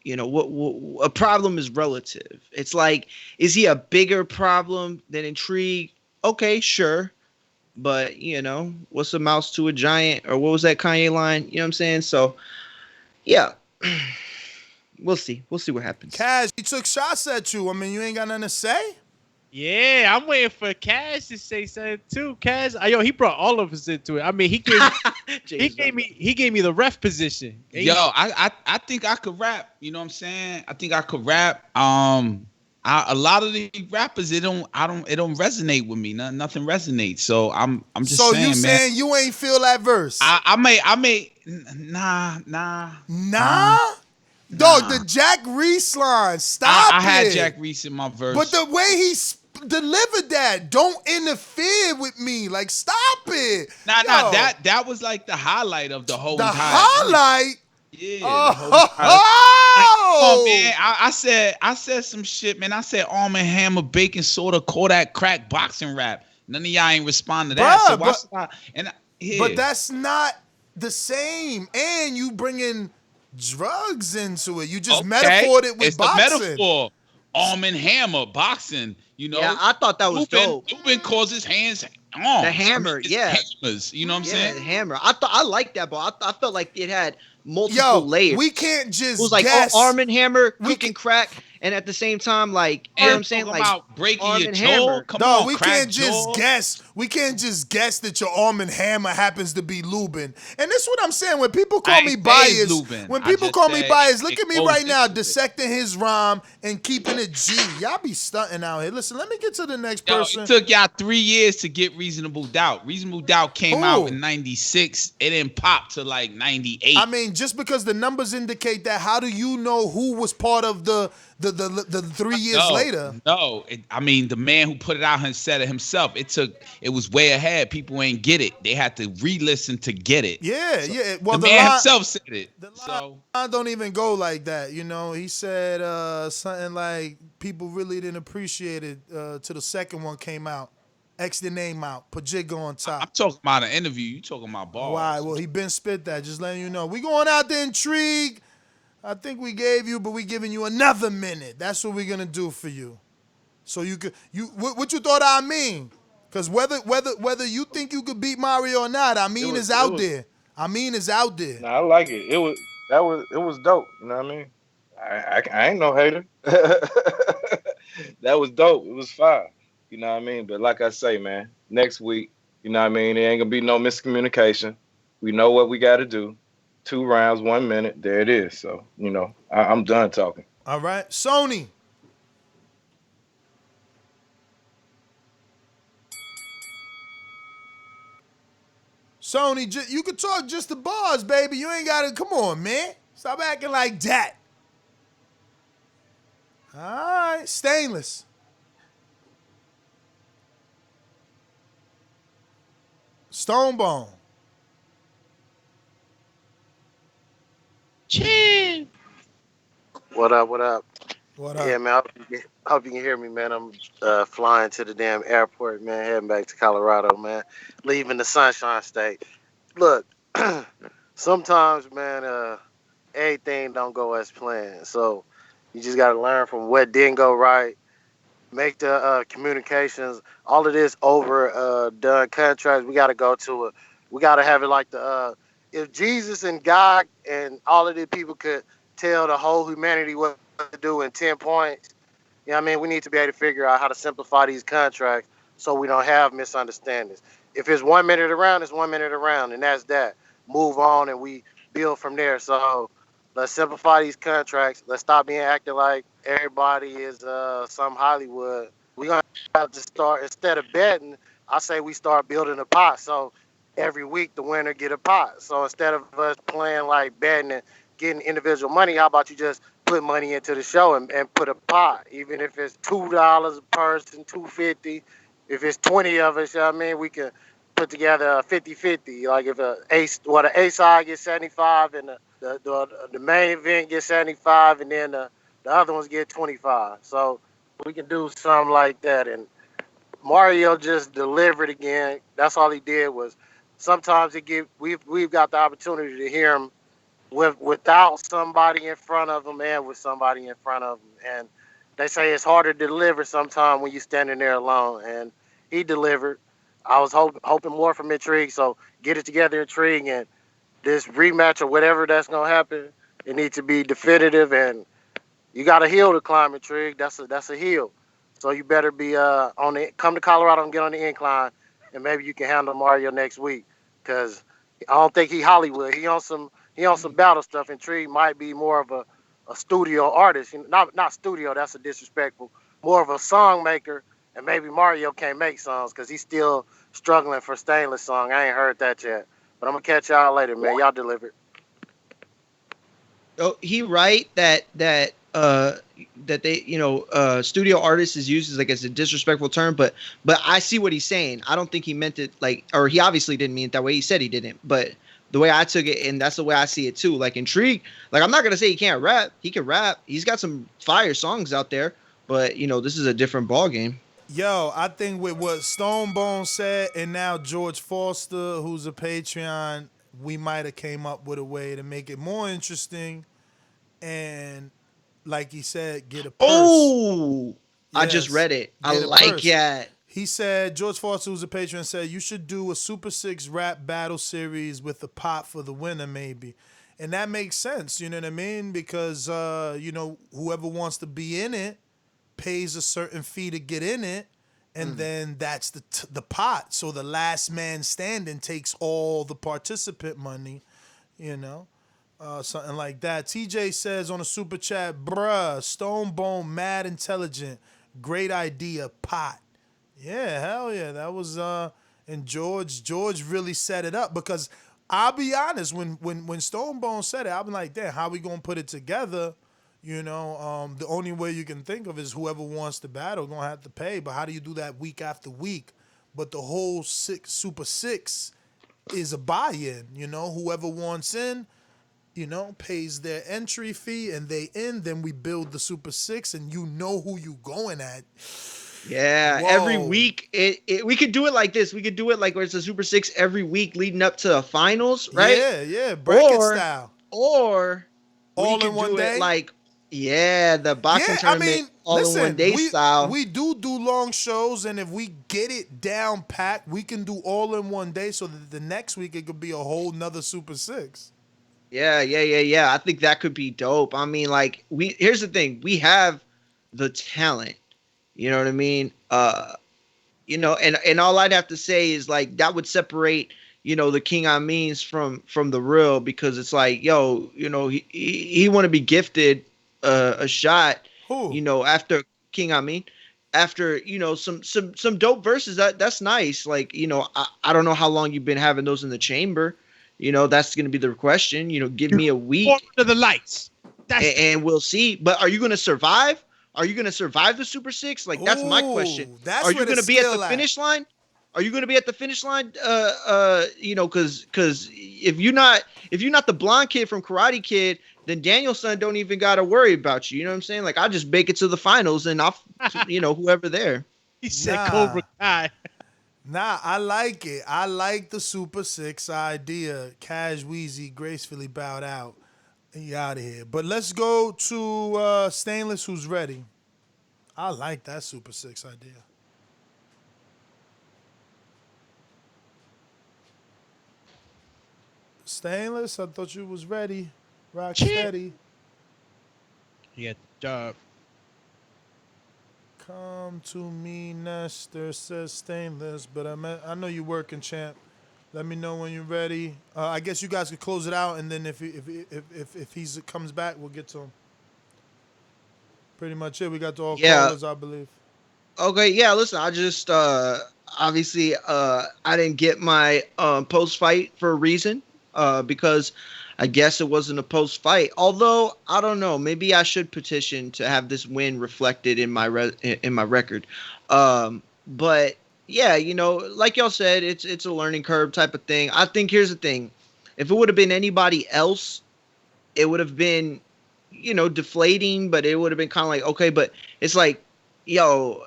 G: what a problem is relative. It's like, is he a bigger problem than Intrigue? Okay, sure. But, what's a mouse to a giant? Or what was that Kanye line? You know what I'm saying? So, yeah. We'll see. We'll see what happens.
E: Cash, he took shots at you. I mean, you ain't got nothing to say?
C: Yeah, I'm waiting for Cash to say something too. Cash, he brought all of us into it. I mean, he gave me the ref position.
I: I think I could rap. You know what I'm saying? I think I could rap. A lot of the rappers, it don't resonate with me. Nothing resonates. So I'm just saying, man. So you saying
E: you ain't feel that verse?
I: I may. Nah.
E: Dog, the Jack Reese line. Stop it.
I: I had Jack Reese in my verse.
E: But the way he delivered that, don't interfere with me. Like, stop it.
I: Nah. That was like the highlight of the whole entire
E: highlight?
I: Yeah.
E: Oh,
I: man. I said some shit, man. I said Arm & Hammer, Bacon Soda, Kodak Crack, boxing rap. None of y'all ain't respond to that.
E: But that's not the same. And you bringing drugs into it. You just metaphored it with boxing.
I: It's a metaphor. Arm & Hammer, boxing.
G: Yeah, I thought that was dope.
I: Ruben calls his hands arms.
G: The hammer,
I: hammers, you know what I'm saying?
G: The hammer. I liked that, but I felt like it had multiple layers.
E: We can't just
G: It was like
E: guess.
G: Arm & Hammer, cooking crack, and at the same time, like, you know what I'm saying? Like,
I: about breaking
G: Arm
I: your
G: &
I: jaw.
G: Hammer.
I: Come on,
E: we can't just guess. We can't just guess that your Arm & Hammer happens to be Lubin. And this is what I'm saying. When people call me biased, look at me right now dissecting his rhyme and keeping it G. Y'all be stunting out here. Listen, let me get to the next person.
I: It took y'all 3 years to get Reasonable Doubt. Reasonable Doubt came out in 96. It didn't pop to like 98.
E: I mean, just because the numbers indicate that, how do you know who was part of the 3 years later?
I: No, I mean, the man who put it out and said it himself. It was way ahead. People ain't get it. They had to re-listen to get it.
E: Yeah. Well,
I: the man himself said it.
E: The line don't even go like that. He said something like, people really didn't appreciate it till the second one came out. X the name out. Put Jigga on top.
I: I'm talking about an interview. You talking about bars.
E: Why? Well, he been spit that. Just letting you know. We going out there Intrigue. I think we gave you, but we giving you another minute. That's what we're gonna do for you. So what you thought I mean? Because whether you think you could beat Mario or not, is out there. Is out there.
L: Nah, I like it. It was dope. You know what I mean? I ain't no hater. That was dope. It was fire. You know what I mean? But like I say, man, next week, you know what I mean? There ain't gonna be no miscommunication. We know what we got to do. 2 rounds, 1 minute. There it is. So, I'm done talking.
E: All right. Sony. Sony, you could talk just the bars, baby. You ain't got to. Come on, man. Stop acting like that. All right. Stainless. Stonebone.
D: What up?
E: What
D: Yeah,
E: up?
D: man. I hope you can hear me, man. I'm flying to the damn airport, man. Heading back to Colorado, man. Leaving the Sunshine State. Look, sometimes, man, everything don't go as planned. So you just got to learn from what didn't go right. Make the communications. All of this over done contracts. We got to go to a. We got to have it like the. If Jesus and God and all of these people could tell the whole humanity what to do in 10 points, you know what I mean? We need to be able to figure out how to simplify these contracts so we don't have misunderstandings. If it's 1 minute around, it's 1 minute around, and that's that. Move on and we build from there. So let's simplify these contracts. Let's stop being acting like everybody is some Hollywood. We're going to have to start, instead of betting, I say we start building a pot. So every week the winner get a pot. So instead of us playing like betting and getting individual money, how about you just put money into the show and put a pot, even if it's $2 a person, $2.50. If it's 20 of us, you know what I mean, we can put together a 50-50. Like if the A side gets 75 and the main event gets 75, and then the other ones get 25. So we can do something like that. And Mario just delivered again. That's all he did was sometimes we've got the opportunity to hear him without somebody in front of them and with somebody in front of them. And they say it's harder to deliver sometimes when you're standing there alone. And he delivered. I was hoping more from Intrigue. So get it together, Intrigue, and this rematch or whatever that's gonna happen, it needs to be definitive. And you got to heal the climb, Intrigue. That's a heal. So you better be come to Colorado and get on the incline, and maybe you can handle Mario next week. Cause I don't think he Hollywood. He on some battle stuff. Intrigue might be more of a studio artist. Not studio. That's a disrespectful. More of a song maker. And maybe Mario can't make songs because he's still struggling for Stainless song. I ain't heard that yet. But I'm gonna catch y'all later, man. Y'all delivered.
G: Oh, he right that they studio artist is used as like as a disrespectful term, but I see what he's saying. I don't think he meant it like, or he obviously didn't mean it that way. He said he didn't, but the way I took it, and that's the way I see it too. Like Intrigue, like I'm not gonna say he can't rap. He can rap. He's got some fire songs out there, but this is a different ball game.
E: Yo, I think with what Stonebone said, and now George Foster, who's a Patreon, we might have came up with a way to make it more interesting, and like he said, get a purse.
G: Oh, I just read it. I like that.
E: He said, George Foster, who's a patron, said, you should do a Super 6 rap battle series with a pot for the winner, maybe. And that makes sense, you know what I mean? Because, whoever wants to be in it pays a certain fee to get in it, and then that's the pot. So the last man standing takes all the participant money, something like that. TJ says on a super chat, bruh, Stonebone, mad intelligent, great idea, pot. Yeah, hell yeah, that was and George really set it up, because I'll be honest, when Stonebone said it, I'm like, damn, how we gonna put it together? The only way you can think of is whoever wants to battle gonna have to pay. But how do you do that week after week? But the whole Super 6 is a buy-in. Whoever wants in, pays their entry fee and they in. Then we build the Super 6, and you know who you going at.
G: Yeah,
E: Whoa.
G: every week we could do it like this. We could do it like where it's a Super 6 every week leading up to the finals, right?
E: Yeah, bracket style.
G: Or
E: all
G: we
E: in one day.
G: The boxing tournament all in one day style.
E: We do long shows, and if we get it down packed, we can do all in one day, so that the next week it could be a whole nother Super 6.
G: Yeah. I think that could be dope. I mean, here's the thing. We have the talent. You know what I mean? And all I'd have to say is that would separate, the King Amin's from the real, because it's like, he want to be gifted a shot.
E: Who?
G: After King Amin, after some dope verses. That's nice. I don't know how long you've been having those in the chamber. That's gonna be the question. Give me a week
C: under the lights,
G: and we'll see. But are you gonna survive? Are you going to survive the Super 6? That's my question. Are you going to be at the finish line? Are you going to be at the finish line? Because if you're not the blonde kid from Karate Kid, then Danielson don't even got to worry about you. You know what I'm saying? Like, I just make it to the finals and I'll, whoever there.
C: He said Cobra Kai.
E: Nah, I like it. I like the Super Six idea. Cash Wheezy gracefully bowed out. He out of here. But let's go to Stainless, who's ready. I like that Super Six idea. Stainless, I thought you was ready. Rock steady.
C: Yeah, job.
E: Come to me, Nestor, says Stainless. But I know you're working, champ. Let me know when you're ready. I guess you guys could close it out, and then if he comes back, we'll get to him. Pretty much it. We got to all callers, I believe.
G: Okay, yeah, listen, I just obviously I didn't get my post fight for a reason. Because I guess it wasn't a post fight. Although I don't know, maybe I should petition to have this win reflected in my record. But yeah, like y'all said, it's a learning curve type of thing. I think here's the thing: if it would have been anybody else, it would have been, deflating. But it would have been kind of like, okay, but it's like, yo,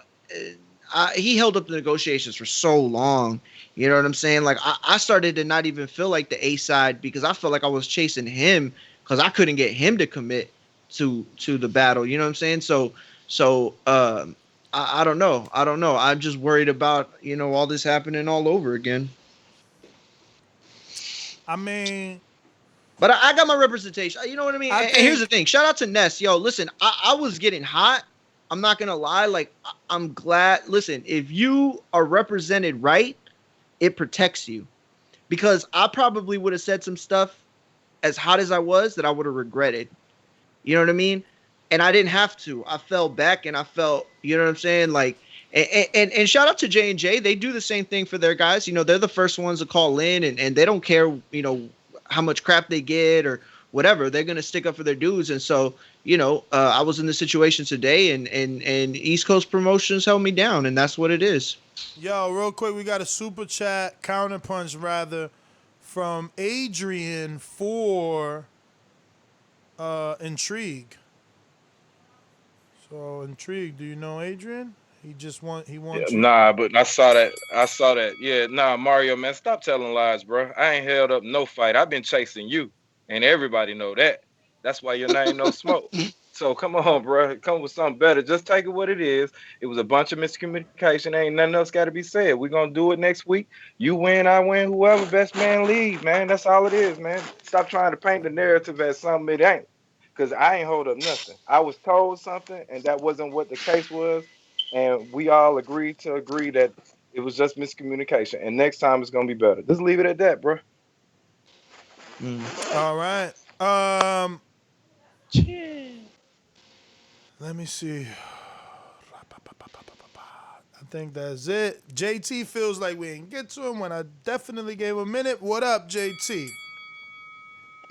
G: he held up the negotiations for so long. You know what I'm saying? Like, I started to not even feel like the A side because I felt like I was chasing him because I couldn't get him to commit to the battle. You know what I'm saying? So I don't know. I'm just worried about, all this happening all over again.
E: I mean,
G: but I got my representation. You know what I mean? And here's the thing. Shout out to Ness. Yo, listen, I was getting hot. I'm not going to lie. Like, I'm glad. Listen, if you are represented right, it protects you, because I probably would have said some stuff as hot as I was that I would have regretted. You know what I mean? And I didn't have to. I fell back and I felt, you know what I'm saying? Like, and shout out to J&J. They do the same thing for their guys. They're the first ones to call in, and they don't care, how much crap they get or whatever. They're going to stick up for their dudes. And so, I was in the situation today, and East Coast Promotions held me down, and that's what it is.
E: Yo, real quick, we got a super chat, counterpunch rather, from Adrian for Intrigue. So Intrigue, do you know Adrian? He wants you.
L: Nah, but I saw that. Yeah, nah, Mario, man, stop telling lies, bro. I ain't held up no fight. I've been chasing you, and everybody know that. That's why your name no smoke. So come on, bro. Come with something better. Just take it what it is. It was a bunch of miscommunication. Ain't nothing else got to be said. We're going to do it next week. You win, I win. Whoever, best man lead, man. That's all it is, man. Stop trying to paint the narrative as something it ain't. Because I ain't hold up nothing. I was told something, and that wasn't what the case was. And we all agreed that it was just miscommunication. And next time it's going to be better. Just leave it at that, bro.
E: All right. Let me see. I think that's it. JT feels like we didn't get to him when I definitely gave him a minute. What up, JT?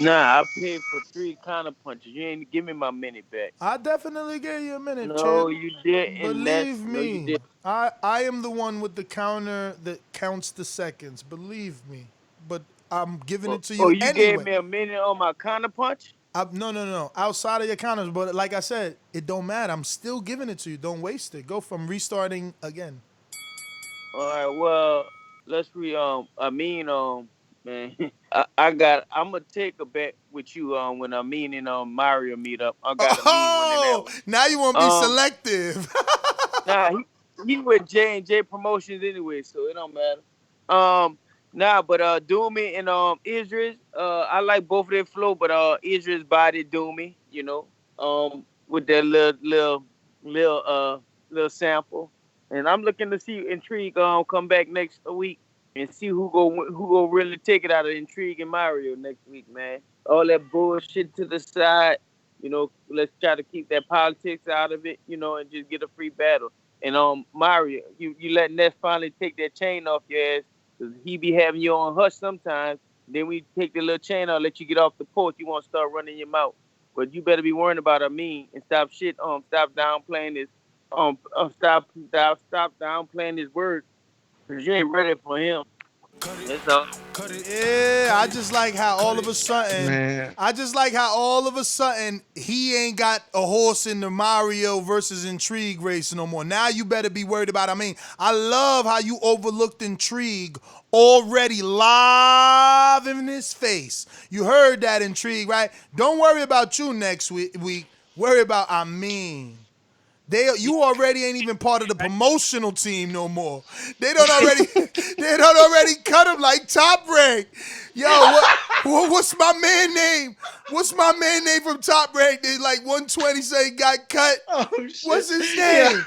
T: Nah, I paid for 3 counter punches. You ain't give me my minute back.
E: I definitely gave you a minute,
T: No,
E: champ.
T: you didn't.
E: Believe me.
T: No, you didn't.
E: I am the one with the counter that counts the seconds. Believe me. But I'm giving it to you anyway.
T: You gave me a minute on my counter punch?
E: No. Outside of your counters, but like I said, it don't matter. I'm still giving it to you. Don't waste it. Go from restarting again.
T: All right, well, let's man. I'm gonna take a bet with you when Amin and Mario meet up. I got
E: Amin winning that one. Now you want to be selective.
T: Nah, he with J&J Promotions anyway, so it don't matter. But Doomy and Idris, I like both of their flow, but Idris body Doomy, with that little sample. And I'm looking to see Intrigue come back next week and see who go really take it out of Intrigue and Mario next week, man. All that bullshit to the side, let's try to keep that politics out of it, and just get a free battle. And Mario, you let Ness finally take that chain off your ass, because he be having you on hush sometimes. Then we take the little chain off, let you get off the porch, you want to start running your mouth. But you better be worrying about Amin and stop downplaying this. Stop downplaying his words, because you ain't ready for him. It's up.
E: Yeah, I just like how all of a sudden,
G: Man.
E: he ain't got a horse in the Mario versus Intrigue race no more. Now you better be worried about. I mean, I love how you overlooked Intrigue already live in his face. You heard that, Intrigue, right? Don't worry about you next week. Worry about you already ain't even part of the promotional team no more. They don't already cut him like Top Rank. Yo, what's my man name? What's my man name from Top Rank? They like 120 say he got cut.
G: Oh, shit.
E: What's his name?
G: Yeah.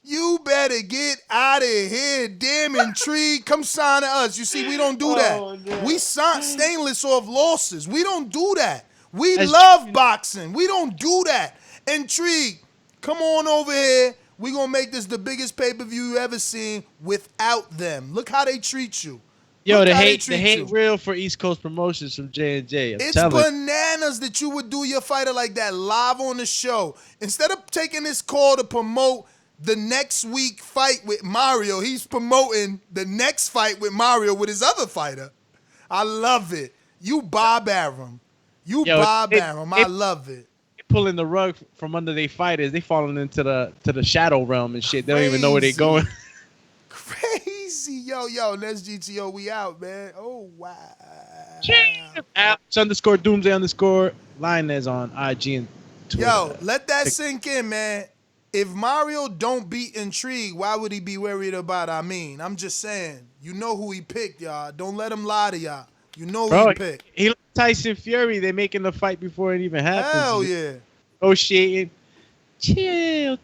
E: You better get out of here. Damn Intrigue. Come sign to us. You see, we don't do that. We sign stainless off losses. We don't do that. We love boxing. We don't do that. Intrigue. Come on over here. We're going to make this the biggest pay-per-view you ever seen without them. Look how they treat you.
C: Yo, the hate real for East Coast promotions from J&J.
E: It's bananas that you would do your fighter like that live on the show. Instead of taking this call to promote the next week fight with Mario, he's promoting the next fight with Mario with his other fighter. I love it. You Bob Arum. I love it.
C: Pulling the rug from under their fighters, they falling into the shadow realm and shit. They don't even know where they going.
E: Crazy, yo, let's GTO. We out, man. Oh wow.
C: Apps _ Doomsday _ Lioness on IG and Twitter.
E: Yo, let that sink in, man. If Mario don't beat Intrigue, why would he be worried about I'm just saying. You know who he picked, y'all. Don't let him lie to y'all. You know who he picked.
C: He like Tyson Fury. They're making the fight before it even happens.
E: Hell yeah.
C: Negotiating. Chill.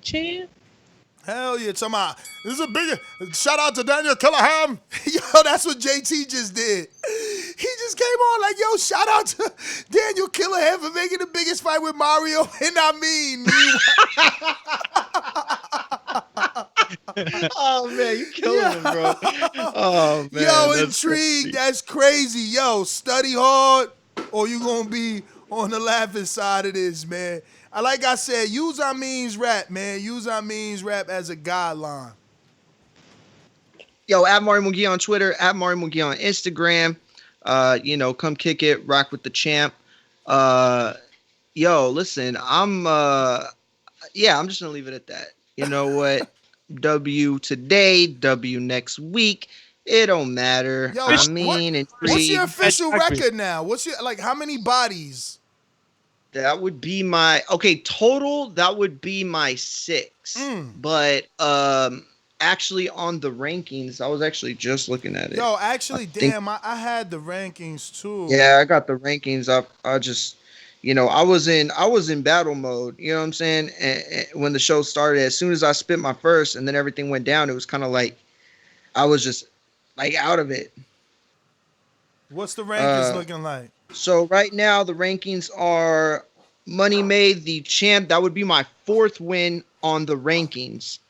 E: Hell yeah. Talking about, this is a big shout out to Daniel Callahan. Yo, that's what JT just did. He just came on like, yo, shout out to Daniel Callahan for making the biggest fight with Mario. And
G: Oh man, you killing him, bro. Oh man.
E: Yo, Intrigue, that's crazy. Yo, study hard or you gonna be on the laughing side of this, man. Like I said, use our means rap, man. Use our means rap as a guideline.
G: Yo, at Mario McGee on Twitter, at Mario McGee on Instagram. Come kick it, rock with the champ. Yo, listen, I'm just gonna leave it at that. You know what? W today, W next week. It don't matter.
E: Yo,
G: what's
E: your official record now? What's your how many bodies?
G: That would be my total. That would be my 6. But actually on the rankings, I was actually just looking at it.
E: Yo, actually, I had the rankings too.
G: Yeah, I got the rankings up. I just, I was in battle mode. You know what I'm saying? And when the show started, as soon as I spit my first, and then everything went down, it was kind of like I was just like out of it.
E: What's the rankings looking like?
G: So right now the rankings are Money Made, the champ. That would be my 4th win on the rankings.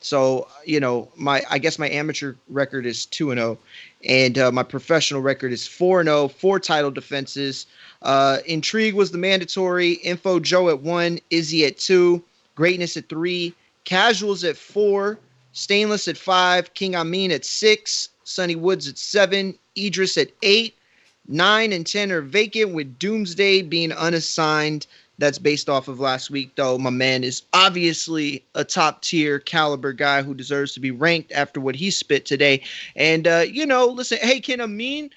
G: So, I guess my amateur record is 2-0 and my professional record is 4-0, 4 title defenses. Intrigue was the mandatory, Info Joe at 1, Izzy at 2, Greatness at 3, Casuals at 4, Stainless at 5, King Amin at 6, Sonny Woods at 7, Idris at 8, 9 and 10 are vacant, with Doomsday being unassigned. That's based off of last week, though. My man is obviously a top-tier caliber guy who deserves to be ranked after what he spit today. And, listen, hey, can Amin...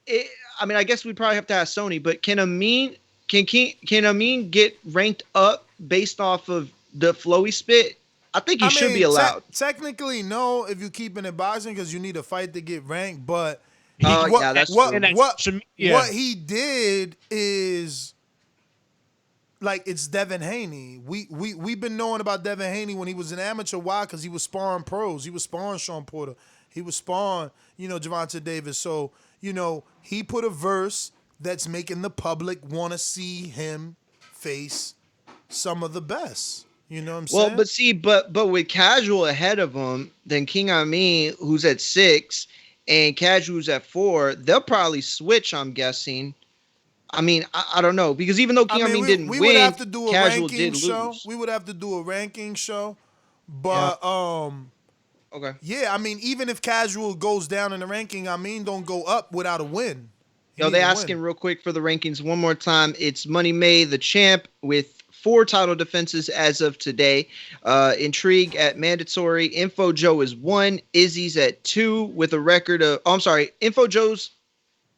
G: I guess we'd probably have to ask Sony, but can Amin get ranked up based off of the flow he spit? I think he should be allowed.
E: Technically, no, if you're keeping it boxing, because you need a fight to get ranked, but... What he did is it's Devin Haney. We've been knowing about Devin Haney when he was an amateur. Why? Because he was sparring pros. He was sparring Sean Porter. He was sparring, Gervonta Davis. So, he put a verse that's making the public want to see him face some of the best. You know what I'm saying?
G: Well, but see, but with Casual ahead of him, then King Amin, who's at 6, and Casual's at 4, they'll probably switch, I'm guessing. I don't know, because even though King Amin didn't win,
E: would have to do a
G: Casual
E: ranking
G: did
E: show.
G: lose.
E: We would have to do a ranking show, but
G: Okay.
E: Yeah, I mean, even if Casual goes down in the ranking, I mean, don't go up without a win.
G: Yo, they asking real quick for the rankings one more time. It's Money May, the champ, with 4 title defenses as of today. Intrigue at mandatory. Info Joe is 1. Izzy's at 2 with a record of. Oh, I'm sorry. Info Joe's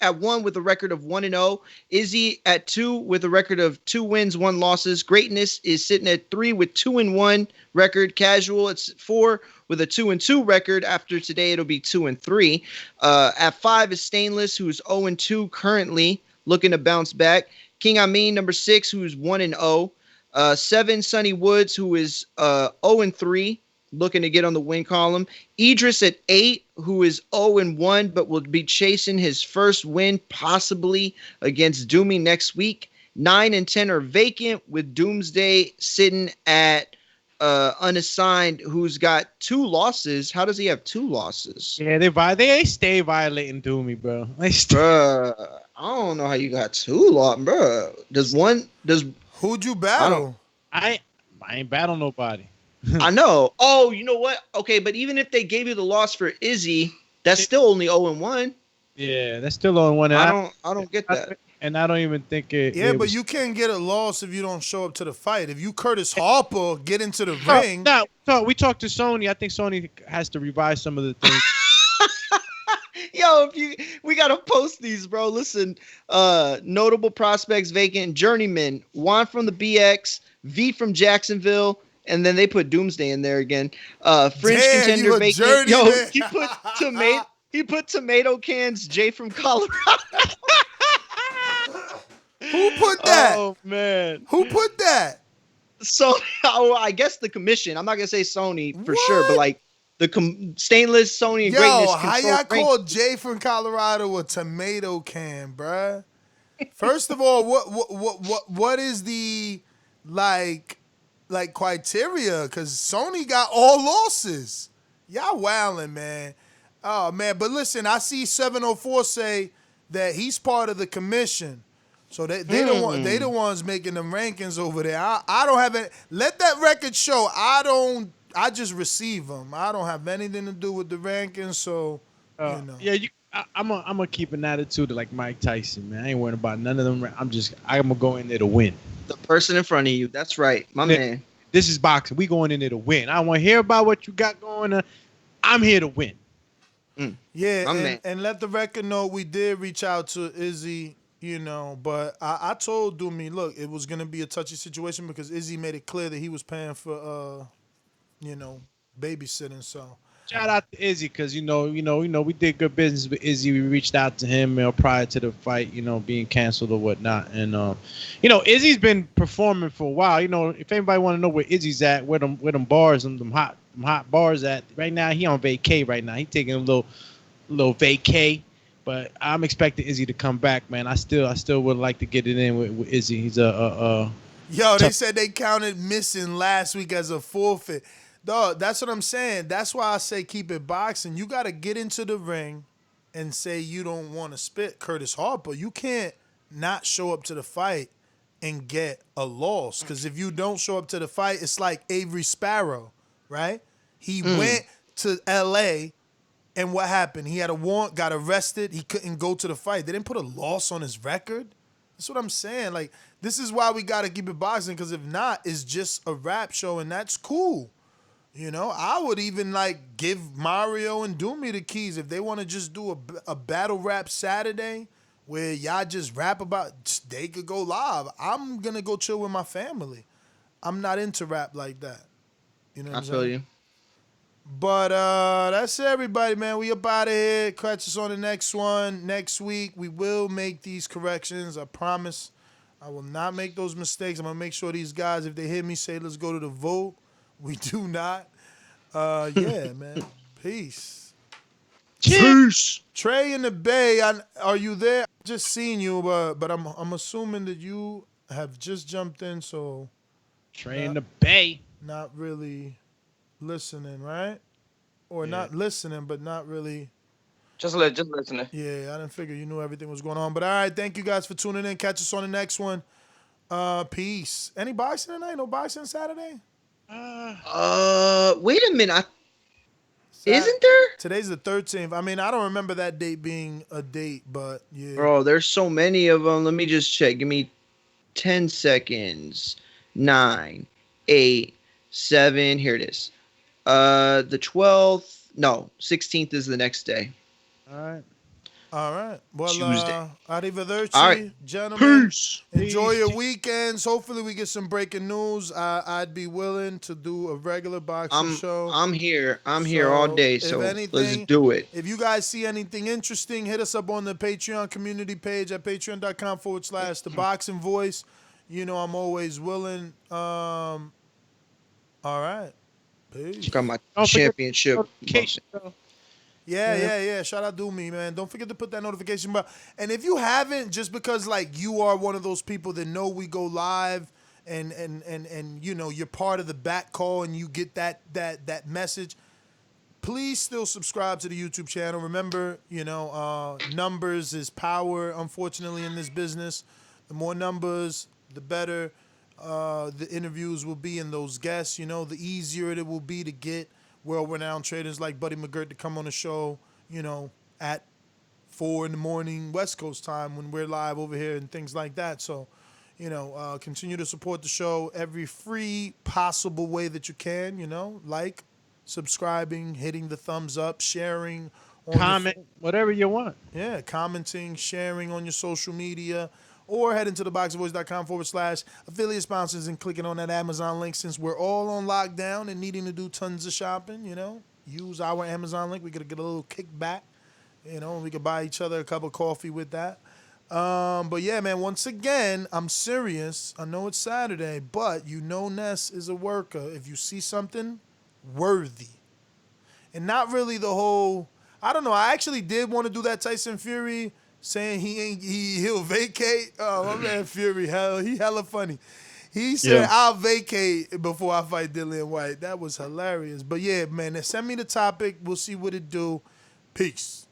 G: at 1 with a record of 1-0. Izzy at 2 with a record of 2 wins, 1 losses. Greatness is sitting at 3 with 2-1 record. Casual, it's 4 with a 2-2 record. After today, it'll be 2-3. At 5 is Stainless, who's 0-2 currently, looking to bounce back. King Amin, number 6, who's 1-0. 7, Sonny Woods, who is 0-3, looking to get on the win column. Idris at 8, who is 0-1, but will be chasing his first win, possibly against Doomy next week. 9 and 10 are vacant, with Doomsday sitting at unassigned, who's got 2 losses. How does he have 2 losses?
C: Yeah, they stay violating Doomy, bro.
G: Bruh, I don't know how you got 2 losses, bruh.
E: Who'd you battle?
C: I ain't battle nobody.
G: I know. Oh, you know what? Okay, but even if they gave you the loss for Izzy, that's still only 0-1.
C: Yeah, that's still on one.
G: I don't get that.
C: And I don't even think it.
E: Yeah, but you can't get a loss if you don't show up to the fight. If you Curtis Harper get into the ring.
C: No, we talked to Sony. I think Sony has to revise some of the things.
G: Yo, we gotta post these, bro. Listen, notable prospects vacant: Journeyman, Juan from the BX, V from Jacksonville, and then they put Doomsday in there again. Fringe contender vacant. Yo, he put tomato cans. Jay from Colorado.
E: Who put that?
C: Oh man,
E: who put that?
G: So, I guess the commission. I'm not gonna say Sony for sure, but like the Stainless, Sony, and Greatness.
E: Yo, how y'all call Jay from Colorado a tomato can, bruh? First of all, what is the like criteria? Because Sony got all losses. Y'all wildin', man. Oh man, but listen, I see 704 say that he's part of the commission. So they the ones making them rankings over there. I don't have any. Let that record show. I just receive them. I don't have anything to do with the rankings. So you know.
C: Yeah, I'm gonna keep an attitude like Mike Tyson, man. I ain't worrying about none of them. I'm gonna go in there to win.
G: The person in front of you. That's right, my man.
C: This is boxing. We going in there to win. I don't want to hear about what you got going on. I'm here to win.
E: Yeah, and let the record know we did reach out to Izzy. You know, but I told Doomy, look, it was gonna be a touchy situation because Izzy made it clear that he was paying for, babysitting. So
C: shout out to Izzy because we did good business with Izzy. We reached out to him prior to the fight, being canceled or whatnot, and Izzy's been performing for a while. If anybody want to know where Izzy's at, where them bars and them hot bars at right now, he on vacay right now. He taking a little vacay. But I'm expecting Izzy to come back, man. I still would like to get it in with Izzy. He's
E: Yo, they said they counted missing last week as a forfeit. Dog, that's what I'm saying. That's why I say keep it boxing. You got to get into the ring and say you don't want to spit Curtis Harper. You can't not show up to the fight and get a loss. Because if you don't show up to the fight, it's like Avery Sparrow, right? He went to L.A., and what happened? He had a warrant, got arrested. He couldn't go to the fight. They didn't put a loss on his record. That's what I'm saying. Like, this is why we got to keep it boxing, because if not, it's just a rap show, and that's cool. I would even, give Mario and Doomy the keys. If they want to just do a battle rap Saturday where y'all just rap about, they could go live. I'm going to go chill with my family. I'm not into rap like that. You know what I'm saying?
G: I feel you.
E: But that's it, everybody, man. We up out of here. Catch us on the next one. Next week, we will make these corrections. I promise. I will not make those mistakes. I'm going to make sure these guys, if they hear me say, let's go to the vote, we do not. Yeah, man. Peace.
G: Peace.
E: Trey in the Bay, are you there? Just seen you, but I'm assuming that you have just jumped in, so.
C: Trey in the Bay.
E: Not really listening, right? Or not listening, but not really.
L: Just listening.
E: Yeah, I didn't figure you knew everything was going on. But all right, thank you guys for tuning in. Catch us on the next one. Peace. Any boxing tonight? No boxing Saturday?
G: Wait a minute. Isn't there?
E: Today's the 13th. I mean, I don't remember that date being a date, but yeah.
G: Bro, there's so many of them. Let me just check. Give me 10 seconds. 9, 8, 7. Here it is. The 12th. No, 16th is the next day.
E: All right. Well,
G: Tuesday.
E: arrivederci,
G: All right.
E: gentlemen.
G: Peace.
E: Enjoy
G: Peace.
E: your weekends. Hopefully, we get some breaking news. I'd be willing to do a regular boxing show.
G: I'm here. I'm here all day. So let's do it.
E: If you guys see anything interesting, hit us up on the Patreon community page at patreon.com/Thaboxingvoice. You know, I'm always willing. All right. Peace.
G: Got my championship.
E: Yeah. Shout out to me, man. Don't forget to put that notification bell. And if you haven't, just because like you are one of those people that know we go live and you know you're part of the back call and you get that message, please still subscribe to the YouTube channel. Remember, you know, numbers is power, unfortunately, in this business. The more numbers, the better the interviews will be and those guests, you know, the easier it will be to get world-renowned traders like Buddy McGirt to come on the show, you know, at 4 a.m. West Coast time when we're live over here and things like that. So, you know, continue to support the show every free possible way that you can, you know, like, subscribing, hitting the thumbs up, sharing.
C: Comment, whatever you want.
E: Yeah, commenting, sharing on your social media, or heading to theboxingvoice.com/affiliate sponsors and clicking on that Amazon link. Since we're all on lockdown and needing to do tons of shopping, you know, use our Amazon link. We're going to get a little kickback, you know, and we could buy each other a cup of coffee with that. But yeah, man, once again, I'm serious. I know it's Saturday, but you know Ness is a worker. If you see something worthy, and not really the whole, I don't know, I actually did want to do that Tyson Fury saying he'll vacate. Oh, my man Fury, he hella funny. He said, I'll vacate before I fight Dillian White. That was hilarious. But yeah, man, send me the topic. We'll see what it do. Peace.